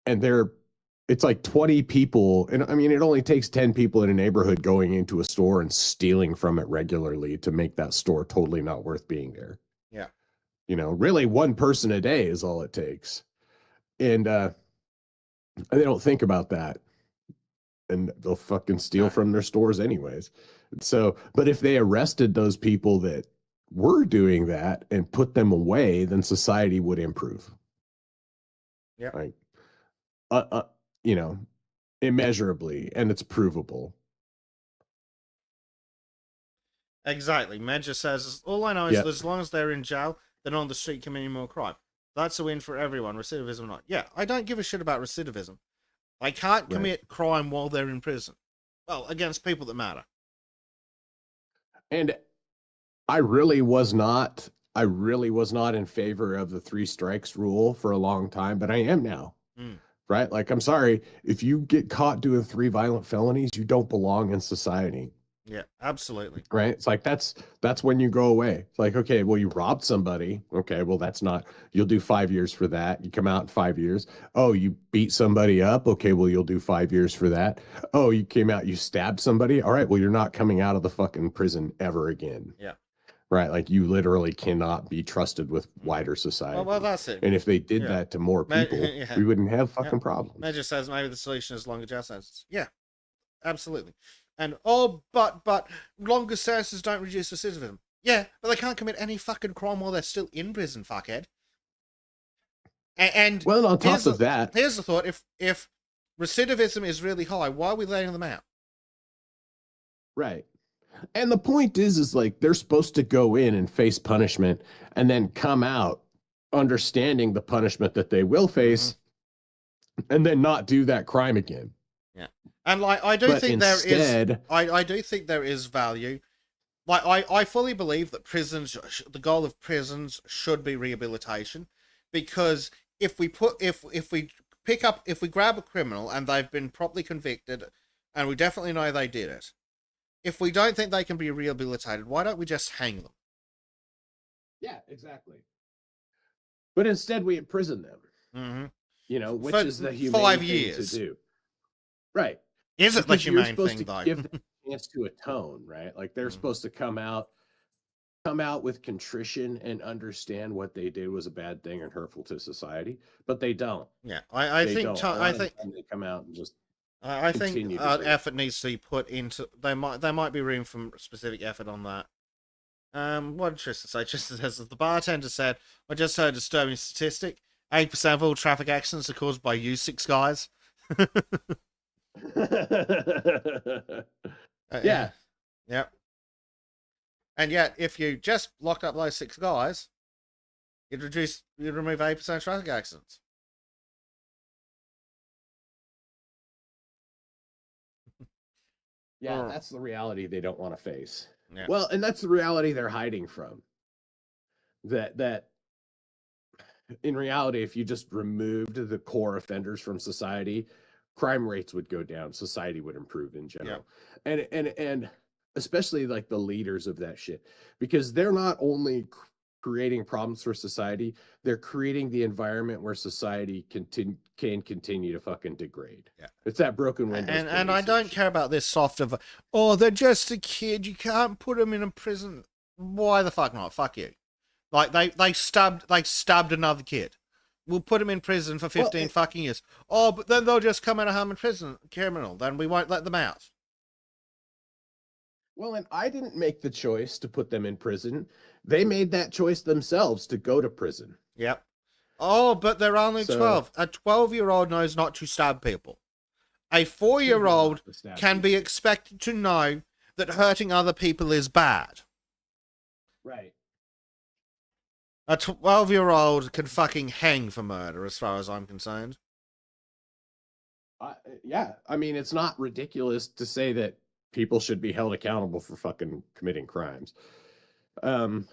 Speaker 2: it's like 20 people. And I mean, it only takes 10 people in a neighborhood going into a store and stealing from it regularly to make that store totally not worth being there.
Speaker 1: Yeah.
Speaker 2: You know, really one person a day is all it takes. And they don't think about that. And they'll fucking steal from their stores anyways. So, but if they arrested those people that were doing that and put them away, then society would improve.
Speaker 1: Yeah.
Speaker 2: Like, you know, immeasurably, and it's provable.
Speaker 1: Exactly. Medja says, all I know is that as long as they're in jail, they're not on the street committing more crime. That's a win for everyone, recidivism or not. Yeah, I don't give a shit about recidivism. They can't commit crime while they're in prison. Well, against people that matter.
Speaker 2: And I really was not in favor of the 3 strikes rule for a long time, but I am now. Right? Like, I'm sorry, if you get caught doing 3 violent felonies, you don't belong in society.
Speaker 1: Yeah, absolutely.
Speaker 2: Right? It's like that's when you go away. It's like, okay, well, you robbed somebody. Okay, well, you'll do 5 years for that. You come out in 5 years. Oh, you beat somebody up. Okay, well, you'll do 5 years for that. Oh, you came out, you stabbed somebody. All right, well, you're not coming out of the fucking prison ever again.
Speaker 1: Yeah.
Speaker 2: Right? Like, you literally cannot be trusted with wider society.
Speaker 1: Well, that's it.
Speaker 2: And if they did that to more people, we wouldn't have fucking problems.
Speaker 1: Medja says maybe the solution is longer jail sentences. Yeah, absolutely. And, but longer sentences don't reduce recidivism. Yeah, but they can't commit any fucking crime while they're still in prison, fuckhead. And
Speaker 2: well, on top of that,
Speaker 1: here's the thought: if recidivism is really high, why are we letting them out?
Speaker 2: Right. And the point is like they're supposed to go in and face punishment and then come out understanding the punishment that they will face and then not do that crime again.
Speaker 1: Yeah. And like I do think there is value. Like I fully believe that the goal of prisons should be rehabilitation, because if we grab a criminal and they've been properly convicted and we definitely know they did it, if we don't think they can be rehabilitated, why don't we just hang them?
Speaker 2: Yeah, exactly. But instead we imprison them. You know, which is the humane
Speaker 1: 5
Speaker 2: thing
Speaker 1: years
Speaker 2: to do. Right.
Speaker 1: Is it the humane thing, though?
Speaker 2: Give them a chance to atone, right? Like they're supposed to come out with contrition and understand what they did was a bad thing and hurtful to society, but they don't.
Speaker 1: Yeah, I think
Speaker 2: they come out and just
Speaker 1: I think
Speaker 2: continue to do.
Speaker 1: effort needs to be put into. There might be room for specific effort on that. What did Tristan say? Tristan says, the bartender said, I just heard a disturbing statistic. 8% of all traffic accidents are caused by you 6 guys.
Speaker 2: Yeah.
Speaker 1: Yep. And yet, if you just locked up those 6 guys, you'd remove 8% of traffic accidents.
Speaker 2: Yeah, that's the reality they don't want to face.
Speaker 1: Yeah.
Speaker 2: Well, and that's the reality they're hiding from. That in reality, if you just removed the core offenders from society, crime rates would go down, society would improve in general. Yeah. And especially like the leaders of that shit, because they're not only creating problems for society, they're creating the environment where society can continue to fucking degrade.
Speaker 1: Yeah.
Speaker 2: It's that broken window.
Speaker 1: And I don't care about this soft of, oh, they're just a kid, you can't put them in a prison. Why the fuck not? Fuck you. Like they stabbed another kid. We'll put him in prison for 15 fucking years. Oh, but then they'll just come out of harm in prison, criminal. Then we won't let them out.
Speaker 2: Well, and I didn't make the choice to put them in prison. They made that choice themselves to go to prison.
Speaker 1: Yep. Oh, but they're only 12. A 12-year-old knows not to stab people. A 4-year-old can be expected to know that hurting other people is bad.
Speaker 2: Right.
Speaker 1: A 12-year-old can fucking hang for murder, as far as I'm concerned.
Speaker 2: Yeah, I mean, it's not ridiculous to say that people should be held accountable for fucking committing crimes. And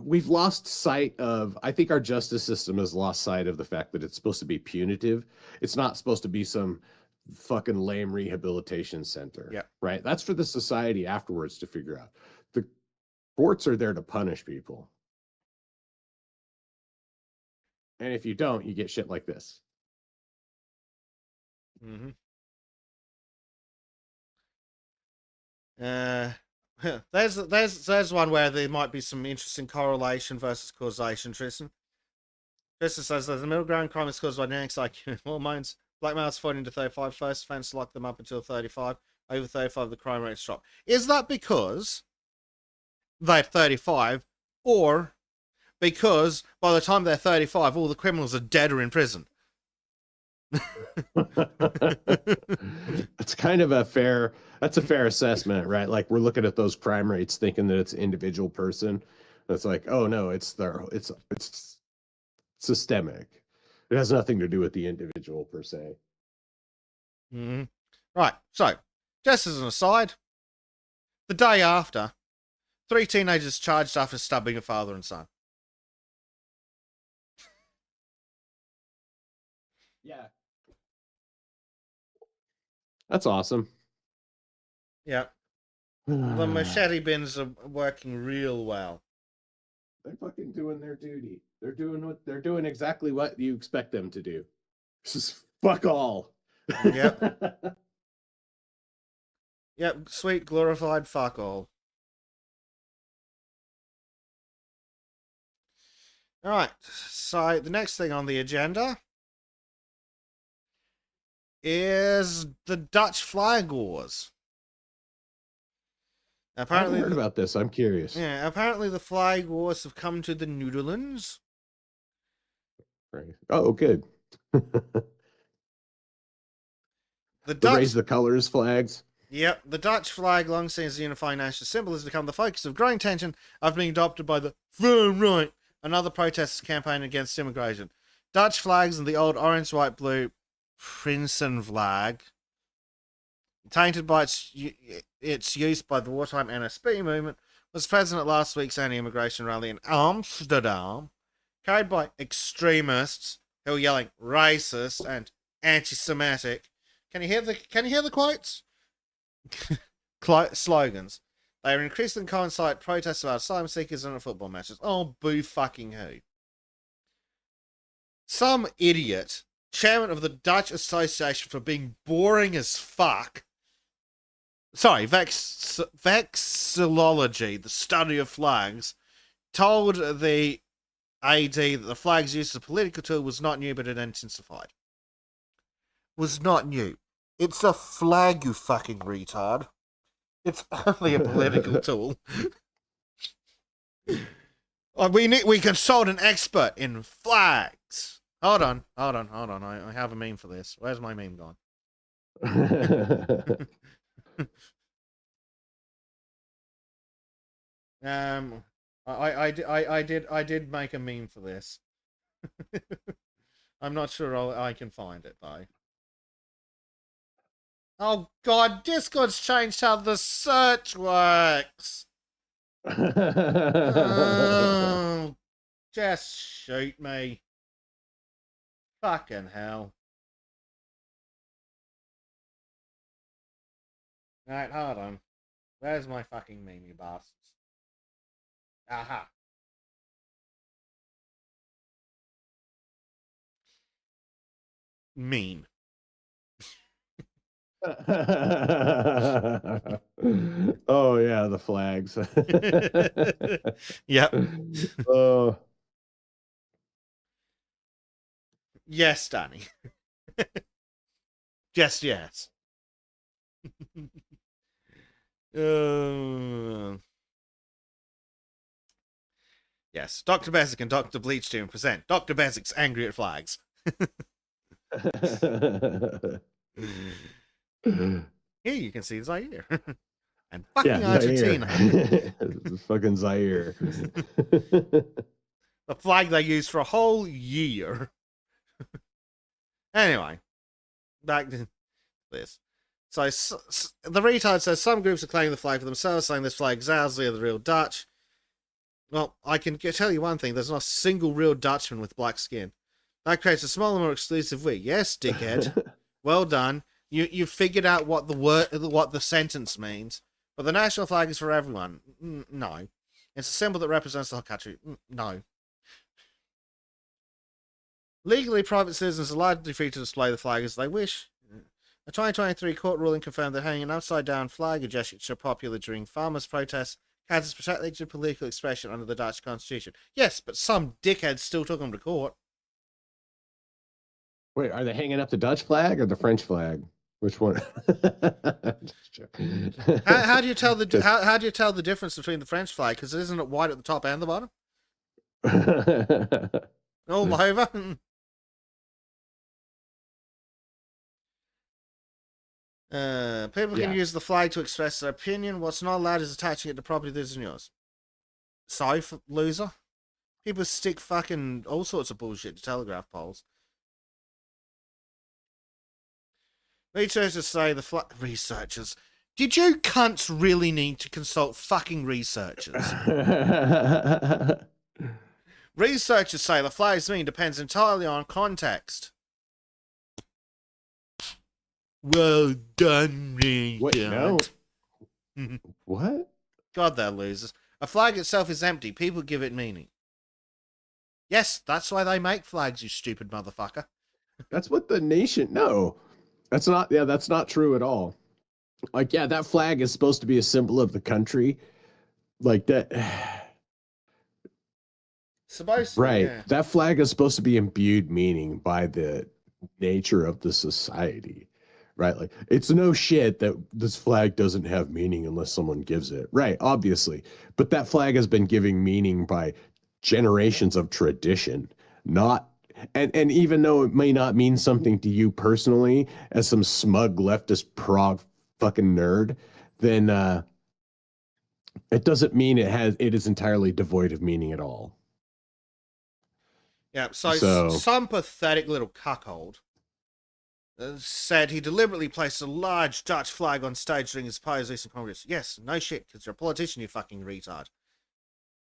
Speaker 2: we've lost sight of, I think our justice system has lost sight of the fact that it's supposed to be punitive. It's not supposed to be some fucking lame rehabilitation center.
Speaker 1: Yeah.
Speaker 2: Right? That's for the society afterwards to figure out. The courts are there to punish people. And if you don't, you get shit like this.
Speaker 1: Mm-hmm. There's one where there might be some interesting correlation versus causation, Tristan. Tristan says there's a middle ground. Crime is caused by genetics, IQ, hormones. Black males 14 to 35. First offense lock them up until 35. Over 35, the crime rates drop. Is that because they're 35, or because by the time they're 35, all the criminals are dead or in prison?
Speaker 2: It's kind of a fair assessment, right? Like we're looking at those crime rates thinking that it's an individual person. It's like, oh no, it's systemic. It has nothing to do with the individual per se.
Speaker 1: Mm-hmm. Right. So, just as an aside, the day after, 3 teenagers charged after stabbing a father and son.
Speaker 2: Yeah. That's awesome.
Speaker 1: Yeah. The machete bins are working real well.
Speaker 2: They're fucking doing their duty. They're doing exactly what you expect them to do. Just fuck all.
Speaker 1: Yep. Yep, sweet glorified fuck all. Alright, so the next thing on the agenda is the Dutch flag wars. Apparently,
Speaker 2: I haven't heard about this. I'm curious.
Speaker 1: Yeah, apparently the flag wars have come to the Netherlands.
Speaker 2: Right. Oh, good.
Speaker 1: The Dutch
Speaker 2: raise the colors flags.
Speaker 1: Yep, the Dutch flag, long seen as a unifying national symbol, has become the focus of growing tension after being adopted by the far right and other protesters campaigning against immigration. Dutch flags and the old orange, white, blue Prinsen flag, tainted by its use by the wartime NSB movement, was present at last week's anti-immigration rally in Amsterdam, carried by extremists who were yelling racist and anti-Semitic. Can you hear the quotes? Slogans. They are increasingly coincide protests about asylum seekers and football matches. Oh, boo fucking who. Some idiot, chairman of the Dutch Association for being boring as fuck. Sorry, vexillology, the study of flags, told the AD that the flag's use as a political tool was not new but had intensified. was not new. It's a flag, you fucking retard. It's only a political tool. We consult an expert in flags. Hold on. I have a meme for this. Where's my meme gone? I did make a meme for this. I'm not sure I can find it though. Oh God, Discord's changed how the search works. Oh, just shoot me. Fucking hell. Right, hold on. Where's my fucking meme, you bastards? Aha. Meme.
Speaker 2: Oh yeah, the flags.
Speaker 1: Yep.
Speaker 2: Oh.
Speaker 1: Yes, Danny. Just yes. Yes, Dr. Bezic and Dr. Bleach Team present Dr. Bezic's Angry at Flags. Here you can see Zaire. And fucking Argentina.
Speaker 2: Fucking Zaire.
Speaker 1: The flag they used for a whole year. Anyway, back to this. So the retard says some groups are claiming the flag for themselves, saying this flag is ours, they're the real Dutch. Well, I can tell you one thing: there's not a single real Dutchman with black skin. That creates a smaller, more exclusive we. Yes, dickhead. Well done. You figured out what the sentence means. But the national flag is for everyone. No, it's a symbol that represents the whole country. No. Legally, private citizens are largely free to display the flag as they wish. A 2023 court ruling confirmed that hanging an upside-down flag, a gesture popular during farmers' protests, counts as protected political expression under the Dutch constitution. Yes, but some dickheads still took them to court.
Speaker 2: Wait, are they hanging up the Dutch flag or the French flag? Which one?
Speaker 1: How do you tell the how do you tell the difference between the French flag? Because isn't it white at the top and the bottom? All over. People can use the flag to express their opinion. What's not allowed is attaching it to property that isn't yours. So, loser. People stick fucking all sorts of bullshit to telegraph poles. Researchers say the flag... Researchers? Did you cunts really need to consult fucking researchers? Researchers say the flag's meaning depends entirely on context. Well done, me.
Speaker 2: Wait, no. What?
Speaker 1: God, they're losers. A flag itself is empty. People give it meaning. Yes, that's why they make flags, you stupid motherfucker.
Speaker 2: That's what the nation... No. That's not... Yeah, that's not true at all. Like, yeah, that flag is supposed to be a symbol of the country. Like, that...
Speaker 1: Supposed to,
Speaker 2: right.
Speaker 1: Yeah.
Speaker 2: That flag is supposed to be imbued meaning by the nature of the society. Right, like it's no shit that this flag doesn't have meaning unless someone gives it. Right, obviously. But that flag has been giving meaning by generations of tradition. Not and even though it may not mean something to you personally as some smug leftist prog fucking nerd, then it doesn't mean it is entirely devoid of meaning at all.
Speaker 1: Yeah, so some pathetic little cuckold said he deliberately placed a large Dutch flag on stage during his party's recent Congress. Yes, no shit, because you're a politician, you fucking retard.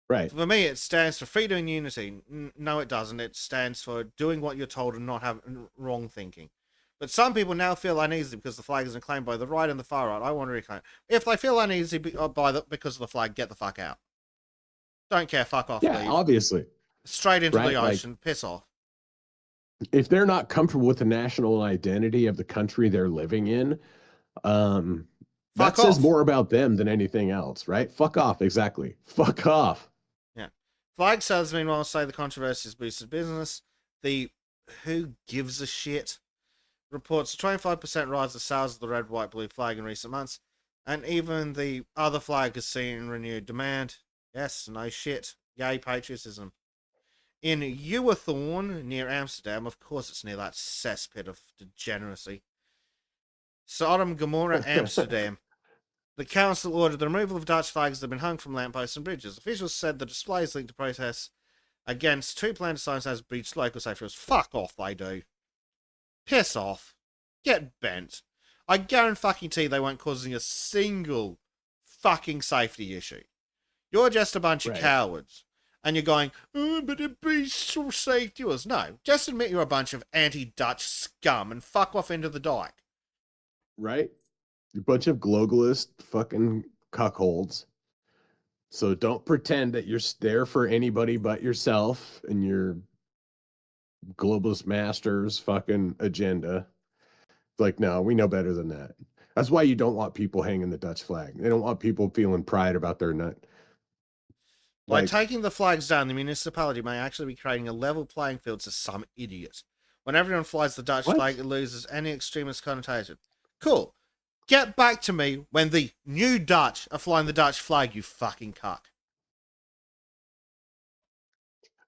Speaker 2: Right.
Speaker 1: For me, it stands for freedom and unity. No, it doesn't. It stands for doing what you're told and not having wrong thinking. But some people now feel uneasy because the flag isn't claimed by the right and the far right. I want to reclaim. If they feel uneasy because of the flag, get the fuck out. Don't care, fuck off,
Speaker 2: yeah,
Speaker 1: leave.
Speaker 2: Obviously.
Speaker 1: Straight into the ocean, like, piss off.
Speaker 2: If they're not comfortable with the national identity of the country they're living in, that says more about them than anything else, right? Fuck off, exactly. Fuck off.
Speaker 1: Yeah. Flag sellers, meanwhile, say the controversy has boosted business. The who gives a shit reports a 25% rise of sales of the red, white, blue flag in recent months, and even the other flag has seen renewed demand. Yes, no shit. Yay, patriotism. In Ewerthorne, near Amsterdam, of course it's near that cesspit of degeneracy, Sodom Gomorrah, Amsterdam, the council ordered the removal of Dutch flags that have been hung from lampposts and bridges. Officials said the displays linked to protests against two planned signs has breached local safety rules. Fuck off, they do. Piss off. Get bent. I guarantee they weren't causing a single fucking safety issue. You're just a bunch of cowards. And you're going, oh, but it breached your safety rules. No, just admit you're a bunch of anti-Dutch scum and fuck off into the dike.
Speaker 2: Right? You're a bunch of globalist fucking cuckolds. So don't pretend that you're there for anybody but yourself and your globalist masters fucking agenda. Like, no, we know better than that. That's why you don't want people hanging the Dutch flag. They don't want people feeling pride about their nut.
Speaker 1: By taking the flags down, the municipality may actually be creating a level playing field to some idiot. When everyone flies the Dutch flag, it loses any extremist connotation. Cool. Get back to me when the new Dutch are flying the Dutch flag, you fucking cuck.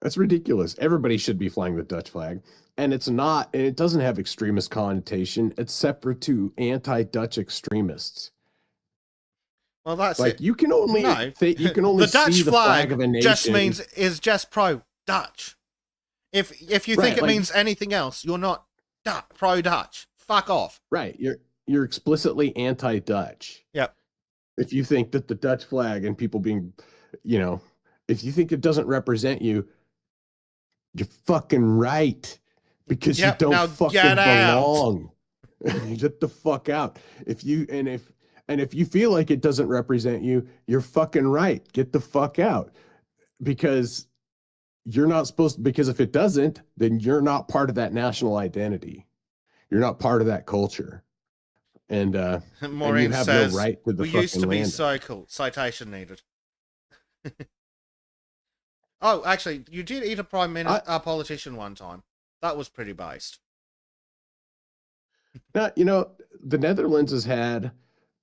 Speaker 2: That's ridiculous. Everybody should be flying the Dutch flag. And it's not, and it doesn't have extremist connotation, except for two anti-Dutch extremists.
Speaker 1: Well, that's
Speaker 2: like,
Speaker 1: it.
Speaker 2: You can only you can only
Speaker 1: the Dutch
Speaker 2: see the flag of a nation.
Speaker 1: Just means is just pro-Dutch. If you think it means anything else, you're not pro-Dutch. Fuck off.
Speaker 2: Right. You're explicitly anti-Dutch.
Speaker 1: Yep.
Speaker 2: If you think that the Dutch flag and people being, if you think it doesn't represent you, you're fucking right. Because you don't fucking belong. Get the fuck out. If you feel like it doesn't represent you, you're fucking right. Get the fuck out. Because you're not supposed to, because if it doesn't, then you're not part of that national identity. You're not part of that culture. And
Speaker 1: Maureen
Speaker 2: and you have
Speaker 1: says,
Speaker 2: no right to the
Speaker 1: we
Speaker 2: fucking
Speaker 1: used to be
Speaker 2: land.
Speaker 1: so cool. Citation needed. Oh, actually, you did eat a politician one time. That was pretty based.
Speaker 2: Now, the Netherlands has had,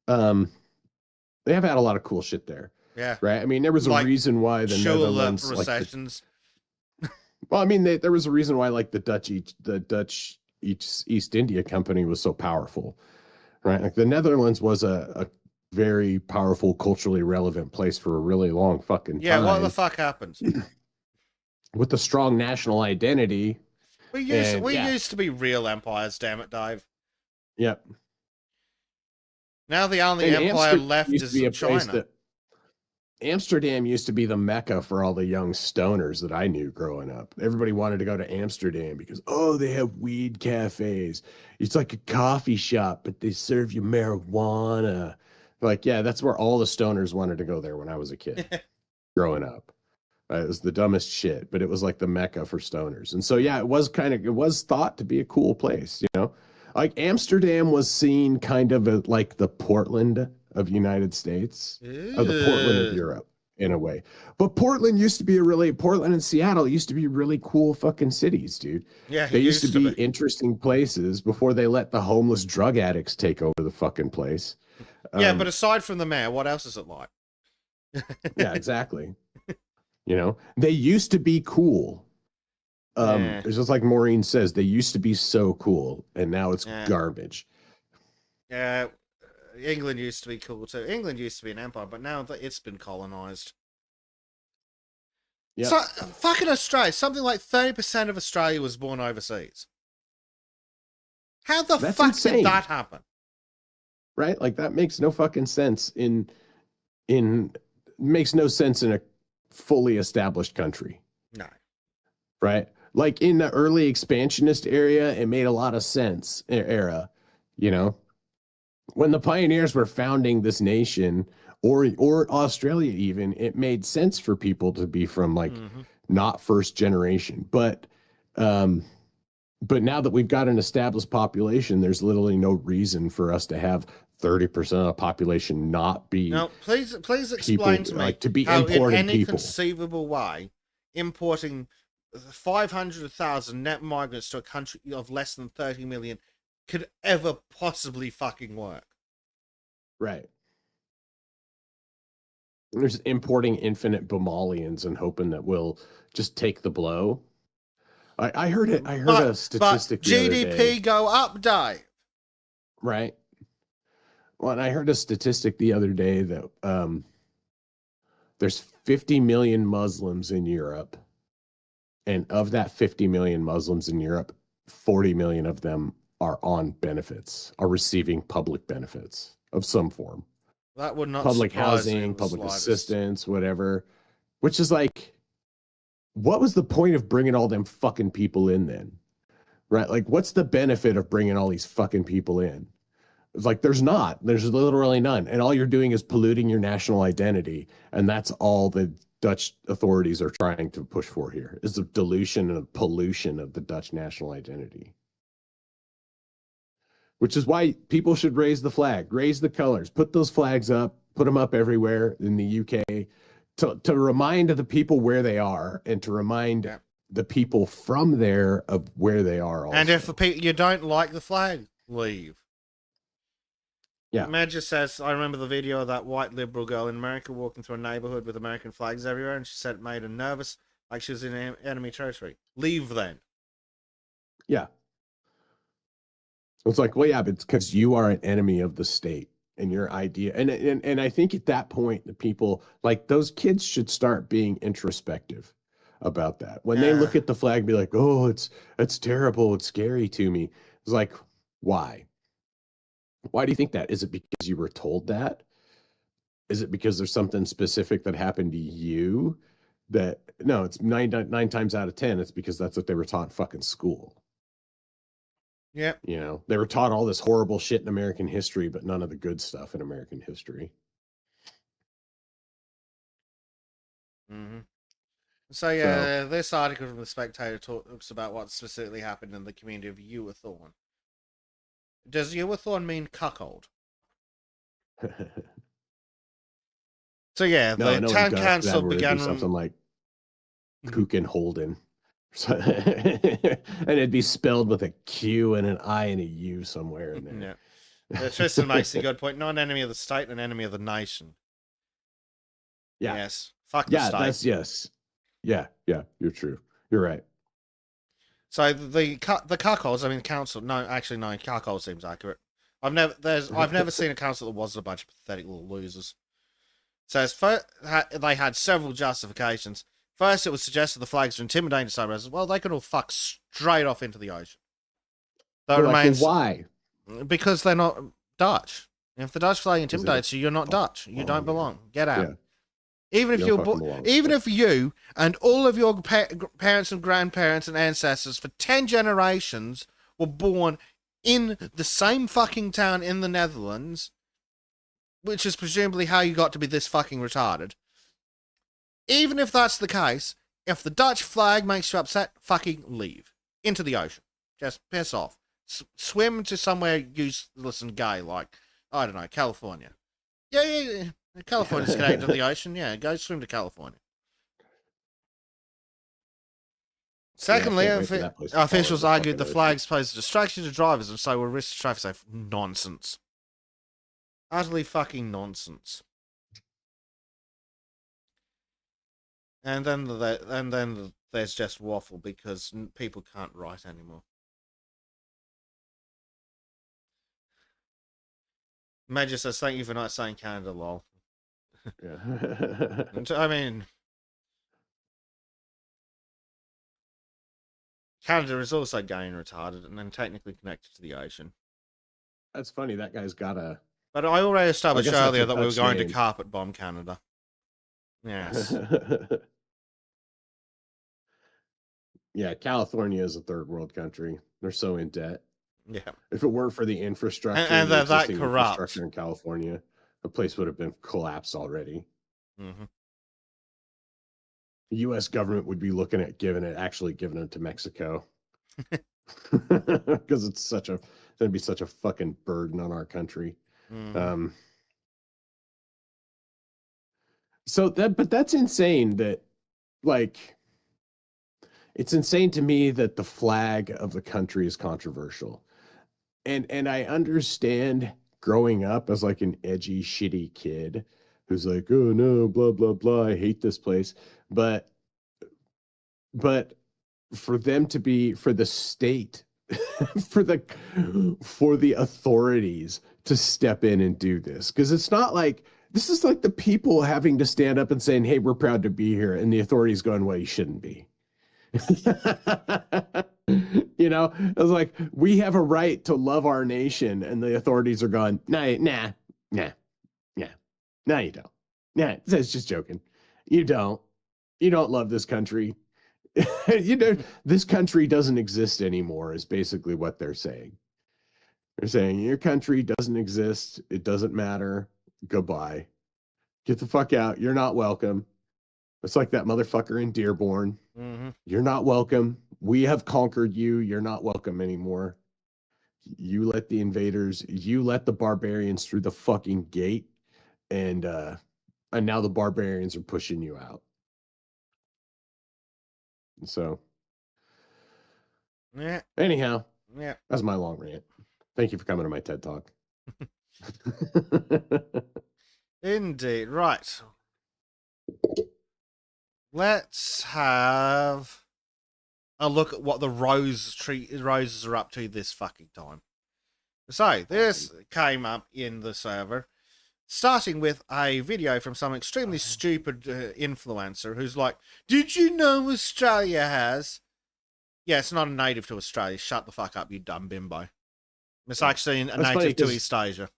Speaker 2: they have had a lot of cool shit there.
Speaker 1: Yeah.
Speaker 2: Right? I mean, there was a reason why the Netherlands...
Speaker 1: recessions.
Speaker 2: Well, I mean, there was a reason why, like, the Dutch East India Company was so powerful, right? Like, the Netherlands was a very powerful, culturally relevant place for a really long fucking time.
Speaker 1: Yeah, what the fuck happened?
Speaker 2: With a strong national identity.
Speaker 1: We used to be real empires, damn it, Dave.
Speaker 2: Yep.
Speaker 1: Now the only empire left is China.
Speaker 2: Amsterdam used to be the mecca for all the young stoners that I knew growing up. Everybody wanted to go to Amsterdam because, they have weed cafes. It's like a coffee shop, but they serve you marijuana. Like, yeah, that's where all the stoners wanted to go there when I was a kid growing up. It was the dumbest shit, but it was like the mecca for stoners. And so, yeah, it was thought to be a cool place, Like Amsterdam was seen kind of like the Portland of United States, or the Portland of Europe in a way. But Portland and Seattle used to be really cool fucking cities, dude.
Speaker 1: Yeah,
Speaker 2: they used to be interesting places before they let the homeless drug addicts take over the fucking place.
Speaker 1: Yeah, but aside from the mayor, what else is it like?
Speaker 2: Yeah, exactly. They used to be cool. It's just like Maureen says, they used to be so cool, and now it's garbage.
Speaker 1: Yeah, England used to be cool too. England used to be an empire, but now it's been colonized.
Speaker 2: Yeah.
Speaker 1: So, fucking Australia, something like 30% of Australia was born overseas. How the fuck did that happen?
Speaker 2: Right? Like, that makes no fucking sense makes no sense in a fully established country.
Speaker 1: No.
Speaker 2: Right? Like, in the early expansionist area, it made a lot of sense. When the pioneers were founding this nation, or Australia even, it made sense for people to be from, like, not first generation. But now that we've got an established population, there's literally no reason for us to have 30% of the population not be.
Speaker 1: No, please explain to me,
Speaker 2: like, to be
Speaker 1: how
Speaker 2: importing
Speaker 1: in any
Speaker 2: people.
Speaker 1: conceivable way importing 500,000 net migrants to a country of less than 30 million could ever possibly fucking work.
Speaker 2: Right. There's importing infinite Bomalians and hoping that we'll just take the blow. I heard it. I heard a statistic the other day.
Speaker 1: GDP go up, Dave.
Speaker 2: Right. Well, and I heard a statistic the other day that there's 50 million Muslims in Europe. And of that 50 million Muslims in Europe, 40 million of them are on benefits, are receiving public benefits of some form.
Speaker 1: That would not
Speaker 2: public housing, public assistance, whatever. Which is like, what was the point of bringing all them fucking people in then? Right? Like, what's the benefit of bringing all these fucking people in? It's like, there's literally none. And all you're doing is polluting your national identity. And that's all the Dutch authorities are trying to push for here, is the dilution and pollution of the Dutch national identity. Which is why people should raise the flag, raise the colors, put those flags up, put them up everywhere in the UK to remind the people where they are and to remind the people from there of where they are also.
Speaker 1: And if you don't like the flag, leave.
Speaker 2: Yeah.
Speaker 1: Madge says, I remember the video of that white liberal girl in America walking through a neighborhood with American flags everywhere, and she said it made her nervous, like she was in enemy territory. Leave then.
Speaker 2: Yeah. It's like, well, yeah, but it's because you are an enemy of the state and your idea. And I think at that point, the people, like those kids should start being introspective about that. When they look at the flag and be like, oh, it's terrible. It's scary to me. It's like, why? Why do you think that? Is it because you were told that? Is it because there's something specific that happened to you? No, it's nine times out of 10. It's because that's what they were taught in fucking school.
Speaker 1: Yeah.
Speaker 2: You know, they were taught all this horrible shit in American history, but none of the good stuff in American history.
Speaker 1: Mm-hmm. So, yeah, this article from The Spectator talks about what specifically happened in the community of Ewerthorne. Does Ewerthorne mean cuckold? So, yeah, the town council began...
Speaker 2: something like Kook and Holden. And it'd be spelled with a Q and an I and a U somewhere in there.
Speaker 1: Yeah. Tristan makes a good point. Not an enemy of the state, an enemy of the nation.
Speaker 2: Yeah.
Speaker 1: Yes. Fuck the state.
Speaker 2: Yes. Yeah. You're true. You're right.
Speaker 1: So the cuckolds, I mean, council. No, cuckold seems accurate. I've never seen a council that wasn't a bunch of pathetic little losers. So they had several justifications. First, it was suggested the flags are intimidating to some residents. Well, they could all fuck straight off into the ocean. That remains.
Speaker 2: Why?
Speaker 1: Because they're not Dutch. If the Dutch flag intimidates you, you're not Dutch. You don't belong. Get out. Yeah. Even if you and all of your parents and grandparents and ancestors for 10 generations were born in the same fucking town in the Netherlands, which is presumably how you got to be this fucking retarded. Even if that's the case, if the Dutch flag makes you upset, fucking leave. Into the ocean. Just piss off. Swim to somewhere useless and gay, like, I don't know, California. Yeah. California's connected to the ocean. Yeah, go swim to California. Secondly, officials argued the flags pose a distraction to drivers and so will risk traffic safe. Nonsense. Utterly fucking nonsense. And then there's just waffle because people can't write anymore. Major says, thank you for not saying Canada, lol.
Speaker 2: Yeah.
Speaker 1: I mean, Canada is also gay and retarded and then technically connected to the ocean.
Speaker 2: That's funny. That guy's got a...
Speaker 1: But I already established earlier that we were going to carpet bomb Canada. Yes.
Speaker 2: Yeah, California is a third world country. They're so in debt.
Speaker 1: Yeah.
Speaker 2: If it weren't for the infrastructure
Speaker 1: and they're that corrupt
Speaker 2: infrastructure in California, the place would have been collapsed already.
Speaker 1: Mm-hmm.
Speaker 2: The U.S. government would be looking at giving it to Mexico because it's that'd be such a fucking burden on our country.
Speaker 1: Mm-hmm.
Speaker 2: But that's insane. That it's insane to me that the flag of the country is controversial. and I understand growing up as like an edgy, shitty kid who's like, oh no, blah blah blah, I hate this place. But but for them to be for the state for the authorities to step in and do this, because it's not like this is like the people having to stand up and saying, hey, we're proud to be here, and the authorities going, well, you shouldn't be. You know, it's like we have a right to love our nation, and the authorities are going, nah, no, you don't. Nah, that's just joking. You don't. You don't love this country. You know, this country doesn't exist anymore, is basically what they're saying. They're saying your country doesn't exist. It doesn't matter. Goodbye. Get the fuck out. You're not welcome. It's like that motherfucker in Dearborn.
Speaker 1: Mm-hmm.
Speaker 2: You're not welcome. We have conquered you. You're not welcome anymore. You let the invaders, you let the barbarians through the fucking gate, and now the barbarians are pushing you out. So,
Speaker 1: yeah.
Speaker 2: Anyhow,
Speaker 1: yeah,
Speaker 2: that's my long rant. Thank you for coming to my TED Talk.
Speaker 1: Indeed. Right. Let's have a look at what the roses are up to this fucking time. So, this came up in the server, starting with a video from some extremely stupid influencer who's like, did you know Australia has... Yeah, it's not a native to Australia. Shut the fuck up, you dumb bimbo. It's actually a native to East Asia.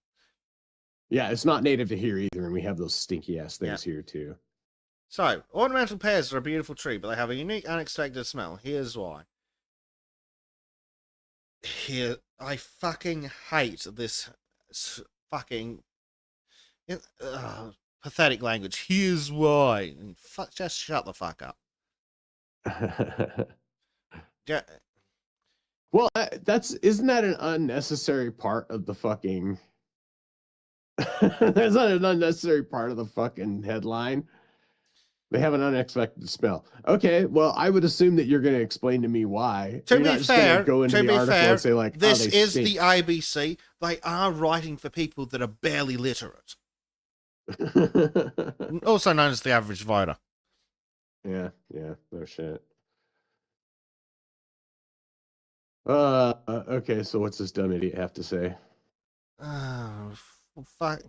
Speaker 2: Yeah, it's not native to here either, and we have those stinky ass things here too.
Speaker 1: So, ornamental pears are a beautiful tree, but they have a unique, unexpected smell. Here's why. I fucking hate this fucking pathetic language. Here's why. Just shut the fuck up. Yeah.
Speaker 2: Well, isn't that an unnecessary part of the fucking... That's not an unnecessary part of the fucking headline. They have an unexpected smell. Okay, well, I would assume that you're going to explain to me why.
Speaker 1: To be fair,
Speaker 2: go into the article and say like,
Speaker 1: this is the ABC. They are writing for people that are barely literate. Also known as the average voter.
Speaker 2: Yeah, no shit. Okay, so what's this dumb idiot have to say?
Speaker 1: Oh, fuck.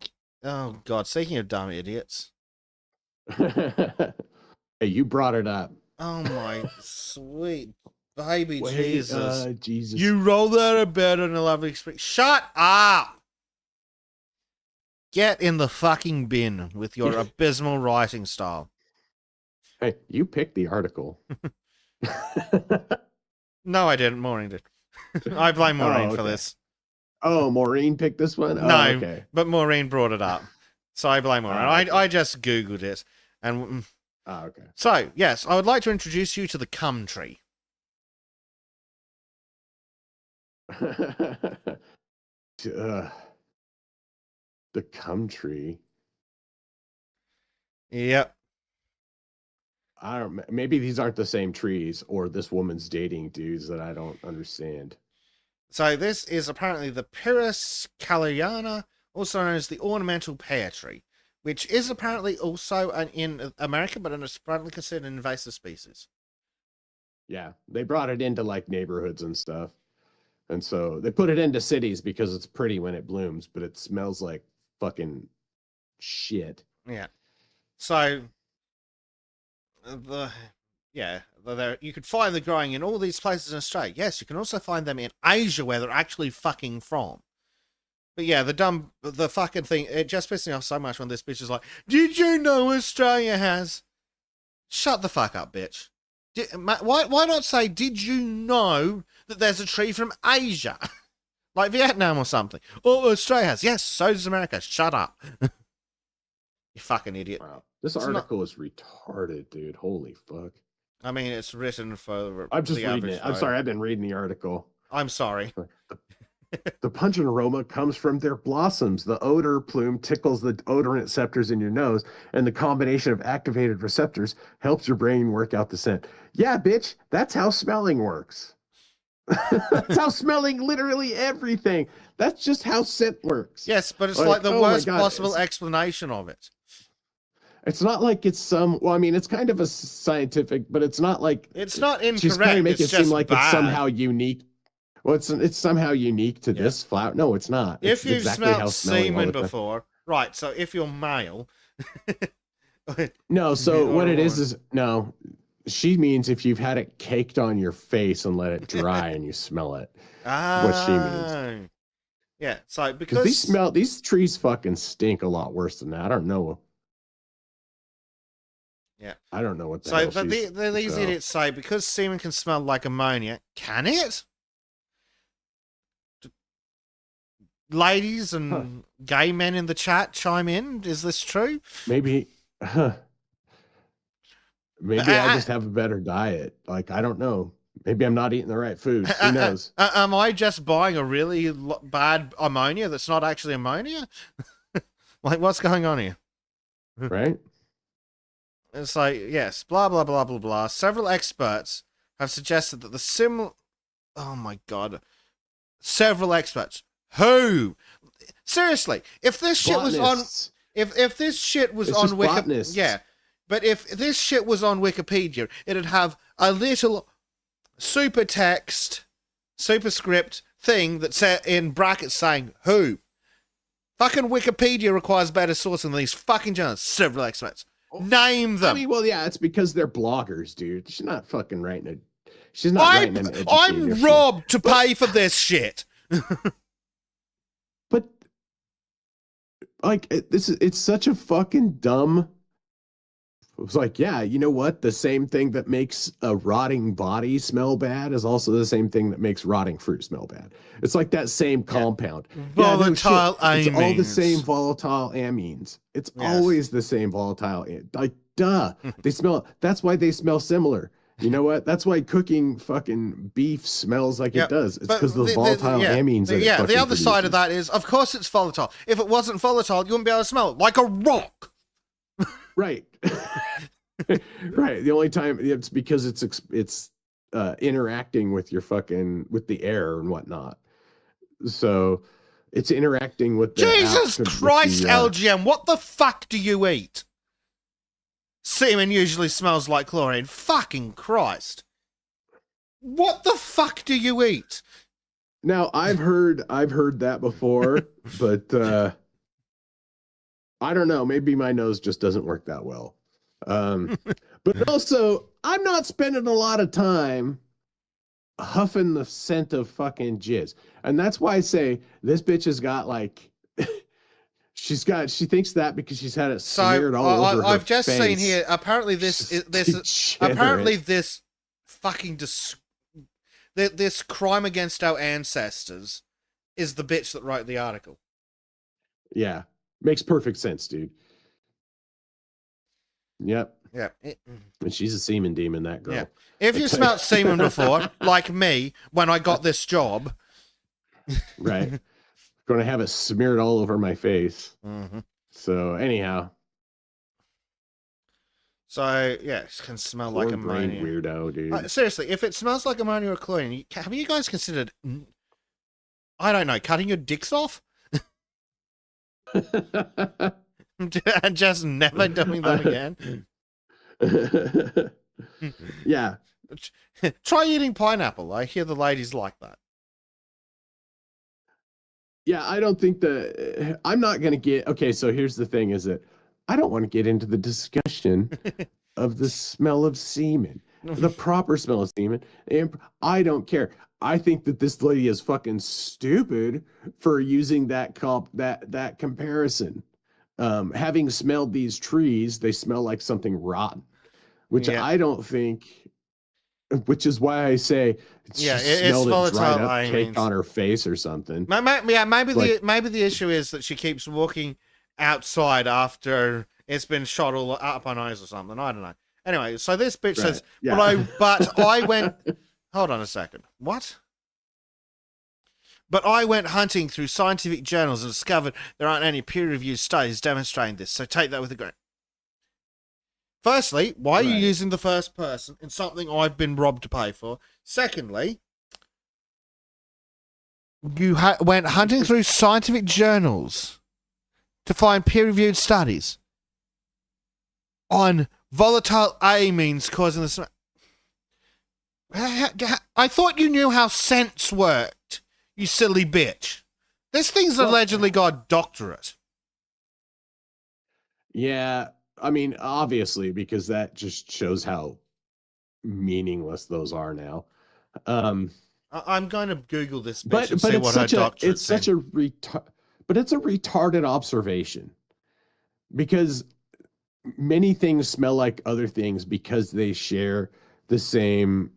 Speaker 1: Oh, God. Speaking of dumb idiots.
Speaker 2: Hey, you brought it up.
Speaker 1: Oh, my sweet baby Jesus.
Speaker 2: Jesus.
Speaker 1: You rolled out of bed on a lovely experience. Shut up! Get in the fucking bin with your abysmal writing style.
Speaker 2: Hey, you picked the article.
Speaker 1: No, I didn't. Maureen did. I blame Maureen for this.
Speaker 2: Oh, Maureen picked this one?
Speaker 1: No,
Speaker 2: okay.
Speaker 1: But Maureen brought it up. So I blame Maureen.
Speaker 2: Okay.
Speaker 1: I just Googled it. And
Speaker 2: okay.
Speaker 1: So, yes, I would like to introduce you to the cum tree.
Speaker 2: The cum tree?
Speaker 1: Yep.
Speaker 2: I don't. Maybe these aren't the same trees, or this woman's dating dudes that I don't understand.
Speaker 1: So this is apparently the Pyrrhus Calliana, also known as the ornamental pear tree, which is apparently also in America, but it's apparently considered an invasive species.
Speaker 2: Yeah, they brought it into like neighborhoods and stuff, and so they put it into cities because it's pretty when it blooms, but it smells like fucking shit.
Speaker 1: Yeah. So you could find them growing in all these places in Australia. Yes, you can also find them in Asia where they're actually fucking from. But yeah, the fucking thing, it just pisses me off so much when this bitch is like, did you know Australia has... Shut the fuck up, bitch. Why not say, did you know that there's a tree from Asia? Like Vietnam or something. Oh, Australia has. Yes, so does America. Shut up. You fucking idiot.
Speaker 2: Wow. This article is retarded, dude. Holy fuck.
Speaker 1: I mean, it's written for
Speaker 2: I'm just reading it. I'm sorry, I've been reading the article.
Speaker 1: I'm sorry.
Speaker 2: The pungent aroma comes from their blossoms. The odor plume tickles the odorant receptors in your nose, and the combination of activated receptors helps your brain work out the scent. Yeah, bitch, that's how smelling works. That's how smelling literally everything. That's just how scent works.
Speaker 1: Yes, but it's like the
Speaker 2: oh
Speaker 1: worst
Speaker 2: my God,
Speaker 1: possible explanation of it.
Speaker 2: It's not like it's some. Well, I mean, it's kind of a scientific, but it's not like
Speaker 1: it's not incorrect.
Speaker 2: She's trying to make it seem like
Speaker 1: bad.
Speaker 2: it's somehow unique. Well, it's somehow unique to this flower. No, it's not.
Speaker 1: If you've
Speaker 2: exactly
Speaker 1: smelled semen before, right? So if you're male,
Speaker 2: no. So what it is no. She means if you've had it caked on your face and let it dry and you smell it. What she means.
Speaker 1: Yeah. So because
Speaker 2: these trees fucking stink a lot worse than that. I don't know.
Speaker 1: Yeah.
Speaker 2: I don't know what the
Speaker 1: hell these idiots say because semen can smell like ammonia. Can it? Ladies and gay men in the chat chime in. Is this true?
Speaker 2: Maybe. Maybe I just have a better diet. Like, I don't know. Maybe I'm not eating the right food. Who knows?
Speaker 1: Am I just buying a really bad ammonia that's not actually ammonia? Like, what's going on here?
Speaker 2: Right?
Speaker 1: It's like, yes, blah, blah, blah, blah, blah. Several experts have suggested that the oh my God. Several experts. Who? Seriously, if this shit was on... If this shit was on Wikipedia... Yeah. But if this shit was on Wikipedia, it'd have a little supertext, superscript thing that said in brackets saying who. Fucking Wikipedia requires better sourcing than these fucking journalists. Several experts. Name them.
Speaker 2: I mean, well, yeah, it's because they're bloggers, dude. She's not fucking writing it. She's not writing an educated
Speaker 1: I'm robbed to pay for this shit.
Speaker 2: But like, it's such a fucking dumb. It was like, yeah, you know what? The same thing that makes a rotting body smell bad is also the same thing that makes rotting fruit smell bad. It's like that same compound.
Speaker 1: Volatile amines.
Speaker 2: It's all the same volatile amines. It's always the same volatile. Like, duh. They smell. That's why they smell similar. You know what? That's why cooking fucking beef smells like it does. It's because those volatile amines.
Speaker 1: The other side of that is, of course, it's volatile. If it wasn't volatile, you wouldn't be able to smell it like a rock.
Speaker 2: Right. Right. The only time it's because it's interacting with your with the air and whatnot. So it's interacting with the
Speaker 1: Jesus Christ, LGM, what the fuck do you eat? Semen usually smells like chlorine. Fucking Christ. What the fuck do you eat?
Speaker 2: Now I've heard that before, but I don't know. Maybe my nose just doesn't work that well. But also, I'm not spending a lot of time huffing the scent of fucking jizz. And that's why I say this bitch has got like, she thinks that because she's had it smeared all over her
Speaker 1: I've just
Speaker 2: face.
Speaker 1: Seen here, apparently this fucking this crime against our ancestors is the bitch that wrote the article.
Speaker 2: Yeah. Makes perfect sense, dude. Yep.
Speaker 1: Yeah.
Speaker 2: And she's a semen demon, that girl.
Speaker 1: Yeah. If you smelt semen before, like me, when I got this job.
Speaker 2: Right. Going to have it smeared all over my face.
Speaker 1: Mm-hmm.
Speaker 2: So, anyhow.
Speaker 1: So, yeah, it can smell like ammonia.
Speaker 2: Weirdo, dude.
Speaker 1: Seriously, if it smells like ammonia or chlorine, have you guys considered, I don't know, cutting your dicks off? And just never doing that again.
Speaker 2: Yeah.
Speaker 1: Try eating pineapple. I hear the ladies like that.
Speaker 2: Yeah, I don't think I'm not going to get... Okay, so here's the thing is that I don't want to get into the discussion of the smell of semen. The proper smell of semen. I don't care. I think that this lady is fucking stupid for using that comparison. Having smelled these trees, they smell like something rotten, which I don't think. Which is why I say she smelled it dried up cake on her face or something.
Speaker 1: Maybe the issue is that she keeps walking outside after it's been shot all up her nose or something. I don't know. Anyway, so this bitch says, but I went. Hold on a second. What? But I went hunting through scientific journals and discovered there aren't any peer-reviewed studies demonstrating this, so take that with a grain. Firstly, why are you using the first person in something I've been robbed to pay for? Secondly, You went hunting through scientific journals to find peer-reviewed studies on volatile amines causing the... I thought you knew how scents worked, you silly bitch. This thing's allegedly got a doctorate.
Speaker 2: Yeah, I mean, obviously, because that just shows how meaningless those are now.
Speaker 1: I'm going to Google this bitch and see what her doctorate is.
Speaker 2: It's such a but it's a retarded observation, because many things smell like other things because they share the same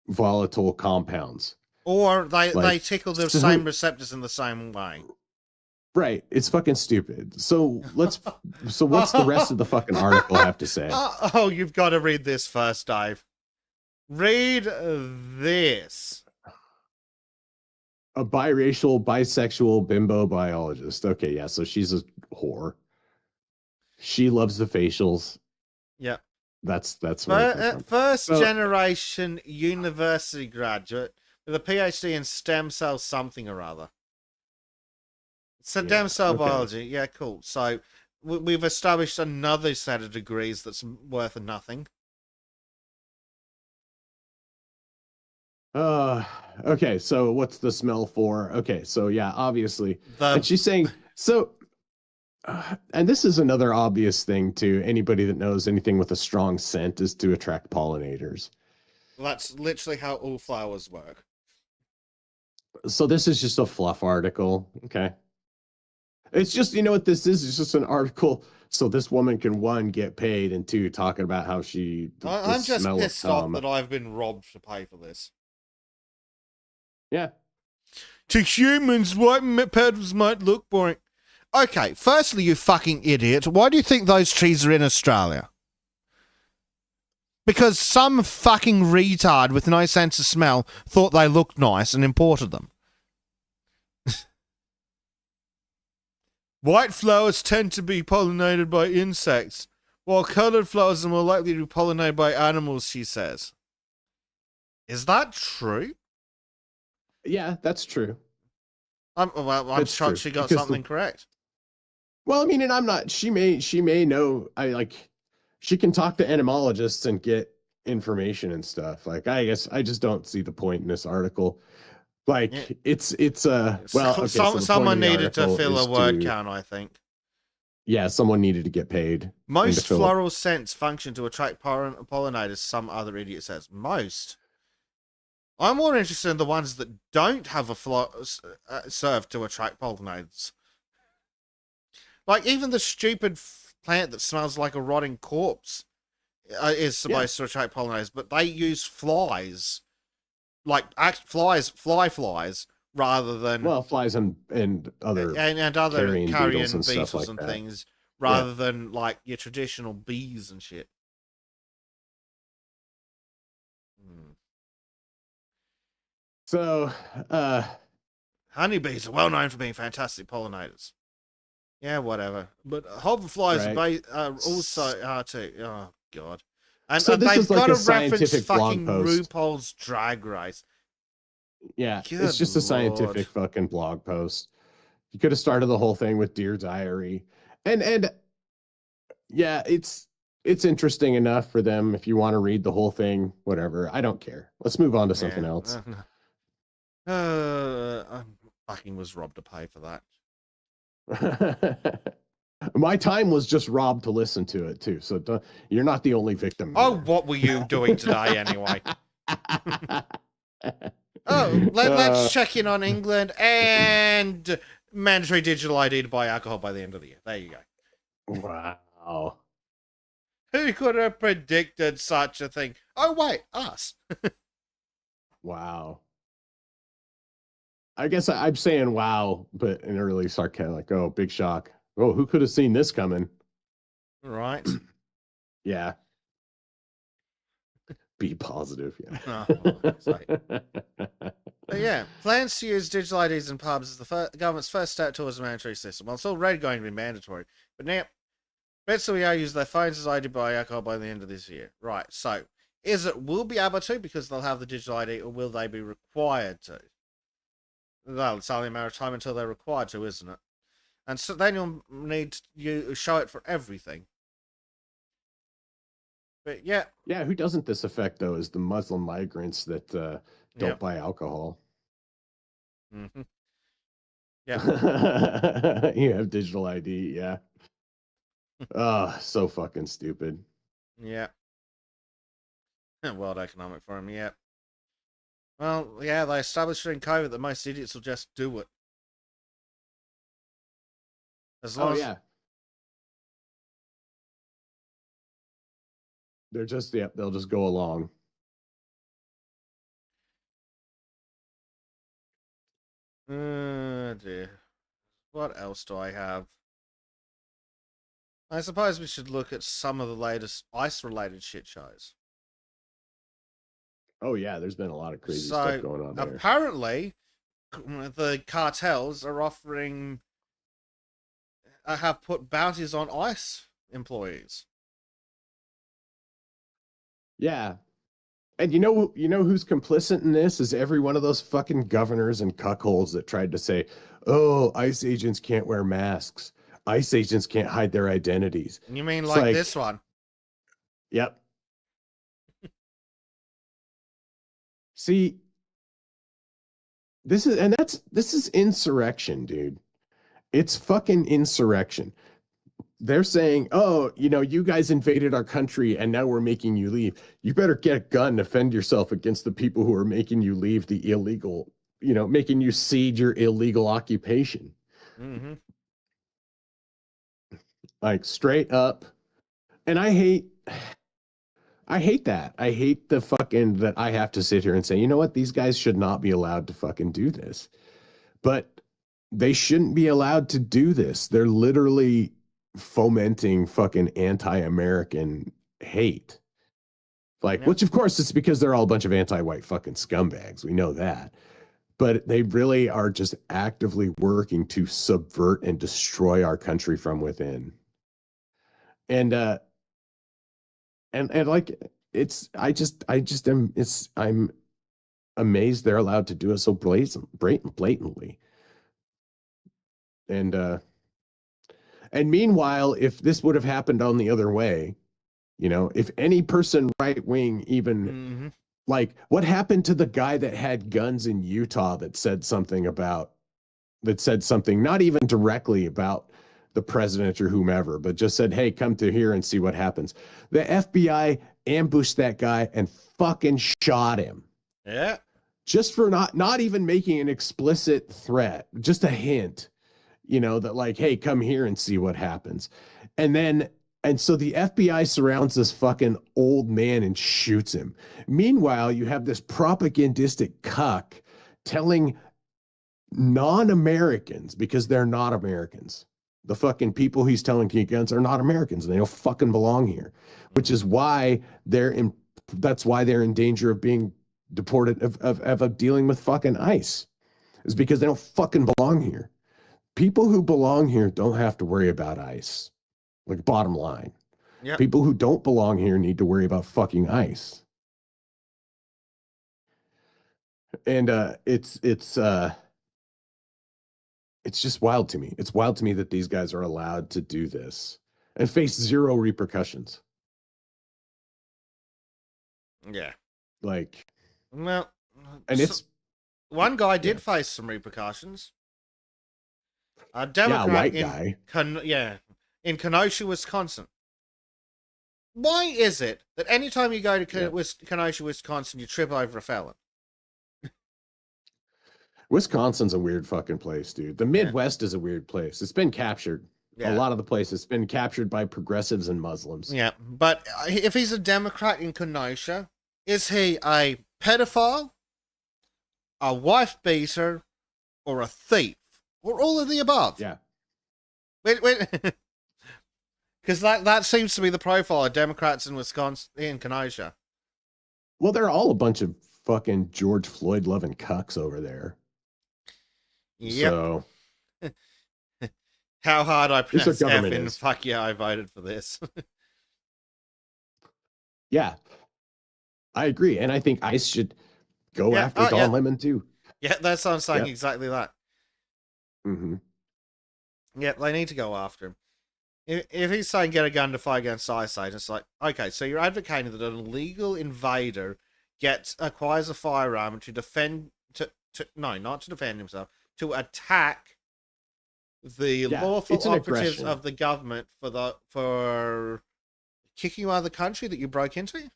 Speaker 2: volatile compounds.
Speaker 1: Or they tickle the same receptors in the same way.
Speaker 2: Right. It's fucking stupid. So what's the rest of the fucking article have to say?
Speaker 1: Oh, you've got to read this first, Dave. Read this.
Speaker 2: A biracial, bisexual bimbo biologist. Okay, yeah, so she's a whore. She loves the facials.
Speaker 1: Yeah.
Speaker 2: That's
Speaker 1: first generation university graduate with a PhD in stem cell something or other. Stem cell biology. Yeah, cool. So we've established another set of degrees that's worth nothing.
Speaker 2: Okay, so what's the smell for? Okay, so yeah, obviously. And she's saying, so, and this is another obvious thing to anybody that knows anything with a strong scent, is to attract pollinators.
Speaker 1: Well, that's literally how all flowers work.
Speaker 2: So this is just a fluff article, okay? It's just, you know what this is? It's just an article so this woman can, one, get paid, and two, talking about how she...
Speaker 1: I'm just pissed off that I've been robbed to pay for this.
Speaker 2: Yeah.
Speaker 3: To humans, white petals might look boring. Okay, firstly, you fucking idiot, why do you think those trees are in Australia? Because some fucking retard with no sense of smell thought they looked nice and imported them. White flowers tend to be pollinated by insects, while coloured flowers are more likely to be pollinated by animals, she says. Is that true?
Speaker 2: Yeah, that's true.
Speaker 1: I'm shocked she got something correct.
Speaker 2: Well, I mean, and I'm not. She may know. She can talk to entomologists and get information and stuff. Like, I guess I just don't see the point in this article. Like, yeah. It's well, okay,
Speaker 1: someone needed to fill a word count, I think.
Speaker 2: Yeah, someone needed to get paid.
Speaker 1: Most floral scents function to attract pollinators, some other idiot says. Most. I'm more interested in the ones that don't have a serve to attract pollinators. Like, even the stupid plant that smells like a rotting corpse is supposed to attract pollinators, but they use flies. Like, flies, rather than...
Speaker 2: Well, flies and other...
Speaker 1: And other carrion
Speaker 2: beetles
Speaker 1: and things, rather than, like, your traditional bees and shit.
Speaker 2: So,
Speaker 1: honeybees are well known for being fantastic pollinators. Yeah, whatever. But hoverflies are also too. Oh, God. And
Speaker 2: so
Speaker 1: they've got
Speaker 2: a
Speaker 1: reference fucking RuPaul's Drag Race.
Speaker 2: Yeah, it's just a scientific fucking blog post. You could have started the whole thing with Dear Diary. And yeah, it's interesting enough for them. If you want to read the whole thing, whatever. I don't care. Let's move on to something else.
Speaker 1: I fucking was robbed to pay for that.
Speaker 2: My time was just robbed to listen to it too, so you're not the only victim.
Speaker 1: Oh, what were you doing today anyway? Let's check in on England and mandatory digital ID to buy alcohol by the end of the year. There you go.
Speaker 2: Wow.
Speaker 1: Who could have predicted such a thing? Oh, wait, us.
Speaker 2: Wow. I guess I'm saying wow, but in a really sarcastic, like, oh, big shock. Oh, who could have seen this coming?
Speaker 1: Right.
Speaker 2: Yeah. Be positive. Yeah.
Speaker 1: But yeah, plans to use digital IDs in pubs is the government's first step towards a mandatory system. Well, it's already going to be mandatory. But now, bets we are use their phones as ID by alcohol by the end of this year. Right, so, will be able to because they'll have the digital ID, or will they be required to? Well, it's only a matter of time until they're required to, isn't it? And so then you'll need you show it for everything. But yeah.
Speaker 2: Yeah, who doesn't this affect, though, is the Muslim migrants that don't buy alcohol.
Speaker 1: Mm-hmm. Yeah.
Speaker 2: You have digital ID, yeah. So fucking stupid.
Speaker 1: Yeah. World Economic Forum, yeah. Well, yeah, they established during COVID that most idiots will just do it. As long as...
Speaker 2: yeah. They're just, they'll just go along.
Speaker 1: Dear. What else do I have? I suppose we should look at some of the latest ICE-related shit shows.
Speaker 2: Oh, yeah, there's been a lot of crazy stuff going on there.
Speaker 1: Apparently, the cartels are offering... have put bounties on ICE employees.
Speaker 2: Yeah. And you know who's complicit in this is every one of those fucking governors and cuckolds that tried to say, oh, ICE agents can't wear masks. ICE agents can't hide their identities.
Speaker 1: You mean like this one?
Speaker 2: Yep. See, this is insurrection, dude. It's fucking insurrection. They're saying, oh, you guys invaded our country and now we're making you leave. You better get a gun, defend yourself against the people who are making you leave the illegal, making you cede your illegal occupation.
Speaker 1: Mm-hmm.
Speaker 2: Like straight up. And I hate that. I hate the fucking that I have to sit here and say, you know what? These guys should not be allowed to fucking do this. But they shouldn't be allowed to do this. They're literally fomenting fucking anti-American hate. Like, which of course is because they're all a bunch of anti-white fucking scumbags. We know that. But they really are just actively working to subvert and destroy our country from within. And like I'm amazed they're allowed to do it so blatantly. And meanwhile, if this would have happened on the other way, if any person right wing even like what happened to the guy that had guns in Utah that said something not even directly about the president or whomever, but just said, hey, come to here and see what happens. The FBI ambushed that guy and fucking shot him.
Speaker 1: Yeah.
Speaker 2: Just for not even making an explicit threat, just a hint. That like, hey, come here and see what happens. And so the FBI surrounds this fucking old man and shoots him. Meanwhile, you have this propagandistic cuck telling non-Americans, because they're not Americans, the fucking people he's telling to guns are not Americans and they don't fucking belong here, which is why that's why they're in danger of being deported, of dealing with fucking ICE, is because they don't fucking belong here. People who belong here don't have to worry about ICE. Like, bottom line.
Speaker 1: Yep.
Speaker 2: People who don't belong here need to worry about fucking ICE. And it's just wild to me. It's wild to me that these guys are allowed to do this and face zero repercussions.
Speaker 1: Yeah.
Speaker 2: Like,
Speaker 1: well,
Speaker 2: and it's
Speaker 1: one guy did face some repercussions. A Democrat,
Speaker 2: white guy.
Speaker 1: In Kenosha, Wisconsin. Why is it that anytime you go to Kenosha, Wisconsin, you trip over a felon?
Speaker 2: Wisconsin's a weird fucking place, dude. The Midwest is a weird place. It's been captured. Yeah. A lot of the place it's been captured by progressives and Muslims.
Speaker 1: Yeah, but if he's a Democrat in Kenosha, is he a pedophile, a wife beater, or a thief? Or all of the above?
Speaker 2: Yeah.
Speaker 1: Wait. Because that seems to be the profile of Democrats in Wisconsin, in Kenosha.
Speaker 2: Well, they're all a bunch of fucking George Floyd loving cucks over there.
Speaker 1: Yep.
Speaker 2: So,
Speaker 1: how hard I pronounce F in fuck yeah, I voted for this.
Speaker 2: Yeah. I agree. And I think ICE should go after Don Lemon too.
Speaker 1: Yeah, that's what I'm saying.
Speaker 2: Yep.
Speaker 1: Exactly that.
Speaker 2: Mm-hmm.
Speaker 1: Yeah, they need to go after him. If he's saying get a gun to fight against ISIS, it's like, okay, so you're advocating that an illegal invader acquires a firearm to defend no, not to defend himself, to attack the
Speaker 2: Yeah,
Speaker 1: lawful
Speaker 2: it's an
Speaker 1: operatives
Speaker 2: aggression.
Speaker 1: of the government for kicking you out of the country that you broke into.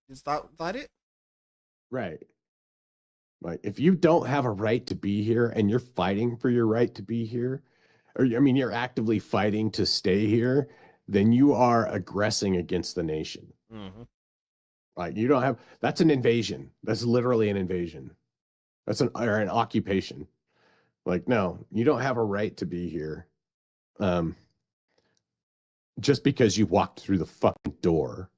Speaker 1: Is that it?
Speaker 2: Right. Like, if you don't have a right to be here and you're fighting for your right to be here, or I mean, you're actively fighting to stay here, then you are aggressing against the nation.
Speaker 1: Mm-hmm.
Speaker 2: Like, you don't have, that's an invasion. That's literally an invasion. That's an occupation. Like, no, you don't have a right to be here. Just because you walked through the fucking door.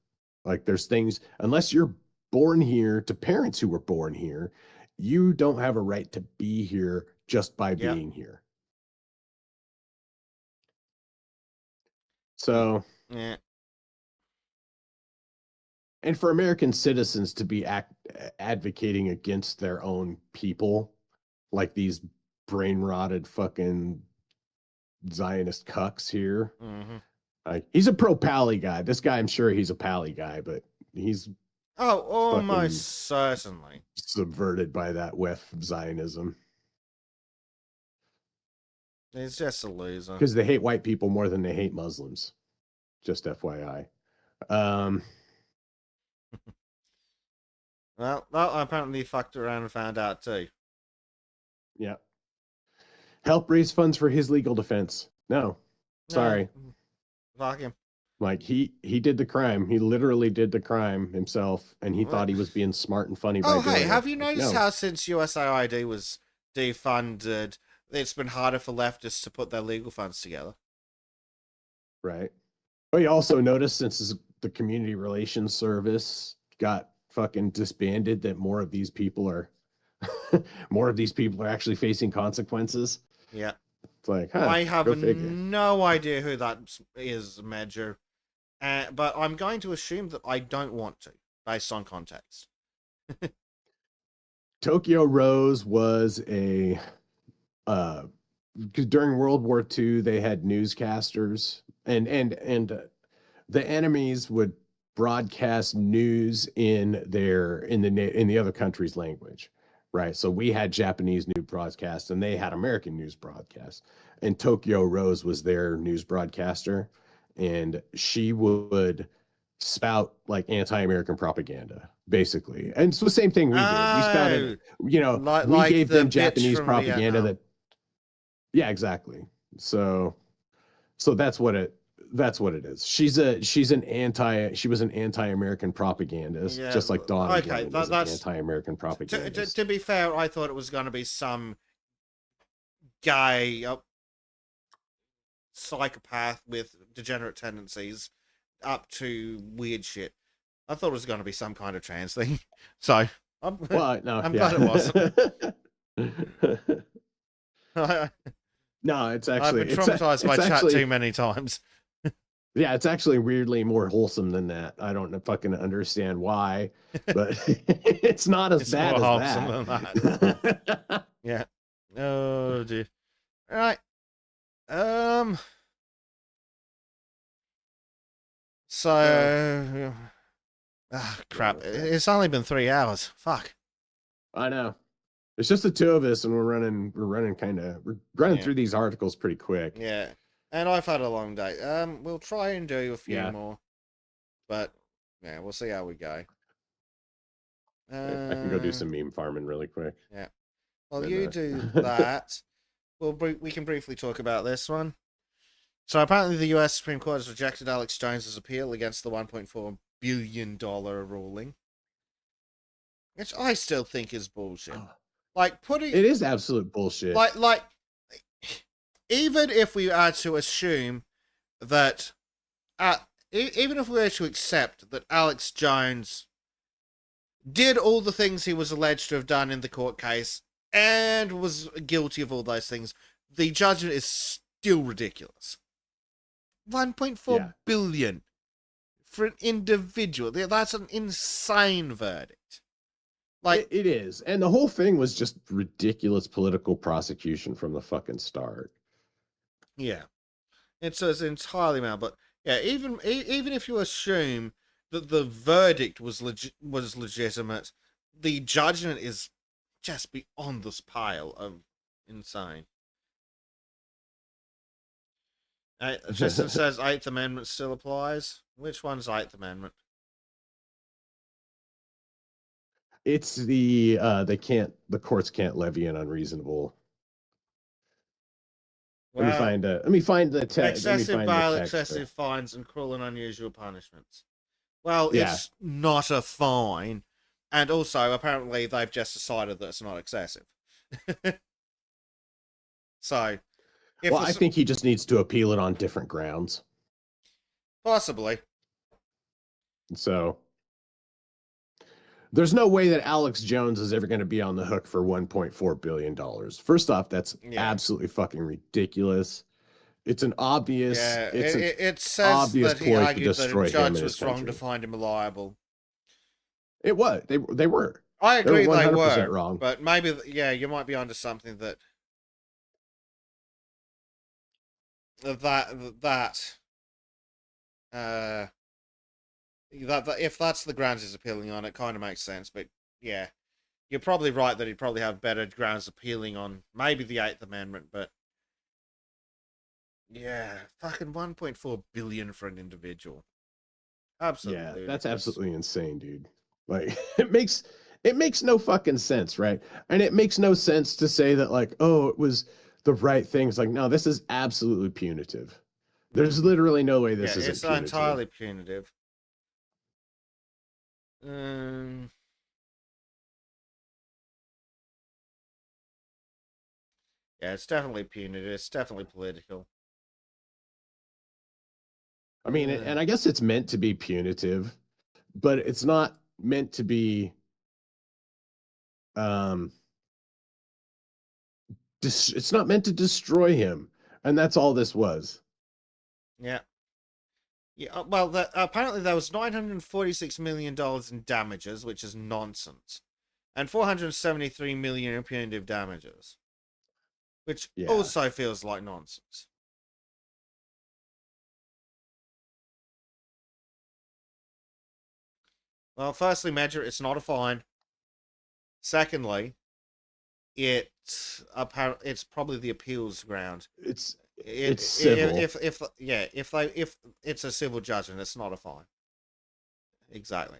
Speaker 2: Like, there's things, unless you're born here to parents who were born here, you don't have a right to be here just by being here. So,
Speaker 1: yeah.
Speaker 2: And for American citizens to be advocating against their own people, like these brain rotted fucking Zionist cucks here.
Speaker 1: Mm-hmm.
Speaker 2: He's a pro Pally guy. This guy, I'm sure he's a Pally guy, but he's
Speaker 1: almost certainly
Speaker 2: subverted by that whiff of Zionism.
Speaker 1: He's just a loser
Speaker 2: because they hate white people more than they hate Muslims. Just FYI.
Speaker 1: Well, I apparently fucked around and found out too.
Speaker 2: Yeah. Help raise funds for his legal defense. No. Sorry.
Speaker 1: No, fuck him.
Speaker 2: Like, he did the crime. He literally did the crime himself, and he thought he was being smart and funny by doing it.
Speaker 1: Have you noticed
Speaker 2: No.
Speaker 1: how since USAID was defunded, it's been harder for leftists to put their legal funds together?
Speaker 2: Right. But you also noticed since the community relations service got fucking disbanded that more of these people are actually facing consequences.
Speaker 1: Yeah.
Speaker 2: It's like,
Speaker 1: I have no idea who that is, Major. But I'm going to assume that I don't want to, based on context.
Speaker 2: Tokyo Rose was because during World War II they had newscasters, and the enemies would broadcast news in the other country's language, right? So we had Japanese news broadcasts and they had American news broadcasts, and Tokyo Rose was their news broadcaster, and she would spout like anti-American propaganda, basically. And it's the same thing we did. We spouted, we gave them Japanese propaganda
Speaker 1: Vietnam.
Speaker 2: Yeah, exactly. So that's what it is. She was an anti-American propagandist, just like Dawn was an anti-American propagandist.
Speaker 1: To be fair, I thought it was going to be some guy psychopath with degenerate tendencies up to weird shit. I thought it was going to be some kind of trans thing. So I'm glad it wasn't.
Speaker 2: No, it's actually
Speaker 1: I've been traumatized by chat too many times.
Speaker 2: Yeah, it's actually weirdly more wholesome than that. I don't fucking understand why, but it's not as bad as that.
Speaker 1: Than that. Yeah. Oh dear. All right. So, crap. It's only been 3 hours. Fuck.
Speaker 2: I know. It's just the two of us, and we're running through these articles pretty quick.
Speaker 1: Yeah. And I've had a long day. We'll try and do a few more, but yeah, we'll see how we go.
Speaker 2: I can go do some meme farming really quick.
Speaker 1: Yeah. Well, you do that. We can briefly talk about this one. So apparently, the U.S. Supreme Court has rejected Alex Jones's appeal against the $1.4 billion ruling, which I still think is bullshit.
Speaker 2: It is absolute bullshit.
Speaker 1: Like, even if we are to assume that, even if we were to accept that Alex Jones did all the things he was alleged to have done in the court case and was guilty of all those things, the judgment is still ridiculous. 1.4 billion for an individual. That's an insane verdict. Like,
Speaker 2: it is. And the whole thing was just ridiculous political prosecution from the fucking start.
Speaker 1: yeah, it's entirely mad. But yeah, even if you assume that the verdict was legitimate, the judgment is just beyond this pile of insane. Tristan says Eighth Amendment still applies. Which one's Eighth Amendment?
Speaker 2: It's the courts can't levy an unreasonable.
Speaker 1: Well,
Speaker 2: Let me find the
Speaker 1: excessive bail,
Speaker 2: text
Speaker 1: excessive fines, and cruel and unusual punishments. Well,
Speaker 2: Yeah.
Speaker 1: it's not a fine, and also apparently they've just decided that it's not excessive. So, if
Speaker 2: Well, I think he just needs to appeal it on different grounds.
Speaker 1: possibly.
Speaker 2: So there's no way that Alex Jones is ever going to be on the hook for $1.4 billion. First off, that's absolutely fucking ridiculous. It's an obvious.
Speaker 1: Yeah, it says
Speaker 2: obvious
Speaker 1: that he
Speaker 2: ploy to
Speaker 1: argued that
Speaker 2: destroy
Speaker 1: a
Speaker 2: him
Speaker 1: judge
Speaker 2: and his
Speaker 1: was wrong to
Speaker 2: country.
Speaker 1: find him liable.
Speaker 2: It was. They were.
Speaker 1: I agree
Speaker 2: They were 100%
Speaker 1: they were
Speaker 2: wrong.
Speaker 1: but maybe you might be onto something that if that's the grounds he's appealing on, it kind of makes sense. But yeah, you're probably right that he'd probably have better grounds appealing on maybe the Eighth Amendment. But yeah, fucking 1.4 billion for an individual. Absolutely.
Speaker 2: Yeah, that's absolutely insane, dude. Like it makes no fucking sense, right? And it makes no sense to say that like, oh, it was the right thing. It's like, no, this is absolutely punitive. There's literally no way this isn't punitive.
Speaker 1: It's entirely punitive. Yeah, it's definitely punitive. It's definitely political.
Speaker 2: I mean, and I guess it's meant to be punitive, but it's not meant to be it's not meant to destroy him, and that's all this was.
Speaker 1: Yeah. Yeah, well, apparently there was $946 million in damages, which is nonsense, and $473 million in punitive damages, which also feels like nonsense. Well, firstly, Major, it's not a fine. Secondly, it's probably the appeals ground.
Speaker 2: It's civil.
Speaker 1: If it's a civil judgment, it's not a fine. Exactly.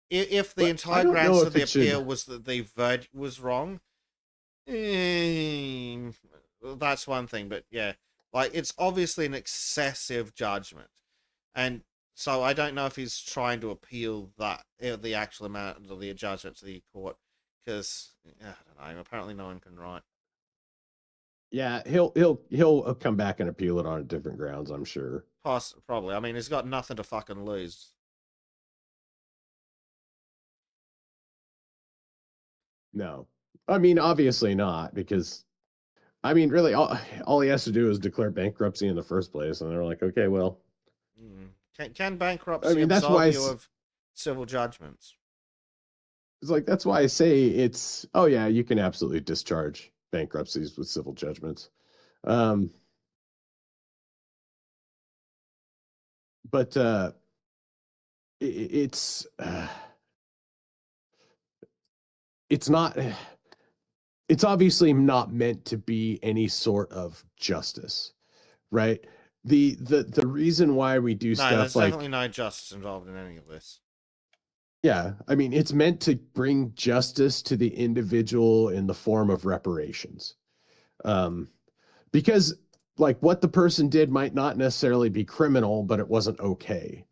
Speaker 1: If the entire grounds of the appeal was that the verdict was wrong, that's one thing. But yeah, like it's obviously an excessive judgment, and so I don't know if he's trying to appeal that the actual amount of the judgment to the court, because I don't know. Apparently, no one can write.
Speaker 2: Yeah, he'll come back and appeal it on different grounds, I'm sure.
Speaker 1: Probably. I mean, he's got nothing to fucking lose.
Speaker 2: No. I mean, obviously not, because I mean, really, all he has to do is declare bankruptcy in the first place, and they're like, okay, well,
Speaker 1: can bankruptcy absolve you of civil judgments?
Speaker 2: It's like that's why I say it's. Oh yeah, you can absolutely discharge bankruptcies with civil judgments, but it's not. It's obviously not meant to be any sort of justice, right? The reason why we do stuff
Speaker 1: there's definitely no justice involved in any of this.
Speaker 2: Yeah, I mean, it's meant to bring justice to the individual in the form of reparations, because like what the person did might not necessarily be criminal, but it wasn't okay.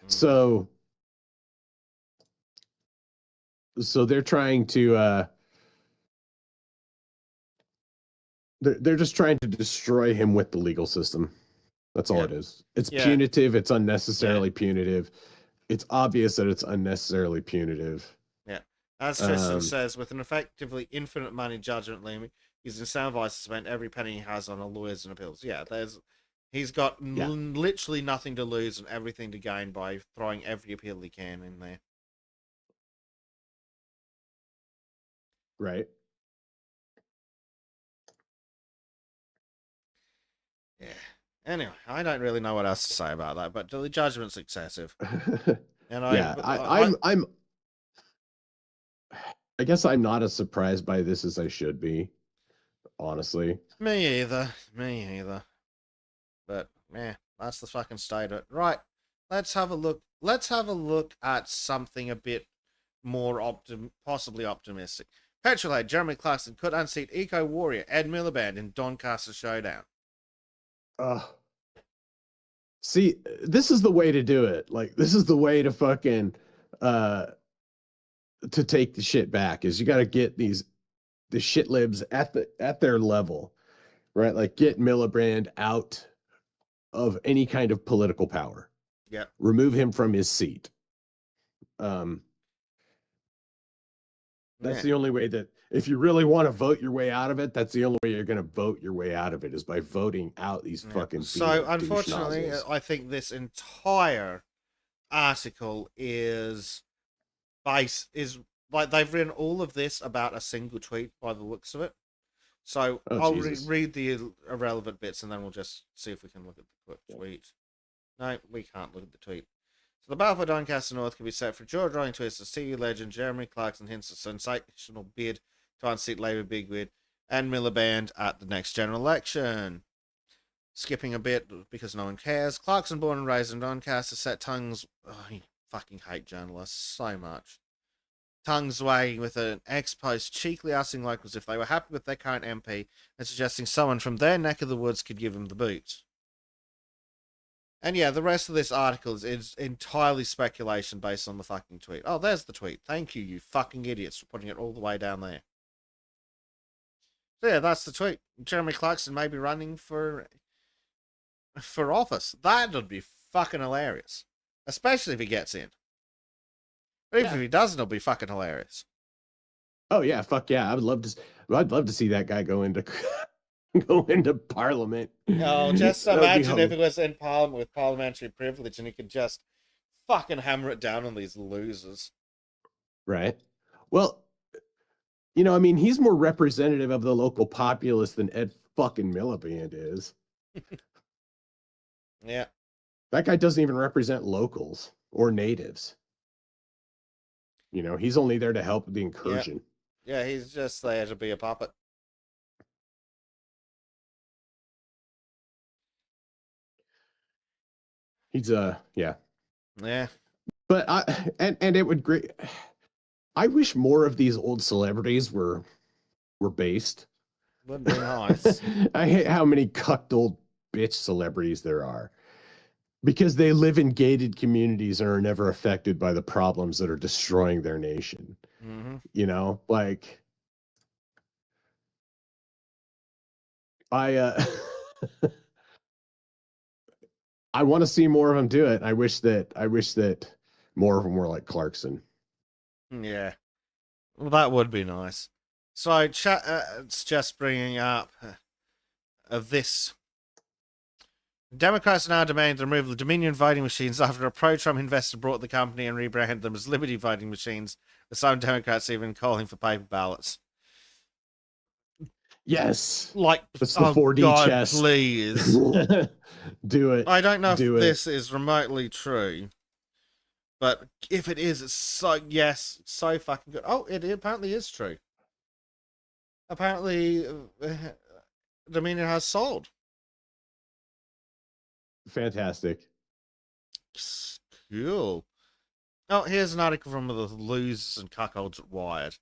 Speaker 2: So they're trying to they're just trying to destroy him with the legal system. That's all it is. It's punitive. It's unnecessarily punitive. It's obvious that it's unnecessarily punitive.
Speaker 1: Yeah. As Tristan says, with an effectively infinite money judgment limit, he's incentivized to spend every penny he has on lawyers and appeals. Yeah, he's got literally nothing to lose and everything to gain by throwing every appeal he can in there.
Speaker 2: Right.
Speaker 1: Yeah. Anyway, I don't really know what else to say about that, but the judgment's excessive. And
Speaker 2: Yeah, I guess I'm not as surprised by this as I should be, honestly.
Speaker 1: Me either. Me either. But that's the fucking state of it. Right. Let's have a look. Let's have a look at something a bit more possibly optimistic. Petrolhead Jeremy Clarkson could unseat Eco Warrior Ed Miliband in Doncaster Showdown.
Speaker 2: See, this is the way to do it. Like, this is the way to fucking to take the shit back. Is you got to get the shit libs at their level, right? Like, get Miliband out of any kind of political power.
Speaker 1: Yeah.
Speaker 2: Remove him from his seat. That's the only way that, if you really want to vote your way out of it, that's the only way you're going to vote your way out of it, is by voting out these fucking.
Speaker 1: So unfortunately, I think this entire article is like they've written all of this about a single tweet by the looks of it. So I'll read the irrelevant bits and then we'll just see if we can look at the tweet. No, we can't look at the tweet. So the battle for Doncaster North can be set for jaw-drawing twist as TV legend Jeremy Clarkson hints a sensational bid to unseat Labour bigwig and Miliband at the next general election. Skipping a bit because no one cares. Clarkson, born and raised in Doncaster, set tongues. Oh, I fucking hate journalists so much. Tongues wagging with an ex-post cheekily asking locals if they were happy with their current MP and suggesting someone from their neck of the woods could give him the boot. And yeah, the rest of this article is entirely speculation based on the fucking tweet. Oh, there's the tweet. Thank you, you fucking idiots, for putting it all the way down there. So yeah, that's the tweet. Jeremy Clarkson may be running for office. That would be fucking hilarious. Especially if he gets in. But even if he doesn't, it'll be fucking hilarious.
Speaker 2: Oh yeah, fuck yeah. I'd love to see that guy go into Parliament.
Speaker 1: Oh, just imagine if it was in Parliament with parliamentary privilege and he could just fucking hammer it down on these losers.
Speaker 2: Right. Well, I mean, he's more representative of the local populace than Ed fucking Miliband is.
Speaker 1: Yeah.
Speaker 2: That guy doesn't even represent locals or natives. He's only there to help the incursion.
Speaker 1: Yeah, he's just there to be a puppet.
Speaker 2: He's
Speaker 1: Yeah.
Speaker 2: But and it would great. I wish more of these old celebrities were based.
Speaker 1: Would be nice.
Speaker 2: I hate how many cucked old bitch celebrities there are. Because they live in gated communities and are never affected by the problems that are destroying their nation.
Speaker 1: Mm-hmm.
Speaker 2: Like I I want to see more of them do it. I wish that more of them were like Clarkson.
Speaker 1: Yeah. Well, that would be nice. So it's just bringing up this. Democrats now demand the removal of Dominion voting machines after a pro-Trump investor brought the company and rebranded them as Liberty voting machines, with some Democrats even calling for paper ballots.
Speaker 2: Yes.
Speaker 1: Like,
Speaker 2: it's the 4D
Speaker 1: God,
Speaker 2: chess.
Speaker 1: Please.
Speaker 2: Do it.
Speaker 1: I don't know if this is remotely true, but if it is, it's so fucking good. Oh, it apparently is true. Apparently, Dominion has sold.
Speaker 2: Fantastic.
Speaker 1: Cool. Oh, here's an article from the losers and cuckolds at Wired.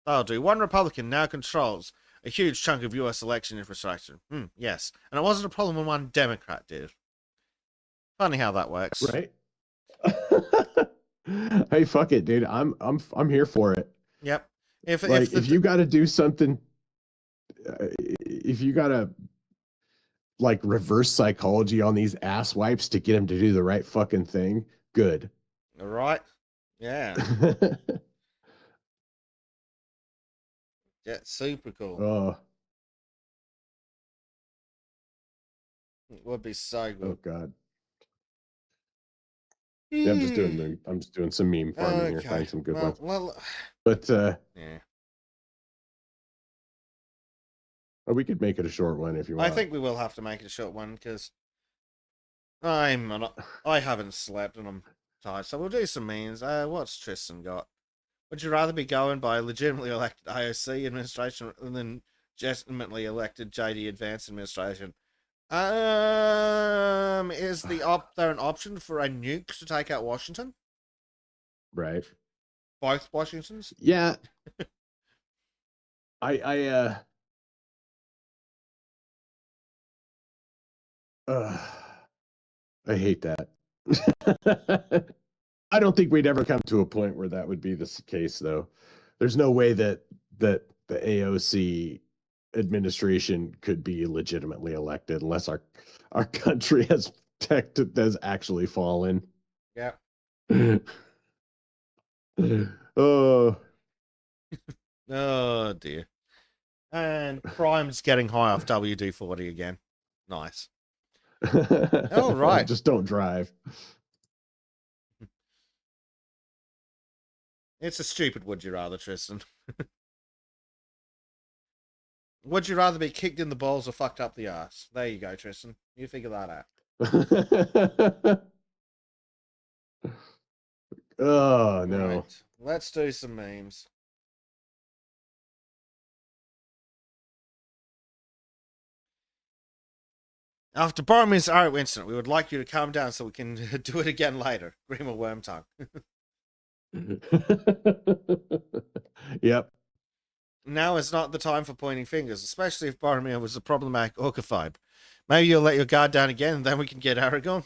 Speaker 1: That'll do. One Republican now controls a huge chunk of U.S. election infrastructure. Yes. And it wasn't a problem when one Democrat did. Funny how that works.
Speaker 2: Right? Hey, fuck it, dude. I'm here for it.
Speaker 1: Yep.
Speaker 2: If you got to do something, if you got to reverse psychology on these ass wipes to get them to do the right fucking thing, good.
Speaker 1: All right. Yeah. Yeah, super cool.
Speaker 2: Oh.
Speaker 1: It would be so good.
Speaker 2: Oh god. Yeah, I'm just doing some meme farming here, find some good ones.
Speaker 1: Well,
Speaker 2: but
Speaker 1: yeah.
Speaker 2: Or we could make it a short one if you want.
Speaker 1: I think we will have to make it a short one because I haven't slept and I'm tired. So we'll do some memes. What's Tristan got? Would you rather be going by a legitimately elected IOC administration than legitimately elected JD Advance administration? Is there an option for a nuke to take out Washington?
Speaker 2: Right.
Speaker 1: Both Washingtons?
Speaker 2: Yeah. I hate that. I don't think we'd ever come to a point where that would be the case, though. There's no way that the AOC administration could be legitimately elected unless our country has actually fallen.
Speaker 1: Yeah.
Speaker 2: Oh.
Speaker 1: Oh dear. And Prime's getting high off WD-40 again. Nice. All right.
Speaker 2: Just don't drive.
Speaker 1: It's a stupid would you rather, Tristan. Would you rather be kicked in the balls or fucked up the ass? There you go, Tristan. You figure that out.
Speaker 2: Oh, no.
Speaker 1: Right. Let's do some memes. After Boromir's arrow incident, we would like you to calm down so we can do it again later. Grima Wormtongue.
Speaker 2: Yep.
Speaker 1: Now is not the time for pointing fingers, especially if Boromir was a problematic orcophobe. Maybe you'll let your guard down again and then we can get Aragorn.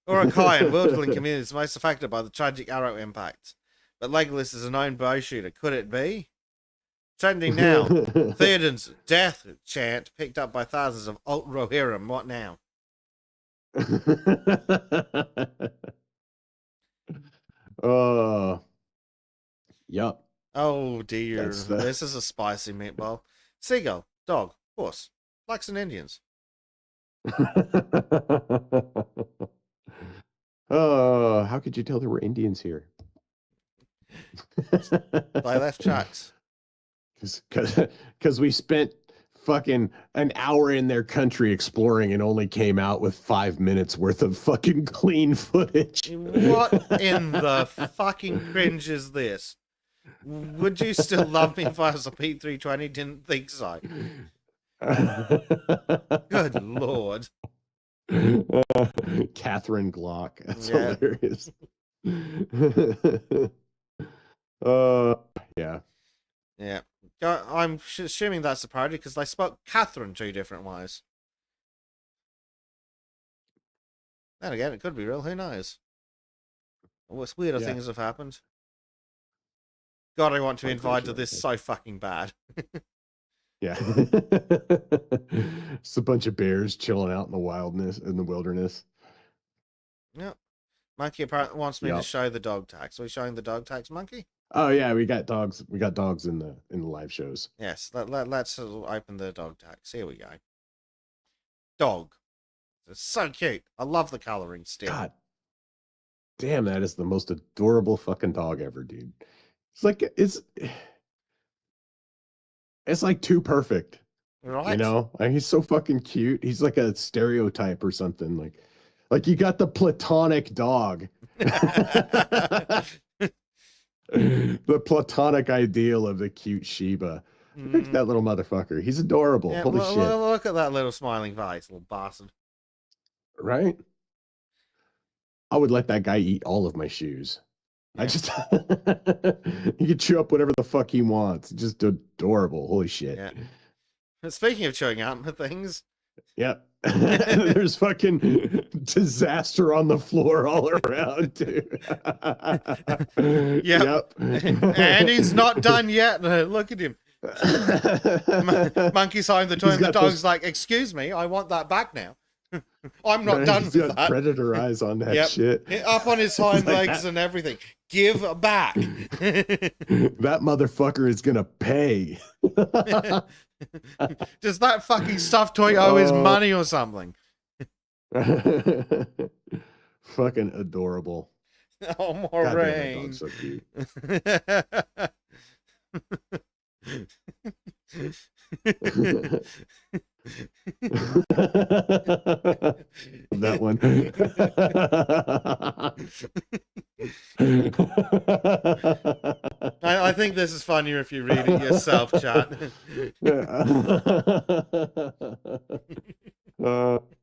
Speaker 1: Urukai and Wildling communities most affected by the tragic arrow impact. But Legolas is a known bow shooter. Could it be? Trending now. Theoden's death chant picked up by thousands of alt Rohirrim. What now?
Speaker 2: Yup.
Speaker 1: Oh dear. This is a spicy meatball. Seagull, dog, horse, blacks and Indians.
Speaker 2: Oh, how could you tell there were Indians here?
Speaker 1: They left tracks.
Speaker 2: Because we spent fucking an hour in their country exploring and only came out with 5 minutes worth of fucking clean footage.
Speaker 1: What in the fucking cringe is this? Would you still love me if I was a P320? Didn't think so. Good lord.
Speaker 2: Catherine Glock. That's
Speaker 1: Yeah.
Speaker 2: hilarious. Yeah.
Speaker 1: Yeah. I'm assuming that's a parody because they spoke Catherine 2 different ways. Then again, it could be real. Who knows? What's weirder things have happened. God, I want to invite to this so fucking bad.
Speaker 2: Yeah. It's a bunch of bears chilling out in the wilderness.
Speaker 1: Yep. Monkey apparently wants me to show the dog tags. Are we showing the dog tags, Monkey?
Speaker 2: Oh yeah, we got dogs. We got dogs in the live shows.
Speaker 1: Yes. Let's open the dog tags. Here we go. Dog. It's so cute. I love the coloring still.
Speaker 2: God damn, that is the most adorable fucking dog ever, dude. It's like too perfect.
Speaker 1: Right?
Speaker 2: You know? Like, he's so fucking cute. He's like a stereotype or something. Like you got the platonic dog. The platonic ideal of the cute Sheba. Look at that little motherfucker. He's adorable.
Speaker 1: Yeah,
Speaker 2: Holy shit.
Speaker 1: Look at that little smiling face, little bastard.
Speaker 2: Right? I would let that guy eat all of my shoes. Yeah. He could chew up whatever the fuck he wants. Just adorable. Holy shit.
Speaker 1: Yeah. Speaking of chewing up things.
Speaker 2: Yep. There's fucking disaster on the floor all around, too.
Speaker 1: Yep. And he's not done yet. Look at him. Monkey's on the toy and the dog's like, excuse me, I want that back now. I'm not done with that.
Speaker 2: Predator eyes on that shit.
Speaker 1: Up on his hind legs and everything. Give back.
Speaker 2: That motherfucker is gonna pay.
Speaker 1: Does that fucking stuffed toy owe his money or something?
Speaker 2: Fucking adorable.
Speaker 1: Oh, Moraine.
Speaker 2: So cute. That one.
Speaker 3: I think this is funnier if you read it yourself, chat.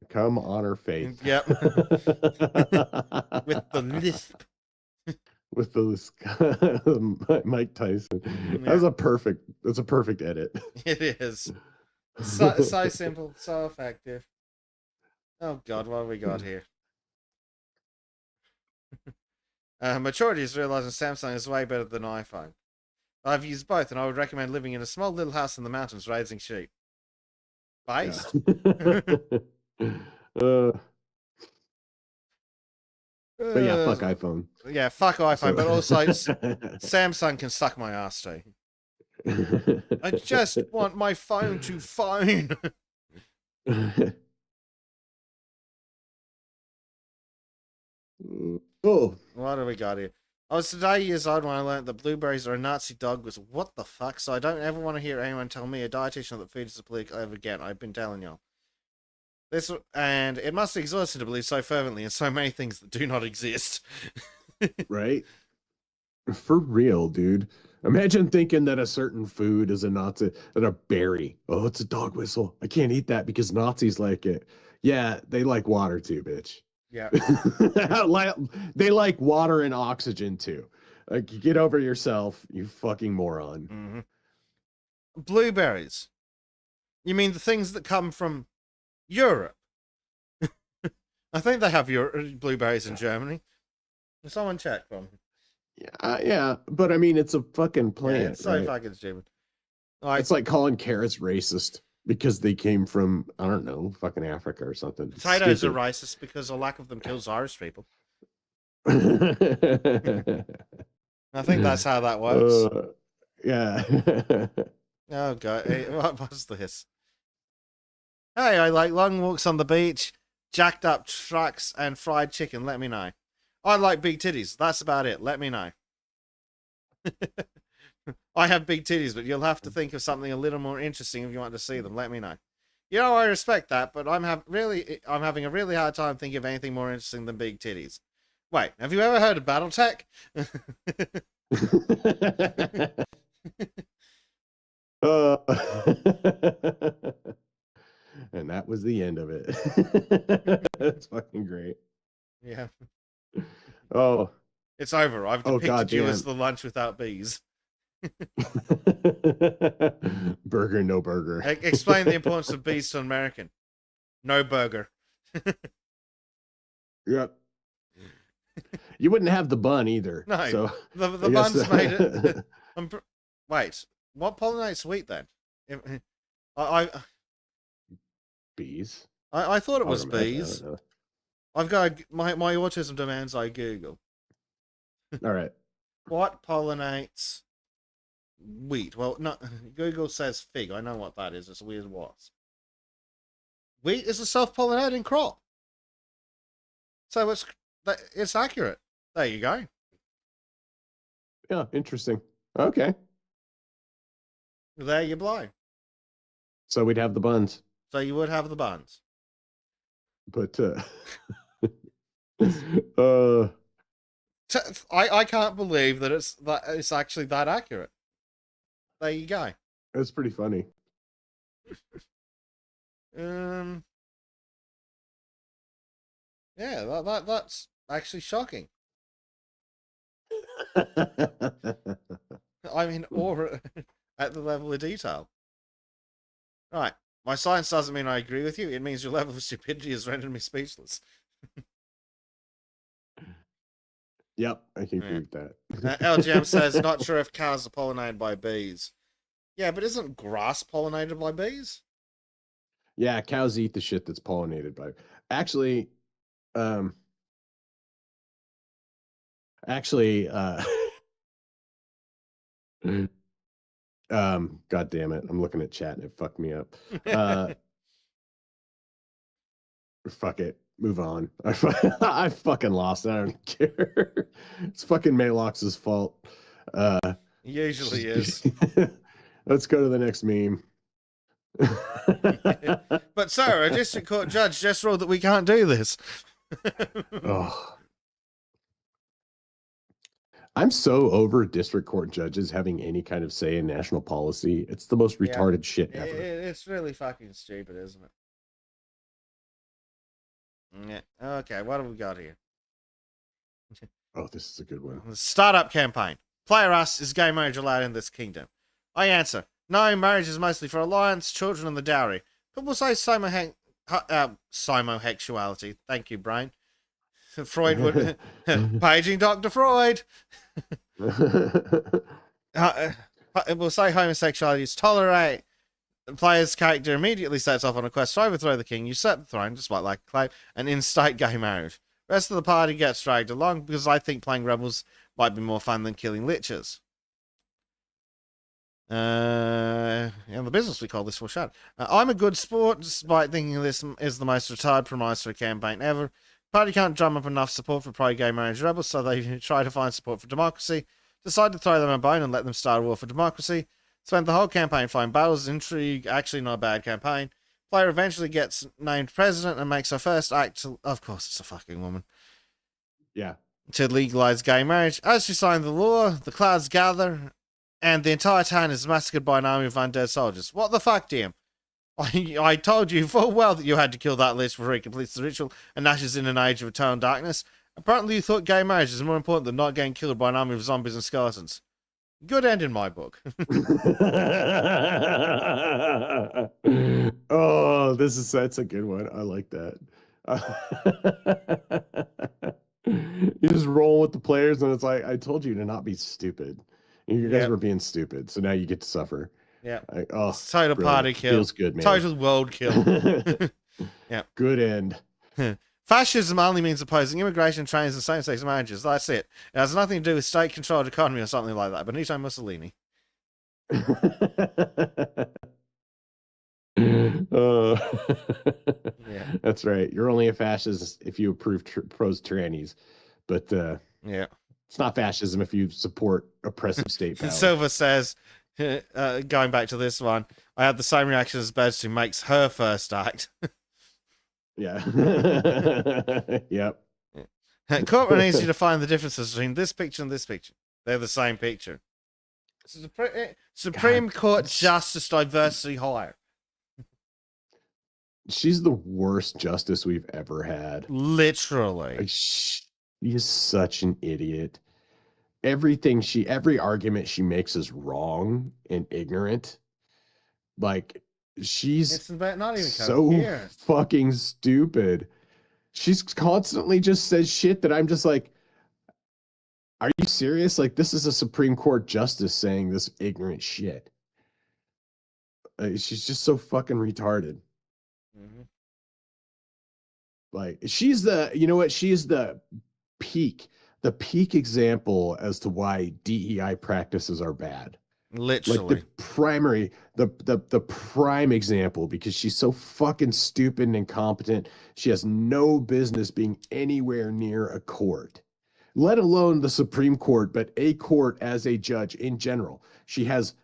Speaker 2: Come honor faith.
Speaker 3: Yep. With the lisp.
Speaker 2: With the Mike Tyson. That's a perfect edit.
Speaker 3: It is. So simple, so effective. Oh God, what have we got here? Maturity is realizing Samsung is way better than iPhone. I've used both, and I would recommend living in a small little house in the mountains raising sheep. Based.
Speaker 2: But yeah, fuck iPhone.
Speaker 3: Yeah, fuck iPhone, but also Samsung can suck my ass too. I just want my phone to phone.
Speaker 2: Oh.
Speaker 3: What do we got here? I was today years old when I learned that blueberries are a Nazi dog was what the fuck, so I don't ever want to hear anyone tell me, a dietitian, that food is political ever again. I've been telling y'all. This, and it must be exhausting to believe so fervently in so many things that do not exist.
Speaker 2: Right? For real, dude. Imagine thinking that a certain food is a Nazi, that a berry. Oh, it's a dog whistle. I can't eat that because Nazis like it. Yeah, they like water too, bitch.
Speaker 3: Yeah.
Speaker 2: They like water and oxygen too. Like, get over yourself, you fucking moron.
Speaker 3: Mm-hmm. Blueberries. You mean the things that come from Europe? I think they have blueberries in Germany. Can someone check from?
Speaker 2: Yeah, but I mean, it's a fucking plant.
Speaker 3: Yeah, it's so fucking stupid.
Speaker 2: It's like calling carrots racist because they came from, I don't know, fucking Africa or something.
Speaker 3: Potatoes are racist because a lack of them kills Irish people. I think that's how that works.
Speaker 2: Yeah.
Speaker 3: Oh God, hey, what was this? Hey, I like long walks on the beach, jacked up trucks, and fried chicken. Let me know. I like big titties. That's about it. Let me know. I have big titties, but you'll have to think of something a little more interesting if you want to see them. Let me know. You know, I respect that, but I'm having a really hard time thinking of anything more interesting than big titties. Wait, have you ever heard of BattleTech?
Speaker 2: And that was the end of it. That's fucking great.
Speaker 3: Yeah.
Speaker 2: Oh.
Speaker 3: It's over. I've depicted you as the lunch without bees.
Speaker 2: Burger, no burger.
Speaker 3: Explain the importance of bees to an American. No burger.
Speaker 2: Yep. You wouldn't have the bun either.
Speaker 3: No.
Speaker 2: So
Speaker 3: the bun's made it. Wait. What pollinates wheat then?
Speaker 2: Bees.
Speaker 3: I thought it was bees. I've got my autism demands I Google.
Speaker 2: All right.
Speaker 3: What pollinates wheat? Well, no. Google says fig. I know what that is. It's a weird wasp. Wheat is a self-pollinating crop, so it's accurate. There you go.
Speaker 2: Yeah, interesting. Okay.
Speaker 3: There you blow.
Speaker 2: So we'd have the buns.
Speaker 3: So you would have the buns.
Speaker 2: But
Speaker 3: I can't believe that it's actually that accurate. There you go.
Speaker 2: That's pretty funny.
Speaker 3: Yeah, that's actually shocking. I mean, or at the level of detail. Right. My science doesn't mean I agree with you. It means your level of stupidity has rendered me speechless.
Speaker 2: Yep, I can agree with that.
Speaker 3: LGM says, not sure if cows are pollinated by bees. Yeah, but isn't grass pollinated by bees?
Speaker 2: Yeah, cows eat the shit that's pollinated by. Actually, God damn it, I'm looking at chat and it fucked me up. Fuck it. Move on. I fucking lost. I don't care. It's fucking Malox's fault.
Speaker 3: Usually is.
Speaker 2: Let's go to the next meme.
Speaker 3: But sir, a district court judge just ruled that we can't do this.
Speaker 2: Oh. I'm so over district court judges having any kind of say in national policy. It's the most retarded shit ever.
Speaker 3: It's really fucking stupid, isn't it? Yeah. Okay, what have we got here?
Speaker 2: Oh, this is a good one.
Speaker 3: The startup campaign. Player asks, is gay marriage allowed in this kingdom? I answer, no, marriage is mostly for alliance, children, and the dowry. People say simosexuality. Thank you, brain. Freud would... Paging Dr. Freud. We'll say homosexuality is tolerate. The player's character immediately sets off on a quest to overthrow the king, usurp the throne, despite like claim, and instate gay marriage. The rest of the party gets dragged along because I think playing rebels might be more fun than killing lichers. In the business, we call this foreshadowing. I'm a good sport, despite thinking this is the most retired premise for a campaign ever. Party can't drum up enough support for pro-gay marriage rebels, so they try to find support for democracy. Decide to throw them a bone and let them start a war for democracy. Spent the whole campaign fighting battles, intrigue, actually not a bad campaign. Player eventually gets named president and makes her first act to, of course it's a fucking woman.
Speaker 2: Yeah.
Speaker 3: To legalize gay marriage. As she signed the law, the clouds gather, and the entire town is massacred by an army of undead soldiers. What the fuck, DM? I told you full well that you had to kill that lich before he completes the ritual and ashes in an age of eternal darkness. Apparently you thought gay marriage is more important than not getting killed by an army of zombies and skeletons. Good end in my book.
Speaker 2: Oh, that's a good one. I like that. You just roll with the players, and it's like, I told you to not be stupid. You guys were being stupid, so now you get to suffer.
Speaker 3: Yeah.
Speaker 2: Oh,
Speaker 3: total party kill.
Speaker 2: Feels good, man.
Speaker 3: Total world kill. Yeah.
Speaker 2: Good end.
Speaker 3: Fascism only means opposing immigration, trains, and same-sex marriages. That's it. It has nothing to do with state-controlled economy or something like that. Benito Mussolini.
Speaker 2: Yeah, that's right. You're only a fascist if you approve pros tyrannies, but
Speaker 3: yeah,
Speaker 2: it's not fascism if you support oppressive state power.
Speaker 3: Silver says, going back to this one, I had the same reaction as Bez, who makes her first act.
Speaker 2: Yeah. Yep.
Speaker 3: Courtroom needs you to find the differences between this picture and this picture. They're the same picture. Supreme Court Justice Diversity Hire.
Speaker 2: She's the worst justice we've ever had.
Speaker 3: Literally.
Speaker 2: Like, she is such an idiot. Every argument she makes is wrong and ignorant. Like, she's
Speaker 3: not even
Speaker 2: so fucking stupid. She's constantly just says shit that I'm just like, are you serious? Like, this is a Supreme Court justice saying this ignorant shit. She's just so fucking retarded.
Speaker 3: Mm-hmm.
Speaker 2: Like, she's the peak example as to why DEI practices are bad.
Speaker 3: Literally.
Speaker 2: Like the prime example, because she's so fucking stupid and incompetent. She has no business being anywhere near a court, let alone the Supreme Court, but a court as a judge in general. She has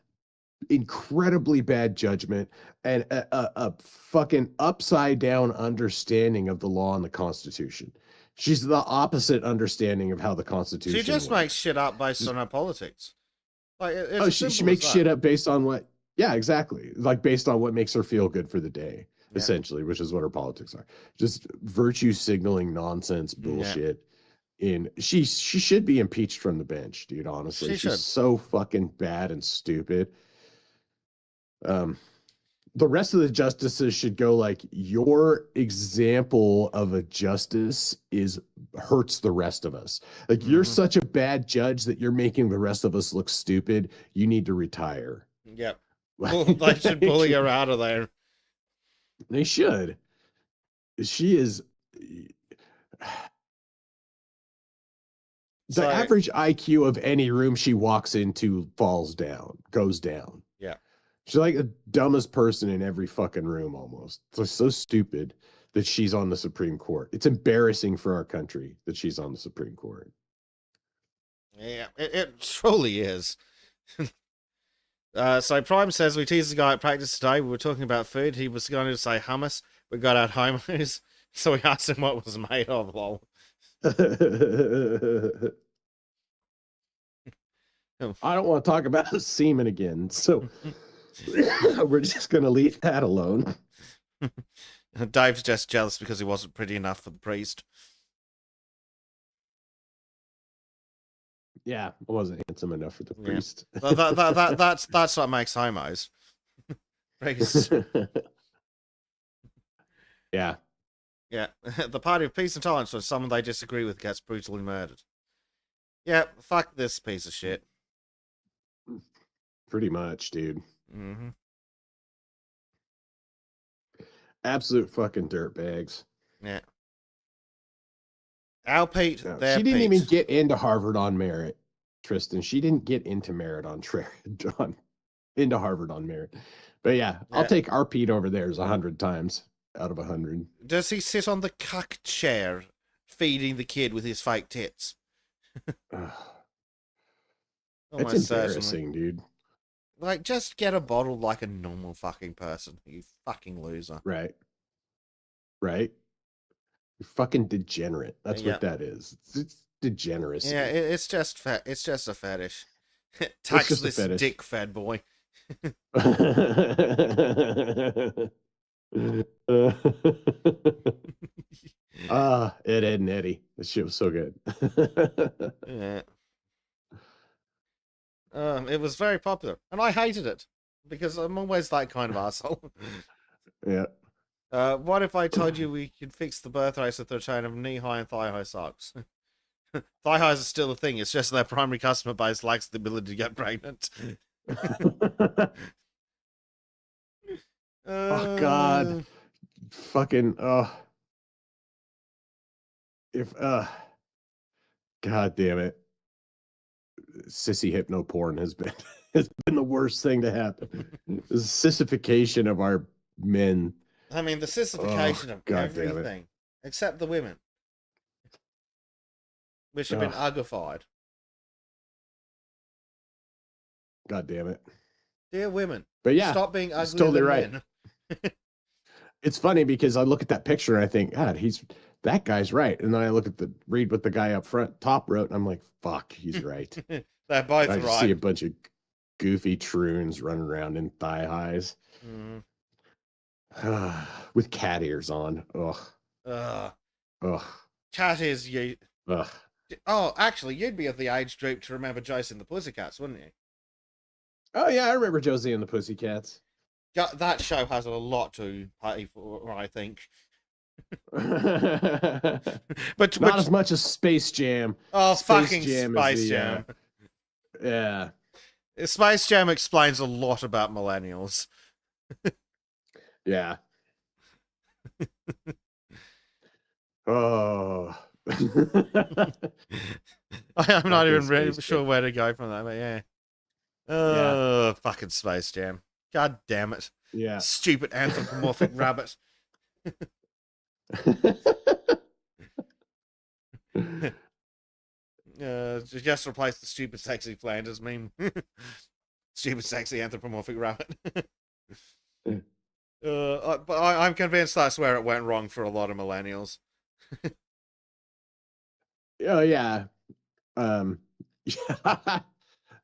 Speaker 2: incredibly bad judgment and a fucking upside down understanding of the law and the Constitution. She's the opposite understanding of how the Constitution
Speaker 3: She just
Speaker 2: works.
Speaker 3: makes shit up based on her politics. Like,
Speaker 2: she makes shit up based on what? Yeah, exactly. Like, based on what makes her feel good for the day, essentially, which is what her politics are. Just virtue signaling nonsense bullshit. She should be impeached from the bench, dude. Honestly, she's so fucking bad and stupid. The rest of the justices should go like, your example of a justice hurts the rest of us. Like, you're such a bad judge that you're making the rest of us look stupid. You need to retire.
Speaker 3: Yep. Well, they should bully her out of there.
Speaker 2: They should. She is. The average IQ of any room she walks into goes down.
Speaker 3: Yeah.
Speaker 2: She's like the dumbest person in every fucking room almost. It's so stupid that she's on the Supreme Court. It's embarrassing for our country that she's on the Supreme Court.
Speaker 3: Yeah, it truly is. So Prime says we teased the guy at practice today. We were talking about food. He was going to say hummus, but got out homos. So we asked him what it was made of. Lol.
Speaker 2: I don't want to talk about semen again, so we're just gonna leave that alone.
Speaker 3: Dave's just jealous because he wasn't pretty enough for the priest.
Speaker 2: Yeah, I wasn't handsome enough for the priest.
Speaker 3: That's what makes homos. Priests.
Speaker 2: Yeah.
Speaker 3: Yeah. The party of peace and tolerance when someone they disagree with gets brutally murdered. Yeah, fuck this piece of shit.
Speaker 2: Pretty much, dude.
Speaker 3: Mm-hmm.
Speaker 2: Absolute fucking dirtbags.
Speaker 3: Yeah. Al Pete,
Speaker 2: No,
Speaker 3: there
Speaker 2: she didn't
Speaker 3: Pete.
Speaker 2: even get into Harvard on merit, Tristan. She didn't get into merit into Harvard on merit. But yeah, I'll take our Pete over theirs 100 times out of 100.
Speaker 3: Does he sit on the cuck chair feeding the kid with his fake tits?
Speaker 2: That's embarrassing, dude.
Speaker 3: Like, just get a bottle like a normal fucking person, you fucking loser.
Speaker 2: Right. You're fucking degenerate. That's what that is. It's degeneracy.
Speaker 3: Yeah, it's just it's just a fetish. Tax this dick fed boy.
Speaker 2: Ed, and Eddie. This shit was so good.
Speaker 3: Yeah. It was very popular, and I hated it because I'm always that kind of asshole.
Speaker 2: Yeah.
Speaker 3: What if I told you we could fix the birth rates with the return of knee-high and thigh-high socks? Thigh-highs are still a thing. It's just their primary customer base lacks the ability to get pregnant.
Speaker 2: Oh God. Fucking God damn it. Sissy hypno porn has been the worst thing to happen. The sissification of our men.
Speaker 3: I mean, the sissification of everything except the women, which have been uglified.
Speaker 2: God damn it.
Speaker 3: Dear women,
Speaker 2: but yeah,
Speaker 3: stop being ugly.
Speaker 2: Totally right. It's funny because I look at that picture and I think, God, that guy's right. And then I look at read what the guy up front top wrote, and I'm like, fuck, he's right.
Speaker 3: They're both
Speaker 2: I
Speaker 3: right.
Speaker 2: see a bunch of goofy troons running around in thigh highs. With cat ears on. Ugh.
Speaker 3: Cat ears, you.
Speaker 2: Ugh.
Speaker 3: Oh, actually, you'd be of the age group to remember Josie and the Pussycats, wouldn't you?
Speaker 2: Oh, yeah, I remember Josie and the Pussycats.
Speaker 3: Yeah, that show has a lot to pay for, I think.
Speaker 2: but not as much as Space Jam.
Speaker 3: Oh, fucking Space Jam.
Speaker 2: Yeah.
Speaker 3: Space Jam explains a lot about millennials.
Speaker 2: Yeah. Oh.
Speaker 3: I'm not even really sure where to go from that, but yeah. Fucking Space Jam. God damn it.
Speaker 2: Yeah.
Speaker 3: Stupid anthropomorphic rabbit. Just replace the stupid sexy Flanders meme. Stupid sexy anthropomorphic rabbit. But I'm convinced that's where it went wrong for a lot of millennials.
Speaker 2: Oh yeah.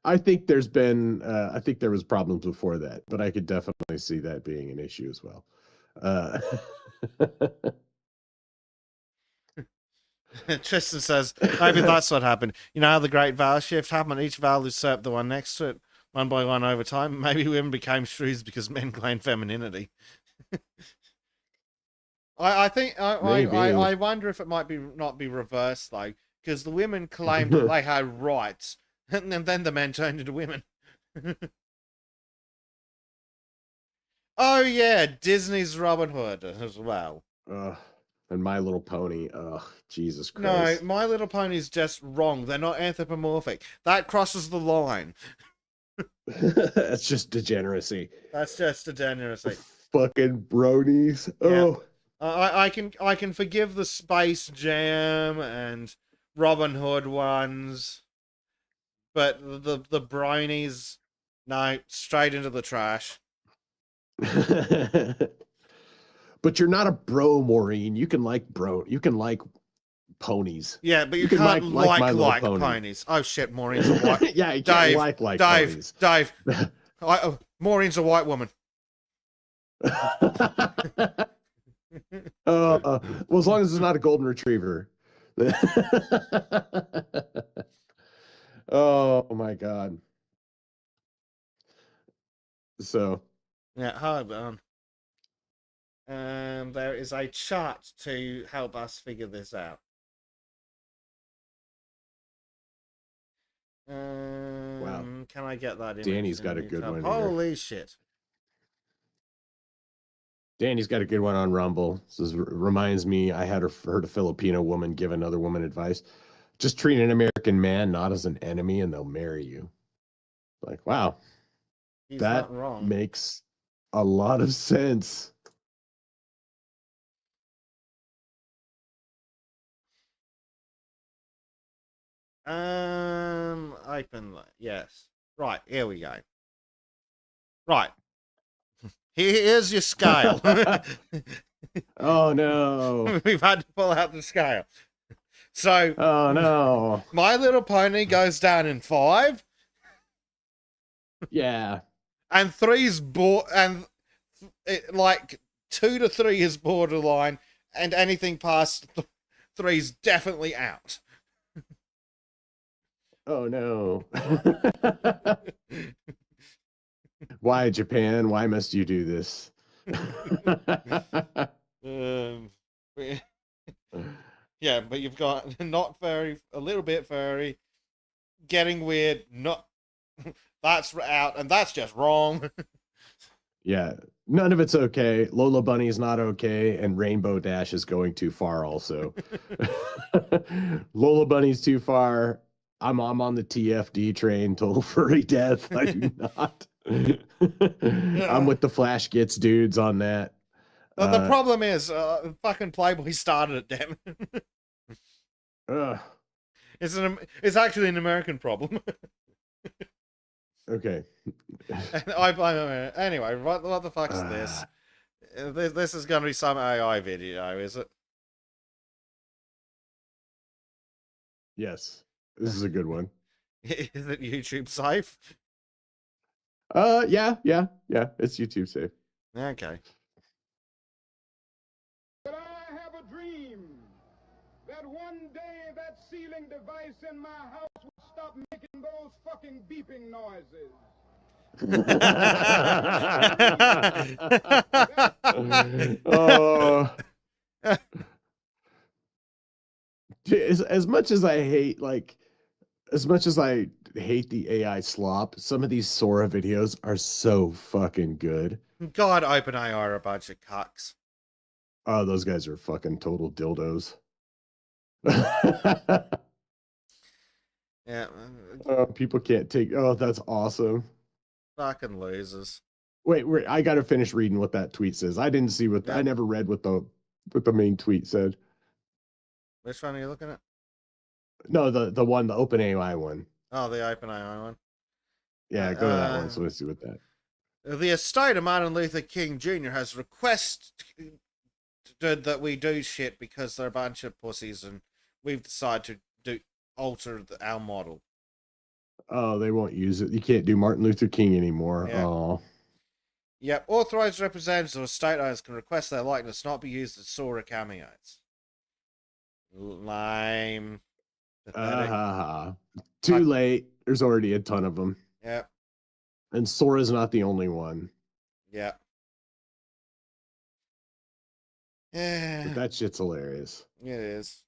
Speaker 2: I think there's been I think there was problems before that, but I could definitely see that being an issue as well.
Speaker 3: Tristan says, maybe that's what happened. You know how the great vowel shift happened? Each vowel usurped the one next to it, one by one over time. Maybe women became shrews because men claimed femininity. I wonder if it might not be reversed, though, because the women claimed that they had rights, and then the men turned into women. Oh yeah, Disney's Robin Hood as well.
Speaker 2: And My Little Pony. Oh, Jesus Christ.
Speaker 3: No, My Little Pony's just wrong. They're not anthropomorphic. That crosses the line.
Speaker 2: That's just degeneracy.
Speaker 3: That's just degeneracy.
Speaker 2: Fucking bronies.
Speaker 3: Yeah.
Speaker 2: Oh.
Speaker 3: I can forgive the Space Jam and Robin Hood ones, but the bronies, No, straight into the trash.
Speaker 2: But you're not a bro, Maureen. You can like ponies.
Speaker 3: Yeah, but you
Speaker 2: can
Speaker 3: can't
Speaker 2: like My Little Pony.
Speaker 3: ponies. Oh shit, Maureen's a white.
Speaker 2: Yeah, you can't like ponies.
Speaker 3: Dave. Maureen's a white woman.
Speaker 2: Well, as long as it's not a golden retriever. Oh my god. So
Speaker 3: yeah, hold on. There is a chart to help us figure this out.
Speaker 2: Wow.
Speaker 3: Can I get that?
Speaker 2: Danny's got a good one.
Speaker 3: Holy shit.
Speaker 2: Danny's got a good one on Rumble. This reminds me, I heard a Filipino woman give another woman advice. Just treat an American man not as an enemy and they'll marry you. Like, wow.
Speaker 3: He's
Speaker 2: that
Speaker 3: not wrong.
Speaker 2: Makes a lot of sense.
Speaker 3: Open. Yes. Right, here we go. Right. Here's your scale.
Speaker 2: Oh no.
Speaker 3: We've had to pull out the scale. So
Speaker 2: oh no.
Speaker 3: My Little Pony goes down in 5.
Speaker 2: Yeah.
Speaker 3: And 3's like 2 to 3 is borderline, and anything past 3's definitely out.
Speaker 2: Oh no. Why, Japan? Why must you do this?
Speaker 3: Yeah, but you've got not furry, a little bit furry, getting weird, not that's out, and that's just wrong.
Speaker 2: Yeah, none of it's okay. Lola Bunny's not okay, and Rainbow Dash is going too far also. Lola Bunny's too far. I'm on the TFD train, total furry death. I do not. I'm with the Flash Gets dudes on that.
Speaker 3: The problem is, fucking Playboy started it, damn it. It's actually an American problem.
Speaker 2: Okay.
Speaker 3: Anyway, what the fuck is this? This is going to be some AI video, is it?
Speaker 2: Yes. This is a good one.
Speaker 3: Is it YouTube safe?
Speaker 2: Yeah. It's YouTube safe.
Speaker 3: Okay.
Speaker 4: But I have a dream that one day that ceiling device in my house will stop making those fucking beeping noises.
Speaker 2: As much as I hate, the AI slop, some of these Sora videos are so fucking good.
Speaker 3: God, OpenAI are a bunch of cucks.
Speaker 2: Oh, those guys are fucking total dildos.
Speaker 3: Yeah.
Speaker 2: People can't take. Oh, that's awesome.
Speaker 3: Fucking losers.
Speaker 2: Wait, I gotta finish reading what that tweet says. I didn't see what I never read what the main tweet said.
Speaker 3: Which one are you looking at?
Speaker 2: No, the OpenAI one.
Speaker 3: Oh, the OpenAI one.
Speaker 2: Yeah, go to that one. So let's see what that.
Speaker 3: The estate of Martin Luther King Jr. has requested that we do shit because they're a bunch of pussies, and we've decided to alter our model.
Speaker 2: Oh, they won't use it. You can't do Martin Luther King anymore.
Speaker 3: Yeah.
Speaker 2: Oh.
Speaker 3: Yep, authorized representatives of estate owners can request their likeness not be used as Sora cameos. Lame.
Speaker 2: Too late. There's already a ton of them.
Speaker 3: Yep.
Speaker 2: And Sora's not the only one.
Speaker 3: Yep. Yeah.
Speaker 2: But that shit's hilarious.
Speaker 3: It is.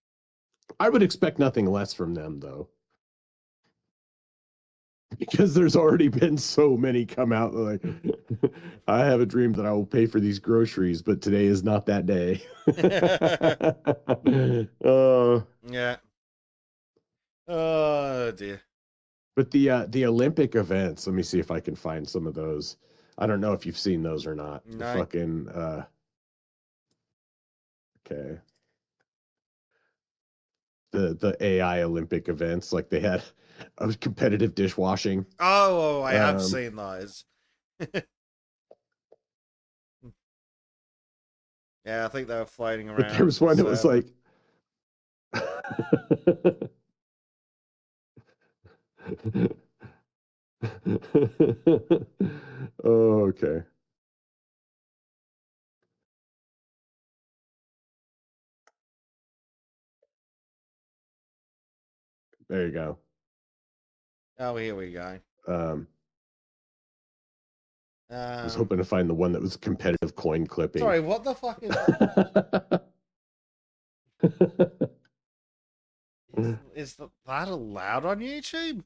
Speaker 2: I would expect nothing less from them, though. Because there's already been so many come out like, I have a dream that I will pay for these groceries, but today is not that day.
Speaker 3: Yeah. Oh dear.
Speaker 2: But the Olympic events, let me see if I can find some of those. I don't know if you've seen those or not.
Speaker 3: No.
Speaker 2: The fucking okay. the AI Olympic events. Like they had competitive dishwashing.
Speaker 3: Oh, I have seen those. Yeah, I think they were floating around.
Speaker 2: But there was one that was like oh, okay. There you go.
Speaker 3: Oh, here we go.
Speaker 2: I was hoping to find the one that was competitive coin clipping.
Speaker 3: Sorry, what the fuck is is that allowed on YouTube?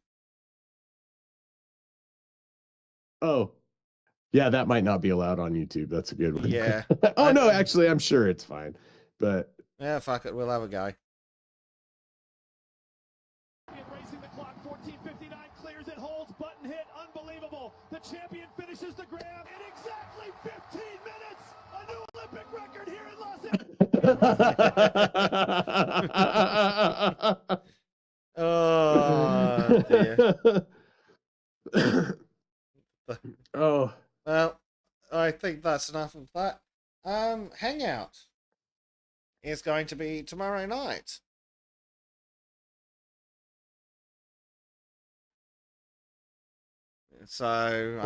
Speaker 2: Oh, yeah, that might not be allowed on YouTube. That's a good one.
Speaker 3: Yeah.
Speaker 2: Oh, no, actually, I'm sure it's fine. But
Speaker 3: yeah, fuck it, we'll have a go.
Speaker 5: Racing the clock, 14:59, clears it, holds, button hit, unbelievable. The champion finishes the grab in exactly 15 minutes. A new Olympic record here in Los Angeles.
Speaker 3: Oh, dear.
Speaker 2: Oh.
Speaker 3: Well, I think that's enough of that. Hangout is going to be tomorrow night. So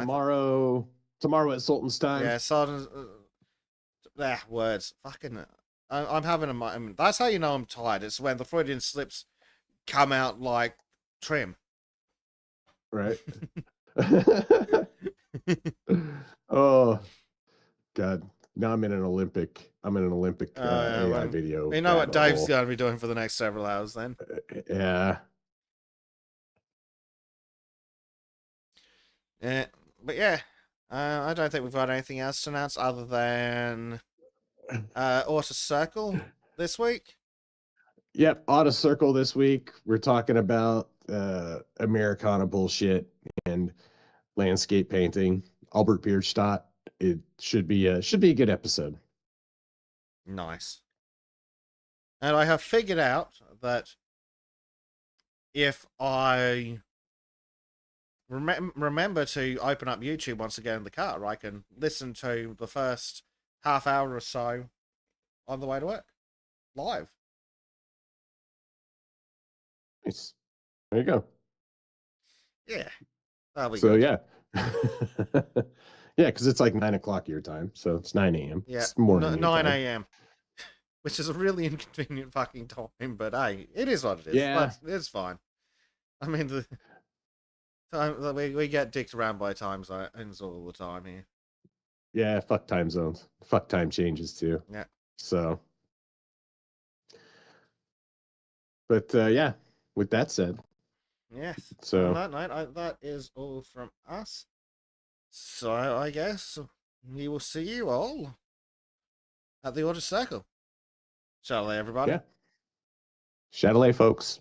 Speaker 2: tomorrow at Sultan's time.
Speaker 3: Yeah, Sultans. Words. Fucking. I'm having a moment. That's how you know I'm tired. It's when the Freudian slips come out like trim.
Speaker 2: Right. Oh, God. Now I'm in an Olympic AI video.
Speaker 3: You know what Dave's going to be doing for the next several hours then?
Speaker 2: Yeah.
Speaker 3: Yeah. But yeah, I don't think we've got anything else to announce other than Auto Circle this week.
Speaker 2: Yep, Auto Circle this week. We're talking about Americana bullshit and landscape painting. Albert Bierstadt. It should be a good episode.
Speaker 3: Nice. And I have figured out that if I remember to open up YouTube once again in the car, I can listen to the first half hour or so on the way to work, live.
Speaker 2: Nice. There you go.
Speaker 3: Yeah. That'll be
Speaker 2: so
Speaker 3: good.
Speaker 2: Yeah. Yeah, because it's like 9 o'clock your time, so it's 9 a.m.
Speaker 3: Yeah,
Speaker 2: it's morning
Speaker 3: 9 a.m. Which is a really inconvenient fucking time, but hey, it is what it is.
Speaker 2: Yeah.
Speaker 3: But it's fine. I mean, the time we get dicked around by time zones all the time here.
Speaker 2: Yeah, fuck time zones. Fuck time changes too.
Speaker 3: Yeah.
Speaker 2: So, but yeah, with that said.
Speaker 3: Yes.
Speaker 2: So
Speaker 3: on that note, that is all from us. So I guess we will see you all at the Auto Circle. Shadilay, everybody.
Speaker 2: Yeah. Shadilay, folks.